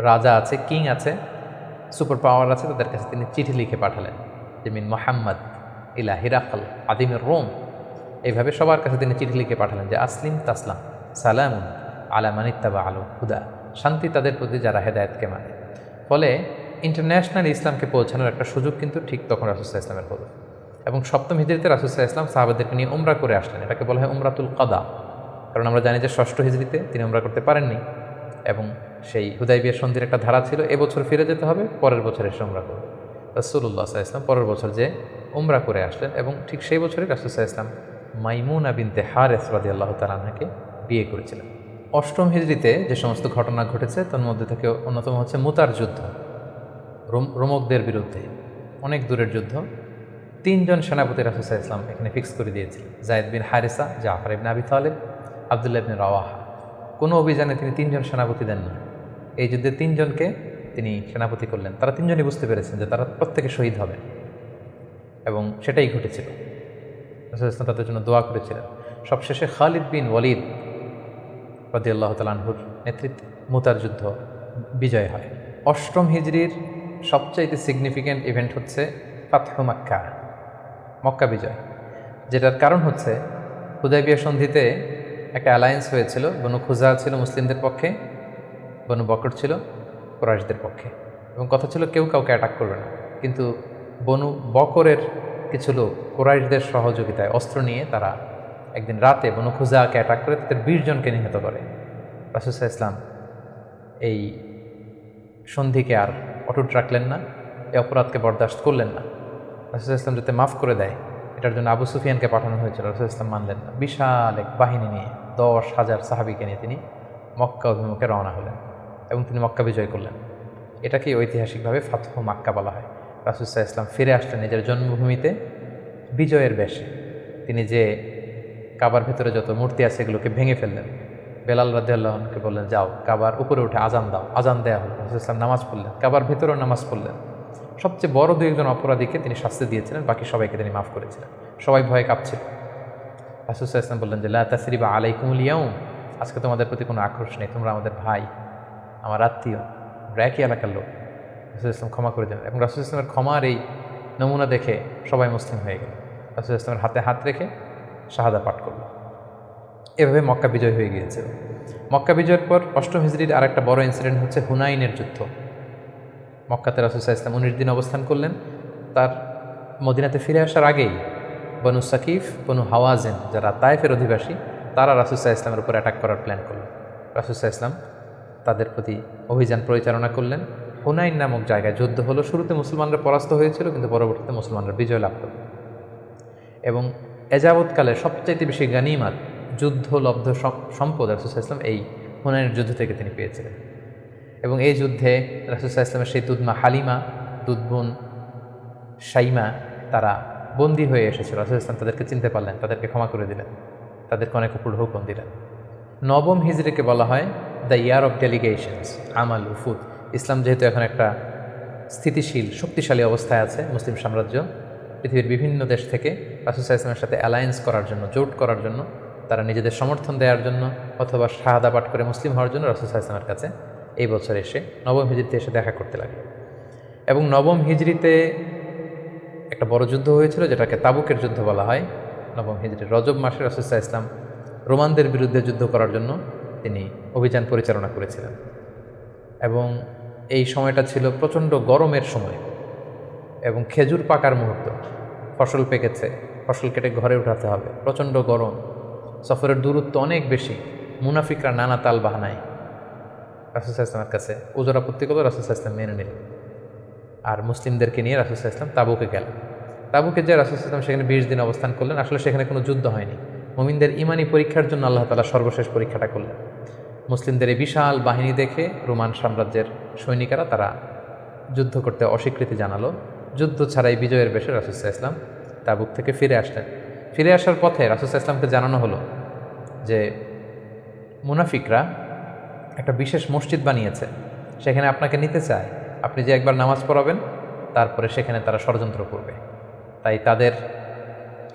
রাজা আছে, কিং আছে, সুপার পাওয়ার আছে, তাদের কাছে তিনি চিঠি লিখে পাঠালেন যে মিন মুহাম্মদ ইলা হিরাকল আদিমের রোম। এইভাবে সবার কাছে তিনি চিঠি লিখে পাঠালেন যে আসলিম তাসলাম, সালামুন আলা মান ইত্তাবা আল হুদা, শান্তি তাদের প্রতি যারা হেদায়েতকে মানে। ফলে ইন্টারন্যাশনাল ইসলামকে পৌঁছানোর একটা সুযোগ কিন্তু ঠিক তখন রাসূল সাল্লাল্লাহু আলাইহি ওয়াসাল্লামের হলো। এবং ৭ম হিজরিতে রাসূল সাল্লাল্লাহু আলাইহি ওয়াসাল্লাম সাহাবাদেরকে নিয়ে উমরা করে আসলেন। এটাকে বলা হয় উমরাতুল কাদা। কারণ আমরা জানি যে ৬ষ্ঠ হিজরিতে তিনি উমরা করতে পারেননি এবং সেই হুদায়বিয়া সন্ধির একটা ধারা ছিল, এবছর ফিরে যেতে হবে, পরের বছর এসে উমরা করবে। রাসূলুল্লাহ সাল্লাল্লাহু আলাইহি ওয়াসাল্লাম পরের বছর যে উমরা করে আসলেন এবং ঠিক সেই বছরই রাসূল সাল্লাল্লাহু আলাইহি ওয়াসাল্লাম মাইমুনা বিনতে হারিস রাদিয়াল্লাহু তাআলা আনহাকে বিয়ে করেছিলেন। অষ্টম হিজরিতে যে সমস্ত ঘটনা ঘটেছে তার মধ্যে থেকে অন্যতম হচ্ছে মুতার যুদ্ধ, রোমকদের বিরুদ্ধে অনেক দূরের যুদ্ধ। 3 জন সেনাপতি রাসূল সাল্লাল্লাহু আলাইহি ওয়াসাল্লাম এখানে ফিক্স করে দিয়েছিলেন, যায়েদ বিন হারিসা, জাফর ইবনে আবি তালিব, আব্দুল্লাহ ইবনে রাওয়াহা। কোনো অভিযানে তিনি 3 জন সেনাপতি দেন না, এই যুদ্ধে 3 জনকে তিনি সেনাপতি করলেন। তারা 3 জনই বুঝতে পেরেছেন যে তারা প্রত্যেকে শহীদ হবেন, এবং সেটাই ঘটেছিল। রাসূল সাল্লাল্লাহু আলাইহি ওয়াসাল্লাম তাদের জন্য দোয়া করেছিলেন। সবশেষে খালিদ বিন ওয়ালিদ রাদিয়াল্লাহু তাআলা আনহুর নেতৃত্বে মুতার যুদ্ধ বিজয় হয়। অষ্টম হিজরির সবচাইতে সিগনিফিক্যান্ট ইভেন্ট হচ্ছে ফাতহু মক্কা, মক্কা বিজয়, যেটার কারণ হচ্ছে হুদায়বিয়া সন্ধিতে একটা অ্যালায়েন্স হয়েছিল। বনু খুজা ছিল মুসলিমদের পক্ষে, বনু বকর ছিল কুরাইশদের পক্ষে, এবং কথা ছিল কেউ কাউকে অ্যাটাক করবে না। কিন্তু বনু বকরের কিছু লোক কুরাইশদের সহযোগিতায় অস্ত্র নিয়ে তারা একদিন রাতে বনু খুজাকে অ্যাটাক করে তাদের 20 জনকে নিহত করে। রাসূল সাল্লাল্লাহু আলাইহি ওয়াসাল্লাম এই সন্ধিকে আর অটুট রাখলেন না, এই অপরাধকে বরদাস্ত করলেন না। রাসূল সাল্লাল্লাহু আলাইহি ওয়াসাল্লাম যাতে মাফ করে দেয়, এটার জন্য আবু সুফিয়ানকে পাঠানো হয়েছিল। রাসূল সাল্লাল্লাহু আলাইহি ওয়াসাল্লাম মানলেন না। বিশাল এক বাহিনী নিয়ে 10,000 সাহাবীকে নিয়ে তিনি মক্কা অভিমুখে রওনা হলেন এবং তিনি মক্কা বিজয় করলেন। এটাকেই ঐতিহাসিকভাবে ফাতহু মক্কা বলা হয়। রাসূল সাল্লাল্লাহু আলাইহি ওয়াসাল্লাম ফিরে আসলেন নিজের জন্মভূমিতে বিজয়ের বেশে। তিনি যে কাবার ভেতরে যত মূর্তি আছে এগুলোকে ভেঙে ফেললেন। বেলাল রাদিয়াল্লাহু আনহুকে বললেন, যাও কাবার উপরে উঠে আজান দাও। আজান দেওয়া হলো। রাসূল সাল্লাল্লাহু আলাইহি ওয়াসাল্লাম নামাজ পড়লেন, কাবার ভেতরেও নামাজ পড়লেন। সবচেয়ে বড় 2-1 জন অপরাধীকে তিনি শাস্তি দিয়েছিলেন, বাকি সবাইকে তিনি মাফ করেছিলেন। সবাই ভয়ে কাঁপছিল। রাসূল সাল্লাল্লাহু আলাইহি ওয়াসাল্লাম বললেন যে লা তাসরিবা আলাইকুমুল ইয়াউম, আজকে তোমাদের প্রতি কোনো আক্রোশ নেই, তোমরা আমাদের ভাই, আমার আত্মীয়, আমরা একই এলাকার লোক। রাসূল সাল্লাল্লাহু আলাইহি ওয়াসাল্লাম ক্ষমা করে দিলেন, এবং রাসূল সাল্লাল্লাহু আলাইহি ওয়াসাল্লামের ক্ষমার এই নমুনা দেখে সবাই মুসলিম হয়ে গেল। রাসূল সাল্লাল্লাহু আলাইহি ওয়াসাল্লামের হাতে হাত রেখে শাহাদা পাঠ করল। এভাবে মক্কা বিজয় হয়ে গিয়েছিল। মক্কা বিজয়ের পর অষ্টম হিজরির আরেকটা বড় ইনসিডেন্ট হচ্ছে হুনাইনের যুদ্ধ। মক্কাতে রাসূল সাল্লাল্লাহু আলাইহি ওয়াসাল্লাম 19 দিন অবস্থান করলেন। তার মদিনাতে ফিরে আসার আগেই বনু সাকিফ, বনু হাওয়াজিন, যারা তায়েফের অধিবাসী, তারা রাসূল সাল্লাল্লাহু আলাইহি ওয়াসাল্লামের উপর অ্যাটাক করার প্ল্যান করলেন। রাসূল সাল্লাল্লাহু আলাইহি ওয়াসাল্লাম তাদের প্রতি অভিযান পরিচালনা করলেন। হুনাইন নামক জায়গায় যুদ্ধ হলো। শুরুতে মুসলমানরা পরাস্ত হয়েছিল, কিন্তু পরবর্তীতে মুসলমানরা বিজয় লাভ করল, এবং এযাবৎকালে সবচাইতে বেশি গানিমাত, যুদ্ধলব্ধ সম্পদ রাসূল সাল্লাল্লাহু আলাইহি ওয়াসাল্লাম এই হুনাইনের যুদ্ধ থেকে তিনি পেয়েছিলেন। এবং এই যুদ্ধে রাসূল সাল্লাল্লাহু আলাইহি ওয়াসাল্লামের সেই দুধমা হালিমা, দুধবোন শাইমা, তারা বন্দী হয়ে এসেছিল। রাসূল সাল্লাল্লাহু আলাইহি ওয়াসাল্লাম তাদেরকে চিনতে পারলেন, তাদেরকে ক্ষমা করে দিলেন, তাদেরকে অনেক উপর হুকুম দিলেন। নবম হিজরিকে বলা হয় দ্য ইয়ার অফ ডেলিগেশনস, আমাল উফুদ। ইসলাম যেহেতু এখন একটা স্থিতিশীল শক্তিশালী অবস্থায় আছে, মুসলিম সাম্রাজ্য পৃথিবীর বিভিন্ন দেশ থেকে রাসূল সাল্লাল্লাহু আলাইহি ওয়াসাল্লামের সাথে অ্যালায়েন্স করার জন্য, জোট করার জন্য, তারা নিজেদের সমর্থন দেওয়ার জন্য অথবা শাহাদা পাঠ করে মুসলিম হওয়ার জন্য রাসূল সাল্লাল্লাহু আলাইহি ওয়াসাল্লামের কাছে এই বছর এসে নবম হিজরিতে এসে দেখা করতে লাগলো। এবং নবম হিজরিতে একটা বড় যুদ্ধ হয়েছিল, যেটাকে তাবুকের যুদ্ধ বলা হয়। নবম হিজরির রজব মাসে রাসূল সাল্লাল্লাহু আলাইহি ওয়াসাল্লাম রোমানদের বিরুদ্ধে যুদ্ধ করার জন্য তিনি অভিযান পরিচালনা করেছিলেন। এবং এই সময়টা ছিল প্রচণ্ড গরমের সময় এবং খেজুর পাকার মুহূর্ত। ফসল পেকেছে, ফসল কেটে ঘরে উঠাতে হবে, প্রচণ্ড গরম, সফরের দূরত্ব অনেক বেশি। মুনাফিকরা নানা তাল বাহানায় রাসূল সাল্লাল্লাহু আলাইহি ওয়াসাল্লামের কাছে ওজর আপত্তি করল, রাসূল সাল্লাল্লাহু আলাইহি ওয়াসাল্লাম মেনে নিলেন। আর মুসলিমদেরকে নিয়ে রাসূল সাল্লাল্লাহু আলাইহি ওয়াসাল্লাম তাবুকে গেলেন। তাবুকে যে রাসূল সাল্লাল্লাহু আলাইহি ওয়াসাল্লাম সেখানে 20 দিন অবস্থান করলেন। আসলে সেখানে কোনো যুদ্ধ হয়নি, মুমিনদের ইমানি পরীক্ষার জন্য আল্লাহ তাআলা সর্বশেষ পরীক্ষাটা করলেন। মুসলিমদের এই বিশাল বাহিনী দেখে রোমান সাম্রাজ্যের সৈনিকেরা তারা যুদ্ধ করতে অস্বীকৃতি জানালো। যুদ্ধ ছাড়াই বিজয়ের বেশে রাসূল সাল্লাল্লাহু আলাইহি ওয়াসাল্লাম তাবুক থেকে ফিরে আসলেন। ফিরে আসার পথে রাসূল সাল্লাল্লাহু আলাইহি ওয়াসাল্লামকে জানানো হলো যে মুনাফিকরা একটা বিশেষ মসজিদ বানিয়েছে, সেখানে আপনাকে নিতে চায়। আপনি যে একবার নামাজ পড়াবেন, তারপরে সেখানে তারা ষড়যন্ত্র করবে। তাই তাদের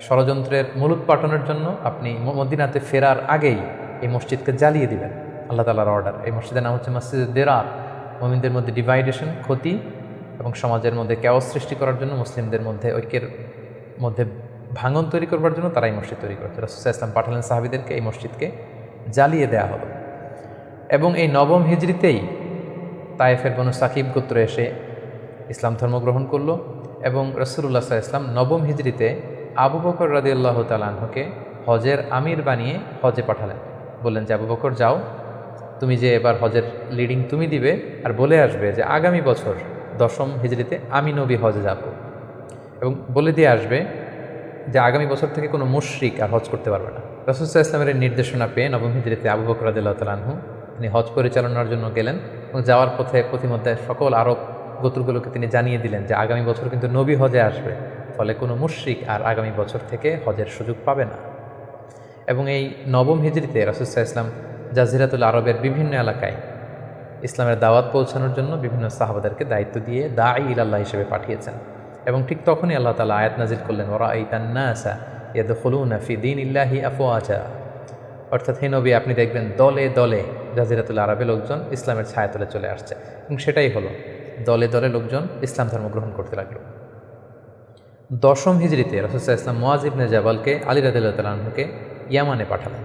ষড়যন্ত্রের মূলোৎপাটনের জন্য আপনি মদিনাতে ফেরার আগেই এই মসজিদকে জ্বালিয়ে দিবেন। আল্লাহ তাআলার অর্ডার। এই মসজিদের নাম হচ্ছে মসজিদে দিরার। মুমিনদের মধ্যে ডিভাইডেশন, ক্ষতি এবং সমাজের মধ্যে ক্যাওস সৃষ্টি করার জন্য, মুসলিমদের মধ্যে ঐক্যের মধ্যে ভাঙন তৈরি করবার জন্য তারা এই মসজিদ তৈরি করেছে। রাসূল সাল্লাল্লাহু আলাইহি ওয়াসাল্লাম পাঠালেন সাহাবীদেরকে, এই মসজিদকে জ্বালিয়ে দেওয়া হলো। এবং এই নবম হিজরিতেই তায়েফের বনু সাকিব গোত্র এসে ইসলাম ধর্ম গ্রহণ করলো। এবং রাসূলুল্লাহ সাল্লাল্লাহু আলাইহি ওয়াসাল্লাম নবম হিজরিতে আবু বকর রাদিয়াল্লাহু তাআলা আনহুকে হজের আমির বানিয়ে হজে পাঠালেন। বললেন যে আবু বকর যাও, তুমি যে এবার হজের লিডিং তুমি দিবে, আর বলে আসবে যে আগামী বছর 10ম হিজরিতে আমি নবী হজে যাব, এবং বলে দিয়ে আসবে যে আগামী বছর থেকে কোনো মুশরিক আর হজ করতে পারবে না। রাসূল সাল্লাল্লাহু আলাইহি ওয়াসাল্লামের এই নির্দেশনা পেয়ে নবম হিজরিতে আবু বকর রাদিয়াল্লাহু তাআলা আনহু তিনি হজ পরিচালনার জন্য গেলেন এবং যাওয়ার পথে পথিমধ্যে সকল আরব গোত্রগুলোকে তিনি জানিয়ে দিলেন যে আগামী বছর কিন্তু নবী হজে আসবে, ফলে কোনো মুশরিক আর আগামী বছর থেকে হজের সুযোগ পাবে না। এবং এই নবম হিজরিতে রাসূল সাল্লাল্লাহু আলাইহি ওয়াসাল্লাম জাজিরাতুল আরবের বিভিন্ন এলাকায় ইসলামের দাওয়াত পৌঁছানোর জন্য বিভিন্ন সাহাবাদেরকে দায়িত্ব দিয়ে দাঈ ইলাল্লাহ হিসেবে পাঠিয়েছেন। এবং ঠিক তখনই আল্লাহ তাআলা আয়াত নাজিল করলেন, ওয়ারাআইতান নাসা ইয়াদখুলুনা ফি দীনিল্লাহি আফওয়াজা, অর্থাৎ হে নবী আপনি দেখবেন দলে দলে জাজিরাতুল আরবে লোকজন ইসলামের ছায়াতলে চলে আসছে। এবং সেটাই হলো, দলে দলে লোকজন ইসলাম ধর্ম গ্রহণ করতে লাগলো। দশম হিজরিতে রাসূল সাল্লাল্লাহু আলাইহি ওয়াসাল্লাম মুআয ইবনে জাবালকে আলী রাদিয়াল্লাহু তাআলা আনহুকে ইয়ামানে পাঠালেন,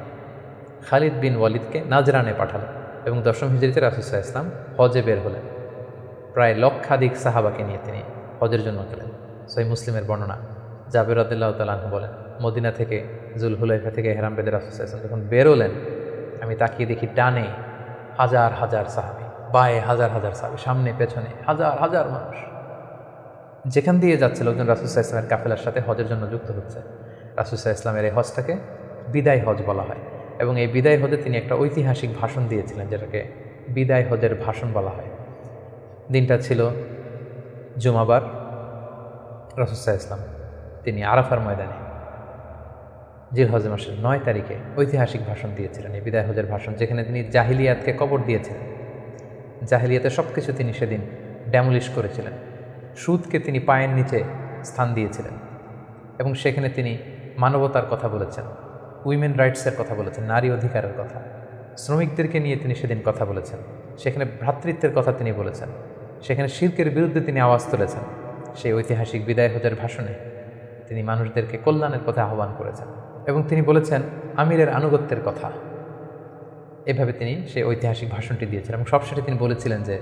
খালিদ বিন ওয়ালিদকে নাজরানে পাঠালেন এবং দশম হিজরিতে রাসূল সাল্লাল্লাহু আলাইহি ওয়াসাল্লাম হজে বের হলেন। প্রায় লক্ষাধিক সাহাবাকে নিয়ে তিনি হজের জন্য গেলেন। সহিহ মুসলিমের বর্ণনা, জাবের রাদিয়াল্লাহু তাআলা আনহু বলেন, মদিনা থেকে জুলহুলাইফা থেকে ইহরাম বেঁধে রাসূল সাল্লাল্লাহু আলাইহি ওয়াসাল্লাম যখন বেরোলেন, আমি তাকিয়ে দেখি ডানে হাজার হাজার সাহাবী, বায়ে হাজার হাজার সাহাবী, সামনে পেছনে হাজার হাজার মানুষ। যেখান দিয়ে যাচ্ছে লোকজন রাসূল সাল্লাল্লাহু আলাইহি ওয়াসাল্লামের কাফেলার সাথে হজের জন্য যুক্ত হচ্ছে। রাসূল সাল্লাল্লাহু আলাইহি ওয়াসাল্লামের এই হজটাকে বিদায় হজ বলা হয় এবং এই বিদায় হজে তিনি একটা ঐতিহাসিক ভাষণ দিয়েছিলেন, যেটাকে বিদায় হজের ভাষণ বলা হয়। দিনটা ছিল জুমাবার। রাসূল সাল্লাল্লাহু আলাইহি ওয়াসাল্লাম তিনি আরাফার ময়দানে জিলহজ মাসের 9 তারিখে ঐতিহাসিক ভাষণ দিয়েছিলেন, এই বিদায় হজের ভাষণ, যেখানে তিনি জাহিলিয়াতকে কবর দিয়েছিলেন। জাহিলিয়াতের সব কিছু তিনি সেদিন ড্যামলিশ করেছিলেন। সুদকে তিনি পায়ের নিচে স্থান দিয়েছিলেন এবং সেখানে তিনি মানবতার কথা বলেছেন, উইমেন রাইটসের কথা বলেছেন, নারী অধিকারের কথা, শ্রমিকদেরকে নিয়ে তিনি সেদিন কথা বলেছেন। সেখানে ভ্রাতৃত্বের কথা তিনি বলেছেন, সেখানে শিরকের বিরুদ্ধে তিনি আওয়াজ তুলেছেন। সেই ঐতিহাসিক বিদায় হজের ভাষণে তিনি মানুষদেরকে কল্যাণের পথে আহ্বান করেছেন এবং তিনি বলেছেন আমিরের আনুগত্যের কথা। এভাবে তিনি সেই ঐতিহাসিক ভাষণটি দিয়েছিলেন এবং সবশেষে তিনি বলেছিলেন যে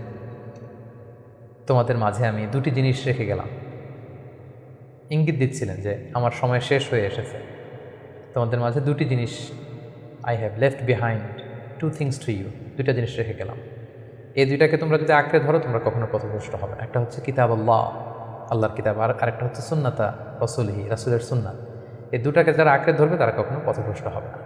তোমাদের মাঝে আমি দুটি জিনিস রেখে গেলাম। ইঙ্গিত দিচ্ছিলেন যে আমার সময় শেষ হয়ে এসেছে, তোমাদের মাঝে দুটি জিনিস, I have left behind two things to you, দুইটা জিনিস রেখে গেলাম। এই দুইটাকে তোমরা যদি আঁকড়ে ধরো তোমরা কখনো পথভ্রষ্ট হবে না। একটা হচ্ছে কিতাব আল্লাহ, আল্লাহর কিতাব, আর আরেকটা হচ্ছে সুন্নাতা রাসূলিহি, রাসূলের সুন্নাত। এই দুটাকে যারা আঁকড়ে ধরবে তারা কখনো পথভ্রষ্ট হবে না।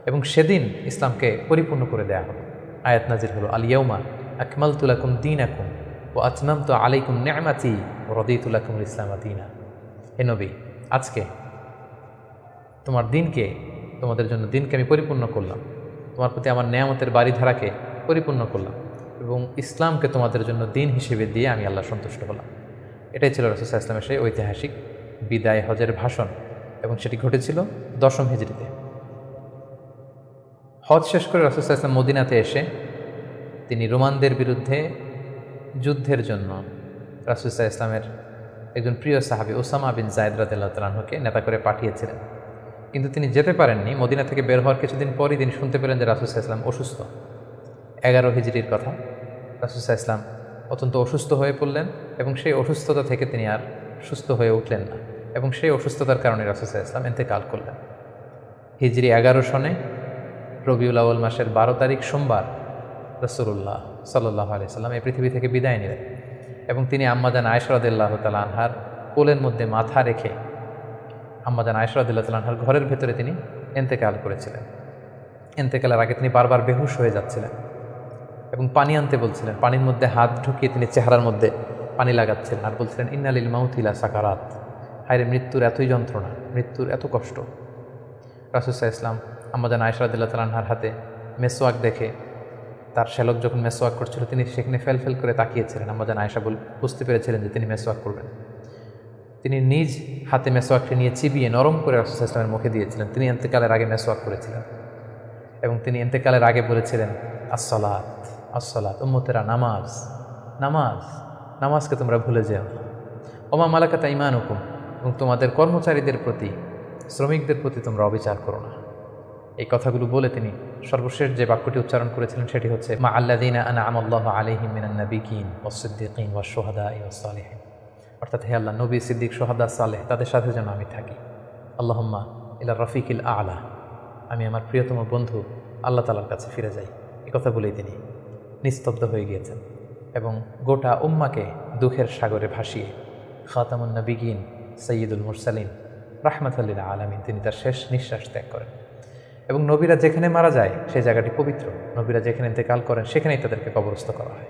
এবং সেদিন ইসলামকে পরিপূর্ণ করে দেয়া হলো। আয়াত নাজিল হলো, আল ইয়াউমা আকমালতু লাকুম দীনাকুম ওয়া আতমামতু আলাইকুম নি'মাতি ওয়া রাদিতু লাকুমুল ইসলামা দীনা। হে নবী, আজকে তোমার দিনকে, তোমাদের জন্য দিনকে আমি পরিপূর্ণ করলাম, তোমার প্রতি আমার নেয়ামতের বাড়িধারাকে পরিপূর্ণ করলাম এবং ইসলামকে তোমাদের জন্য দিন হিসেবে দিয়ে আমি আল্লাহ সন্তুষ্ট হলাম। এটাই ছিল রাসূল সাল্লাল্লাহু আলাইহি ওয়াসাল্লামের সেই ঐতিহাসিক বিদায় হজের ভাষণ এবং সেটি ঘটেছিল দশম হিজরিতে। হজ শেষ করে রাসূল সাল্লাল্লাহু আলাইহি ওয়াসাল্লাম মদিনাতে এসে তিনি রোমানদের বিরুদ্ধে যুদ্ধের জন্য রাসূল সাল্লাল্লাহু আলাইহি ওয়াসাল্লামের একজন প্রিয় সাহাবী ওসামা বিন যায়েদ রাদিয়াল্লাহু তাআলা আনহুকে নেতা করে পাঠিয়েছিলেন, কিন্তু তিনি যেতে পারেননি। মদিনা থেকে বের হওয়ার কিছুদিন পরই তিনি শুনতে পেলেন যে রাসূল সাল্লাল্লাহু আলাইহি ওয়াসাল্লাম অসুস্থ। 11 হিজরির কথা। রাসূল সাল্লাল্লাহু আলাইহি ওয়াসাল্লাম অত্যন্ত অসুস্থ হয়ে পড়লেন এবং সেই অসুস্থতা থেকে তিনি আর সুস্থ হয়ে উঠলেন না এবং সেই অসুস্থতার কারণে রাসূল সাল্লাল্লাহু আলাইহি ওয়াসাল্লাম ইন্তেকাল করলেন। হিজরি 11 সনে রবিউল আউয়াল মাসের 12 তারিখ সোমবার রাসূলুল্লাহ সাল্লাল্লাহু আলাইহি ওয়াসাল্লাম এই পৃথিবী থেকে বিদায় নিলেন এবং তিনি আম্মাজান আয়েশা রাদিয়াল্লাহু তাআলা আনহার কোলের মধ্যে মাথা রেখে আম্মাজান আয়েশা রাদিয়াল্লাহু তাআলা আনহার ঘরের ভেতরে তিনি ইন্তেকাল করেছিলেন। ইন্তেকালের আগে তিনি বারবার বেহুশ হয়ে যাচ্ছিলেন এবং পানি আনতে বলছিলেন। পানির মধ্যে হাত ঢুকিয়ে তিনি চেহারার মধ্যে পানি লাগাচ্ছিলেন আর বলছিলেন, ইন্না লিল মাউতি লা সাকারাত, হায়রে মৃত্যুর এতই যন্ত্রণা, মৃত্যুর এত কষ্ট। রাসূল সাল্লাল্লাহু আলাইহি ওয়াসাল্লাম আম্মাজান আয়েশা রাদিয়াল্লাহু তাআলা আনহার হাতে মেসওয়াক দেখে, তার শ্যালক যখন মেসওয়াক করছিল তিনি সেখানে ফেল করে তাকিয়েছিলেন। আম্মাজান আয়েশা বুঝতে পেরেছিলেন যে তিনি মেসওয়াক করবেন। তিনি নিজ হাতে মেসওয়াকটি নিয়ে চিবিয়ে নরম করে রাসূল সাল্লাল্লাহু আলাইহি ওয়াসাল্লামের মুখে দিয়েছিলেন। তিনি ইন্তেকালের আগে মেসওয়াক করেছিলেন এবং তিনি ইন্তেকালের আগে বলেছিলেন, আসসালাত আসসালাত, উম্মতেরা নামাজ নামাজ, নামাজকে তোমরা ভুলে যেও না। ওমা মালাকাত আইমানুকুম, এবং তোমাদের কর্মচারীদের প্রতি, শ্রমিকদের প্রতি তোমরা অবিচার করো না। এই কথাগুলো বলে তিনি সর্বশেষ যে বাক্যটি উচ্চারণ করেছিলেন সেটি হচ্ছে, মা আল্লাযীনা আনআমা আল্লাহু আলাইহিম মিনান নাবিয়্যিন ওয়াস সিদ্দীকিন ওয়াশ শুহাদাই ওয়াস সালিহিন, অর্থাৎ হে আল্লাহ, নবী, সিদ্দিক, শুহাদা, সালেহ তাদের সাথে যেন আমি থাকি। আল্লাহুম্মা ইলা রাফিকিল আ'লা, আমি আমার প্রিয়তম বন্ধু আল্লাহ তাআলার কাছে ফিরে যাই। এই কথা বলেই তিনি নিস্তব্ধ হয়ে গিয়েছেন এবং গোটা উম্মাকে দুঃখের সাগরে ভাসিয়ে খাতামুন নবিয়্যিন, সাইয়্যিদুল মুরসালিন, রাহমাতুল আলামিন, তিনি তার শেষ নিঃশ্বাস ত্যাগ করেন। এবং নবীরা যেখানে মারা যায় সেই জায়গাটি পবিত্র, নবীরা যেখানে ইন্তেকাল করেন সেখানেই তাদেরকে কবরস্থ করা হয়।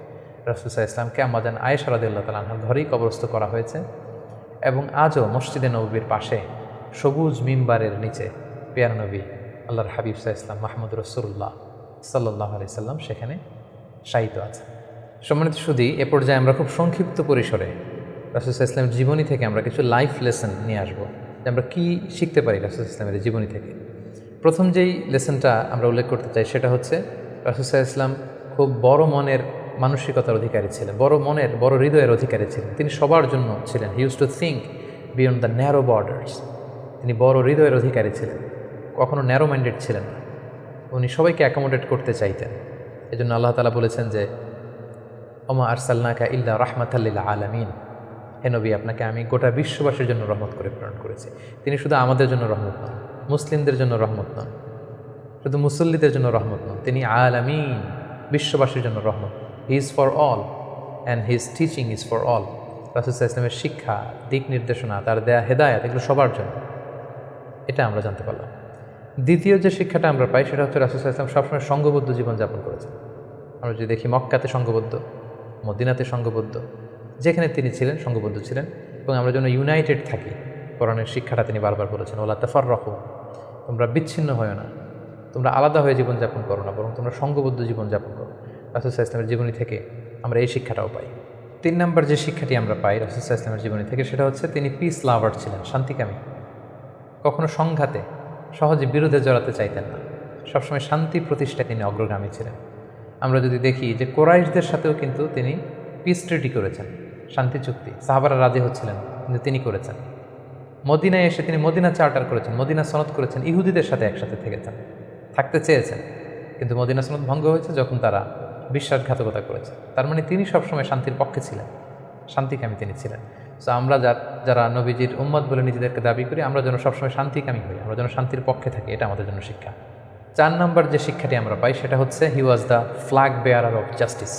রাসূল সাল্লাল্লাহু আলাইহি ওয়াসাল্লামকে আম্মা জান আয়েশা রাদিয়াল্লাহু তাআলা আনহার ঘরেই কবরস্থ করা হয়েছে। এবং আজও মসজিদে নববীর পাশে সবুজ মিম্বারের নিচে পেয়ার নবী আল্লাহর হাবিব সাল্লাল্লাহু আলাইহি ওয়াসাল্লাম মাহমুদ রাসূলুল্লাহ সাল্লাল্লাহু আলাইহি সাল্লাম সেখানে শায়িত আছে। সম্মানিত সুধী, এ পর্যায়ে আমরা খুব সংক্ষিপ্ত পরিসরে রাসূল সাল্লাল্লাহু আলাইহি ওয়াসাল্লামের জীবনী থেকে আমরা কিছু লাইফ লেসন নিয়ে আসবো, যে আমরা কী শিখতে পারি রাসূল সাল্লাল্লাহু আলাইহি ওয়াসাল্লামের জীবনী থেকে। প্রথম যেই লেসনটা আমরা উল্লেখ করতে চাই সেটা হচ্ছে রাসূল সাল্লাল্লাহু আলাইহি ওয়াসাল্লাম খুব বড় মনের মানসিকতার অধিকারী ছিলেন, বড় হৃদয়ের অধিকারী ছিলেন। তিনি সবার জন্য ছিলেন। He use to think beyond the narrow borders. তিনি বড় হৃদয়ের অধিকারী ছিলেন, কখনো ন্যারো মাইন্ডেড ছিলেন না। উনি সবাইকে অ্যাকোমোডেট করতে চাইতেন। এই জন্য আল্লাহ তাআলা বলেছেন যে ওমা আরসালনাকা ইল্লা রাহমাতাল লিল আলামিন, হে নবী, আপনাকে আমি গোটা বিশ্ববাসীর জন্য রহমত করে প্রেরণ করেছি। তিনি শুধু আমাদের জন্য রহমত নন, মুসলিমদের জন্য রহমত নন, শুধু মুসল্লিদের জন্য রহমত নন, তিনি আলামিন, বিশ্ববাসীর জন্য রহমত। He is for all and his teaching is for all. রাসূল সাল্লাল্লাহু আলাইহি ওয়াসাল্লামের শিক্ষা, দিক নির্দেশনা, তার দেয়া হেদায়েত, এগুলো সবার জন্য। এটা আমরা জানতে পারলাম। দ্বিতীয় যে শিক্ষাটা আমরা পাই সেটা হচ্ছে রাসূল সাল্লাল্লাহু আলাইহি ওয়াসাল্লাম সবসময় সঙ্গবদ্ধ জীবনযাপন করেছেন। আমরা যদি দেখি মক্কাতে সঙ্গবদ্ধ, মদিনাতে সঙ্গবদ্ধ, যেখানে তিনি ছিলেন সঙ্গবদ্ধ ছিলেন। এবং আমরা যেন ইউনাইটেড থাকি, কোরআনের শিক্ষাটা তিনি বারবার বলেছেন, ওয়ালা তাফাররাকু, তোমরা বিচ্ছিন্ন হয়ো না, তোমরা আলাদা হয়ে জীবনযাপন করো না, বরং তোমরা সঙ্গবদ্ধ জীবনযাপন করো। রাসূল সাল্লাল্লাহু আলাইহি ওয়াসাল্লামের জীবনী থেকে আমরা এই শিক্ষাটাও পাই। 3 নম্বর যে শিক্ষাটি আমরা পাই রাসূল সাল্লাল্লাহু আলাইহি ওয়াসাল্লামের জীবনী থেকে সেটা হচ্ছে তিনি পিস লাভার ছিলেন, শান্তিকামী। কখনো সংঘাতে সহজে বিরোধে জড়াতে চাইতেন না, সবসময় শান্তি প্রতিষ্ঠায় তিনি অগ্রগামী ছিলেন। আমরা যদি দেখি যে কোরাইশদের সাথেও কিন্তু তিনি পিস ট্রিটি করেছেন, শান্তি চুক্তি। সাহাবারা রাজি হচ্ছিলেন কিন্তু তিনি করেছেন। মদিনায় এসে তিনি মদিনা চার্টার করেছেন, মদিনা সনদ করেছেন, ইহুদিদের সাথে একসাথে থেকেছেন, থাকতে চেয়েছেন, কিন্তু মদিনা সনদ ভঙ্গ হয়েছে যখন তারা বিশ্বাসঘাতকতা করেছে। তার মানে তিনি সবসময় শান্তির পক্ষে ছিলেন, শান্তিকামী তিনি ছিলেন। সো আমরা যারা নবীজির উম্মত বলে নিজেদেরকে দাবি করি, আমরা যেন সবসময় শান্তিকামী হই, আমরা যেন শান্তির পক্ষে থাকি, এটা আমাদের জন্য শিক্ষা। 4 নম্বর যে শিক্ষাটি আমরা পাই সেটা হচ্ছে he was the flag bearer of justice.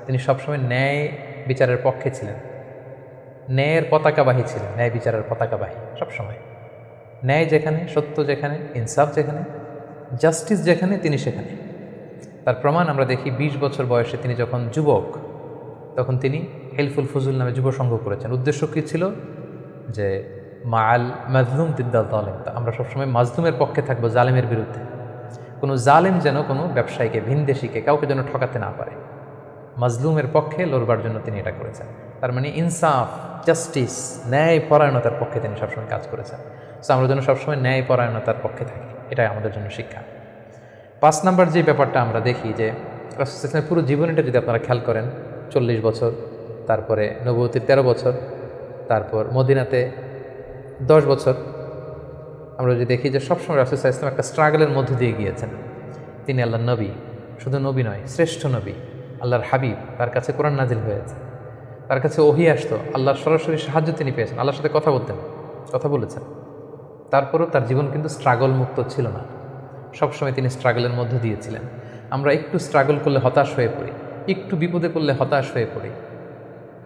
তিনি সবসময় ন্যায় বিচারের পক্ষে ছিলেন, ন্যায়ের পতাকাবাহী ছিলেন, ন্যায় বিচারের পতাকাবাহী সবসময়। ন্যায় যেখানে, সত্য যেখানে, ইনসাফ যেখানে, জাস্টিস যেখানে, তিনি সেখানে। তার প্রমাণ আমরা দেখি 20 বছর বয়সে তিনি যখন যুবক, তখন তিনি হেলফুল ফুজুল নামে যুব সংঘ করেছেন। উদ্দেশ্য কী ছিল? যে মাল মাজলুম দিদ্দাল জালেম, আমরা সবসময় মাজলুমের পক্ষে থাকবো, জালেমের বিরুদ্ধে। কোনো জালেম যেন কোনো ব্যবসায়ীকে, ভিনদেশিকে, কাউকে যেন ঠকাতে না পারে, মাজলুমের পক্ষে লড়বার জন্য তিনি এটা করেছেন। তার মানে ইনসাফ, জাস্টিস, ন্যায় পরায়ণতার পক্ষে তিনি সবসময় কাজ করেছেন। সো আমরা যেন সবসময় ন্যায় পরায়ণতার পক্ষে থাকি, এটাই আমাদের জন্য শিক্ষা। 5 নম্বর যে ব্যাপারটা আমরা দেখি যে রাসূল সাল্লাল্লাহু আলাইহি ওয়াসাল্লামের পুরো জীবনীটা যদি আপনারা খেয়াল করেন, 40 বছর, তারপরে নবুয়তির 13 বছর, তারপর মদিনাতে 10 বছর, আমরা যদি দেখি যে সবসময় রাসূল সাল্লাল্লাহু আলাইহি ওয়াসাল্লাম একটা স্ট্রাগলের মধ্য দিয়ে গিয়েছেন। তিনি আল্লাহর নবী, শুধু নবী নয়, শ্রেষ্ঠ নবী, আল্লাহর হাবিব, তার কাছে কোরআন নাজিল হয়েছে, তার কাছে ওহী আসতো, আল্লাহর সরাসরি সাহায্য তিনি পেয়েছেন, আল্লাহর সাথে কথা বলেছেন। তারপরেও তার জীবন কিন্তু স্ট্রাগল মুক্ত ছিল না, সবসময় তিনি স্ট্রাগলের মধ্য দিয়েছিলেন। আমরা একটু স্ট্রাগল করলে হতাশ হয়ে পড়ি, একটু বিপদে পড়লে হতাশ হয়ে পড়ি।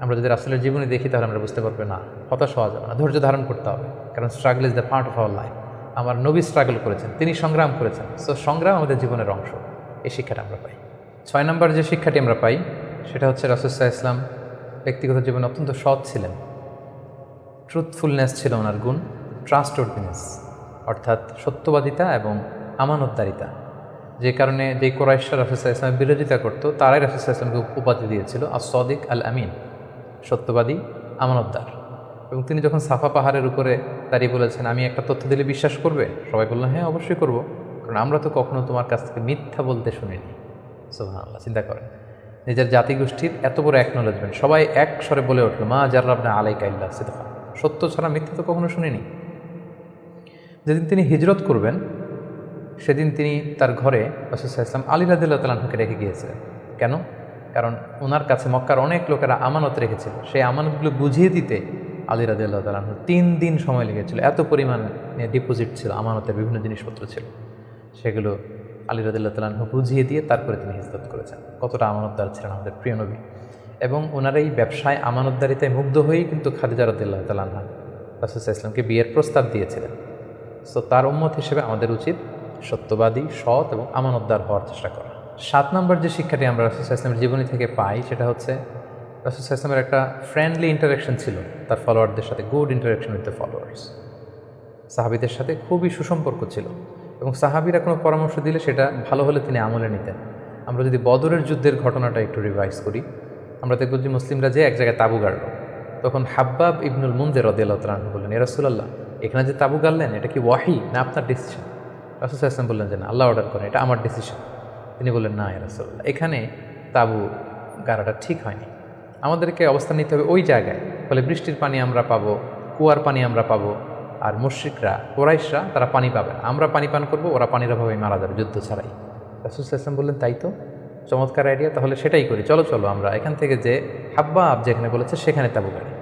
আমরা যদি রাসূলের জীবনী দেখি তাহলে আমরা বুঝতে পারবো না, হতাশ হওয়া যাবে না, ধৈর্য ধারণ করতে হবে, কারণ struggle is the part of our life. আমার নবী স্ট্রাগল করেছেন, তিনি সংগ্রাম করেছেন। সো সংগ্রাম আমাদের জীবনের অংশ, এই শিক্ষাটা আমরা পাই। 6 নম্বর যে শিক্ষাটি আমরা পাই সেটা হচ্ছে রাসূল সাল্লাল্লাহু আলাইহি ওয়াসাল্লাম ব্যক্তিগত জীবনে অত্যন্ত সৎ ছিলেন। ট্রুথফুলনেস ছিল ওনার গুণ, ট্রাস্টওয়ার্দিনেস অর্থাৎ সত্যবাদিতা এবং আমানতদারিতা। যে কারণে যে কুরাইশরা রাসূল সাল্লাল্লাহু আলাইহি ওয়াসাল্লামের বিরোধিতা করতো, তারাই রাসূল সাল্লাল্লাহু আলাইহি ওয়াসাল্লামকে উপাধি দিয়েছিল আস-সাদিক আল আমিন, সত্যবাদী, আমানতদার। এবং তিনি যখন সাফা পাহাড়ের উপরে দাঁড়িয়ে বলেছেন, আমি একটা তথ্য দিলে বিশ্বাস করবে? সবাই বললেন, হ্যাঁ অবশ্যই করব, কারণ আমরা তো কখনো তোমার কাছ থেকে মিথ্যা বলতে শুনিনি। সুবহানাল্লাহ, চিন্তা করেন, নিজের জাতিগোষ্ঠীর এত বড় অ্যাকনোলেজমেন্ট, সবাই এক স্বরে বলে উঠল, মা জাররাবনা আলাইকা ইল্লা সিদকা, সত্য ছাড়া মিথ্যা তো কখনো শুনিনি। যেদিন তিনি হিজরত করবেন সেদিন তিনি তার ঘরে রাসূল সাল্লাল্লাহু আলাইহি ওয়াসাল্লাম আলী রাদিয়াল্লাহু তাআলা আনহুকে রেখে গিয়েছিলেন। কেন? কারণ ওনার কাছে মক্কার অনেক লোকেরা আমানত রেখেছিল, সেই আমানতগুলো বুঝিয়ে দিতে আলী রাদিয়াল্লাহু তাআলা আনহু 3 দিন সময় লেগেছিল। এত পরিমাণে ডিপোজিট ছিল, আমানতের বিভিন্ন জিনিসপত্র ছিল, সেগুলো আলী রাদিয়াল্লাহু তাআলা আনহু বুঝিয়ে দিয়ে তারপরে তিনি হিজরত করেছেন। কতটা আমানতদার ছিলেন আমাদের প্রিয় নবী। এবং ওনার এই ব্যবসায় আমানতদারিতায় মুগ্ধ হয়েই কিন্তু খাদিজা রাদিয়াল্লাহু তাআলা আনহা রাসূল ইসলামকে বিয়ের প্রস্তাব দিয়েছিলেন। সো তার উম্মত হিসেবে আমাদের উচিত সত্যবাদী, সৎ এবং আমানতদার হওয়ার চেষ্টা করা। 7 নম্বর যে শিক্ষাটি আমরা রাসূল ইসলামের জীবনী থেকে পাই সেটা হচ্ছে রাসূল ইসলামের একটা ফ্রেন্ডলি ইন্টারাকশন ছিল তার ফলোয়ারদের সাথে, good interaction with the followers. সাহাবীদের সাথে খুবই সুসম্পর্ক ছিল এবং সাহাবীরা কোনো পরামর্শ দিলে সেটা ভালো হলে তিনি আমলে নিতেন। আমরা যদি বদরের যুদ্ধের ঘটনাটা একটু রিভাইজ করি, আমরা দেখব যে মুসলিমরা যে এক জায়গায় তাঁবু গাড়ল, তখন হাব্বাব ইবনুল মুনযির রাদিয়াল্লাহু তাআলা আনহু বললেন, ইয়া রাসূলুল্লাহ, এখানে যে তাঁবু গাড়লেন এটা কি ওয়াহি না আপনার ডিসিশন? রাসূল সাল্লাল্লাহু আলাইহি ওয়াসাল্লাম বললেন যে না, আল্লাহ অর্ডার করেন, এটা আমার ডিসিশন। তিনি বললেন, না ইয়া রাসূলুল্লাহ, এখানে তাঁবু গাড়াটা ঠিক হয়নি, আমাদেরকে অবস্থান নিতে হবে ওই জায়গায়, ফলে বৃষ্টির পানি আমরা পাবো, কুয়ার পানি আমরা পাবো, আর মুশরিকরা, কুরাইশরা তারা পানি পাবে না, আমরা পানি পান করবো, ওরা পানির অভাবে মারা যাবে যুদ্ধ ছাড়াই। রাসূল সাল্লাল্লাহু আলাইহি ওয়াসাল্লাম বললেন, তাই তো, চমৎকার আইডিয়া, তাহলে সেটাই করি, চলো চলো আমরা এখান থেকে যে হাব্বাব যেখানে বলেছে সেখানে তাঁবু গাড়ি।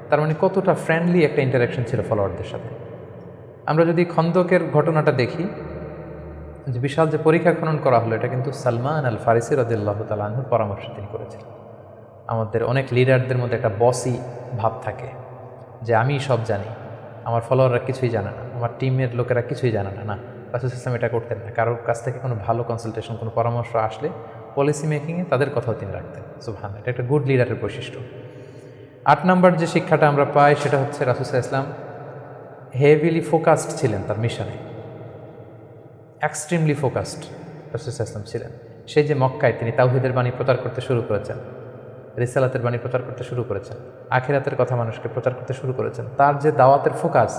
তার মানে কতটা ফ্রেন্ডলি একটা ইন্টারাকশন ছিল ফলোয়ারদের সাথে। আমরা যদি খন্দকের ঘটনাটা দেখি, যে বিশাল যে পরীক্ষা খনন করা হলো, এটা কিন্তু সালমান আল ফারিসি রাদিয়াল্লাহু তাআলা আনহুর পরামর্শে তিনি করেছিলেন। আমাদের অনেক লিডারদের মধ্যে একটা বসি ভাব থাকে যে আমি সব জানি, আমার ফলোয়াররা কিছুই জানে না, আমার টিমের লোকেরা কিছুই জানে না। না, রাসূল ইসলাম এটা করতেন না। কারোর কাছ থেকে কোনো ভালো কনসালটেশন, কোনো পরামর্শ আসলে পলিসি মেকিংয়ে তাদের কথাও তিনি রাখতেন। সুবহানাল্লাহ, এটা একটা গুড লিডারের বৈশিষ্ট্য। 8 নম্বর যে শিক্ষাটা আমরা পাই সেটা হচ্ছে রাসূল ইসলাম হেভিলি ফোকাসড ছিলেন তার মিশনে, এক্সট্রিমলি ফোকাসড রাসূল ইসলাম ছিলেন। সেই যে মক্কায় তিনি তাওহীদের বাণী প্রচার করতে শুরু করেছেন, রিসালাতের বাণী প্রচার করতে শুরু করেছেন, আখিরাতের কথা মানুষকে প্রচার করতে শুরু করেছেন, তার যে দাওয়াতের ফোকাস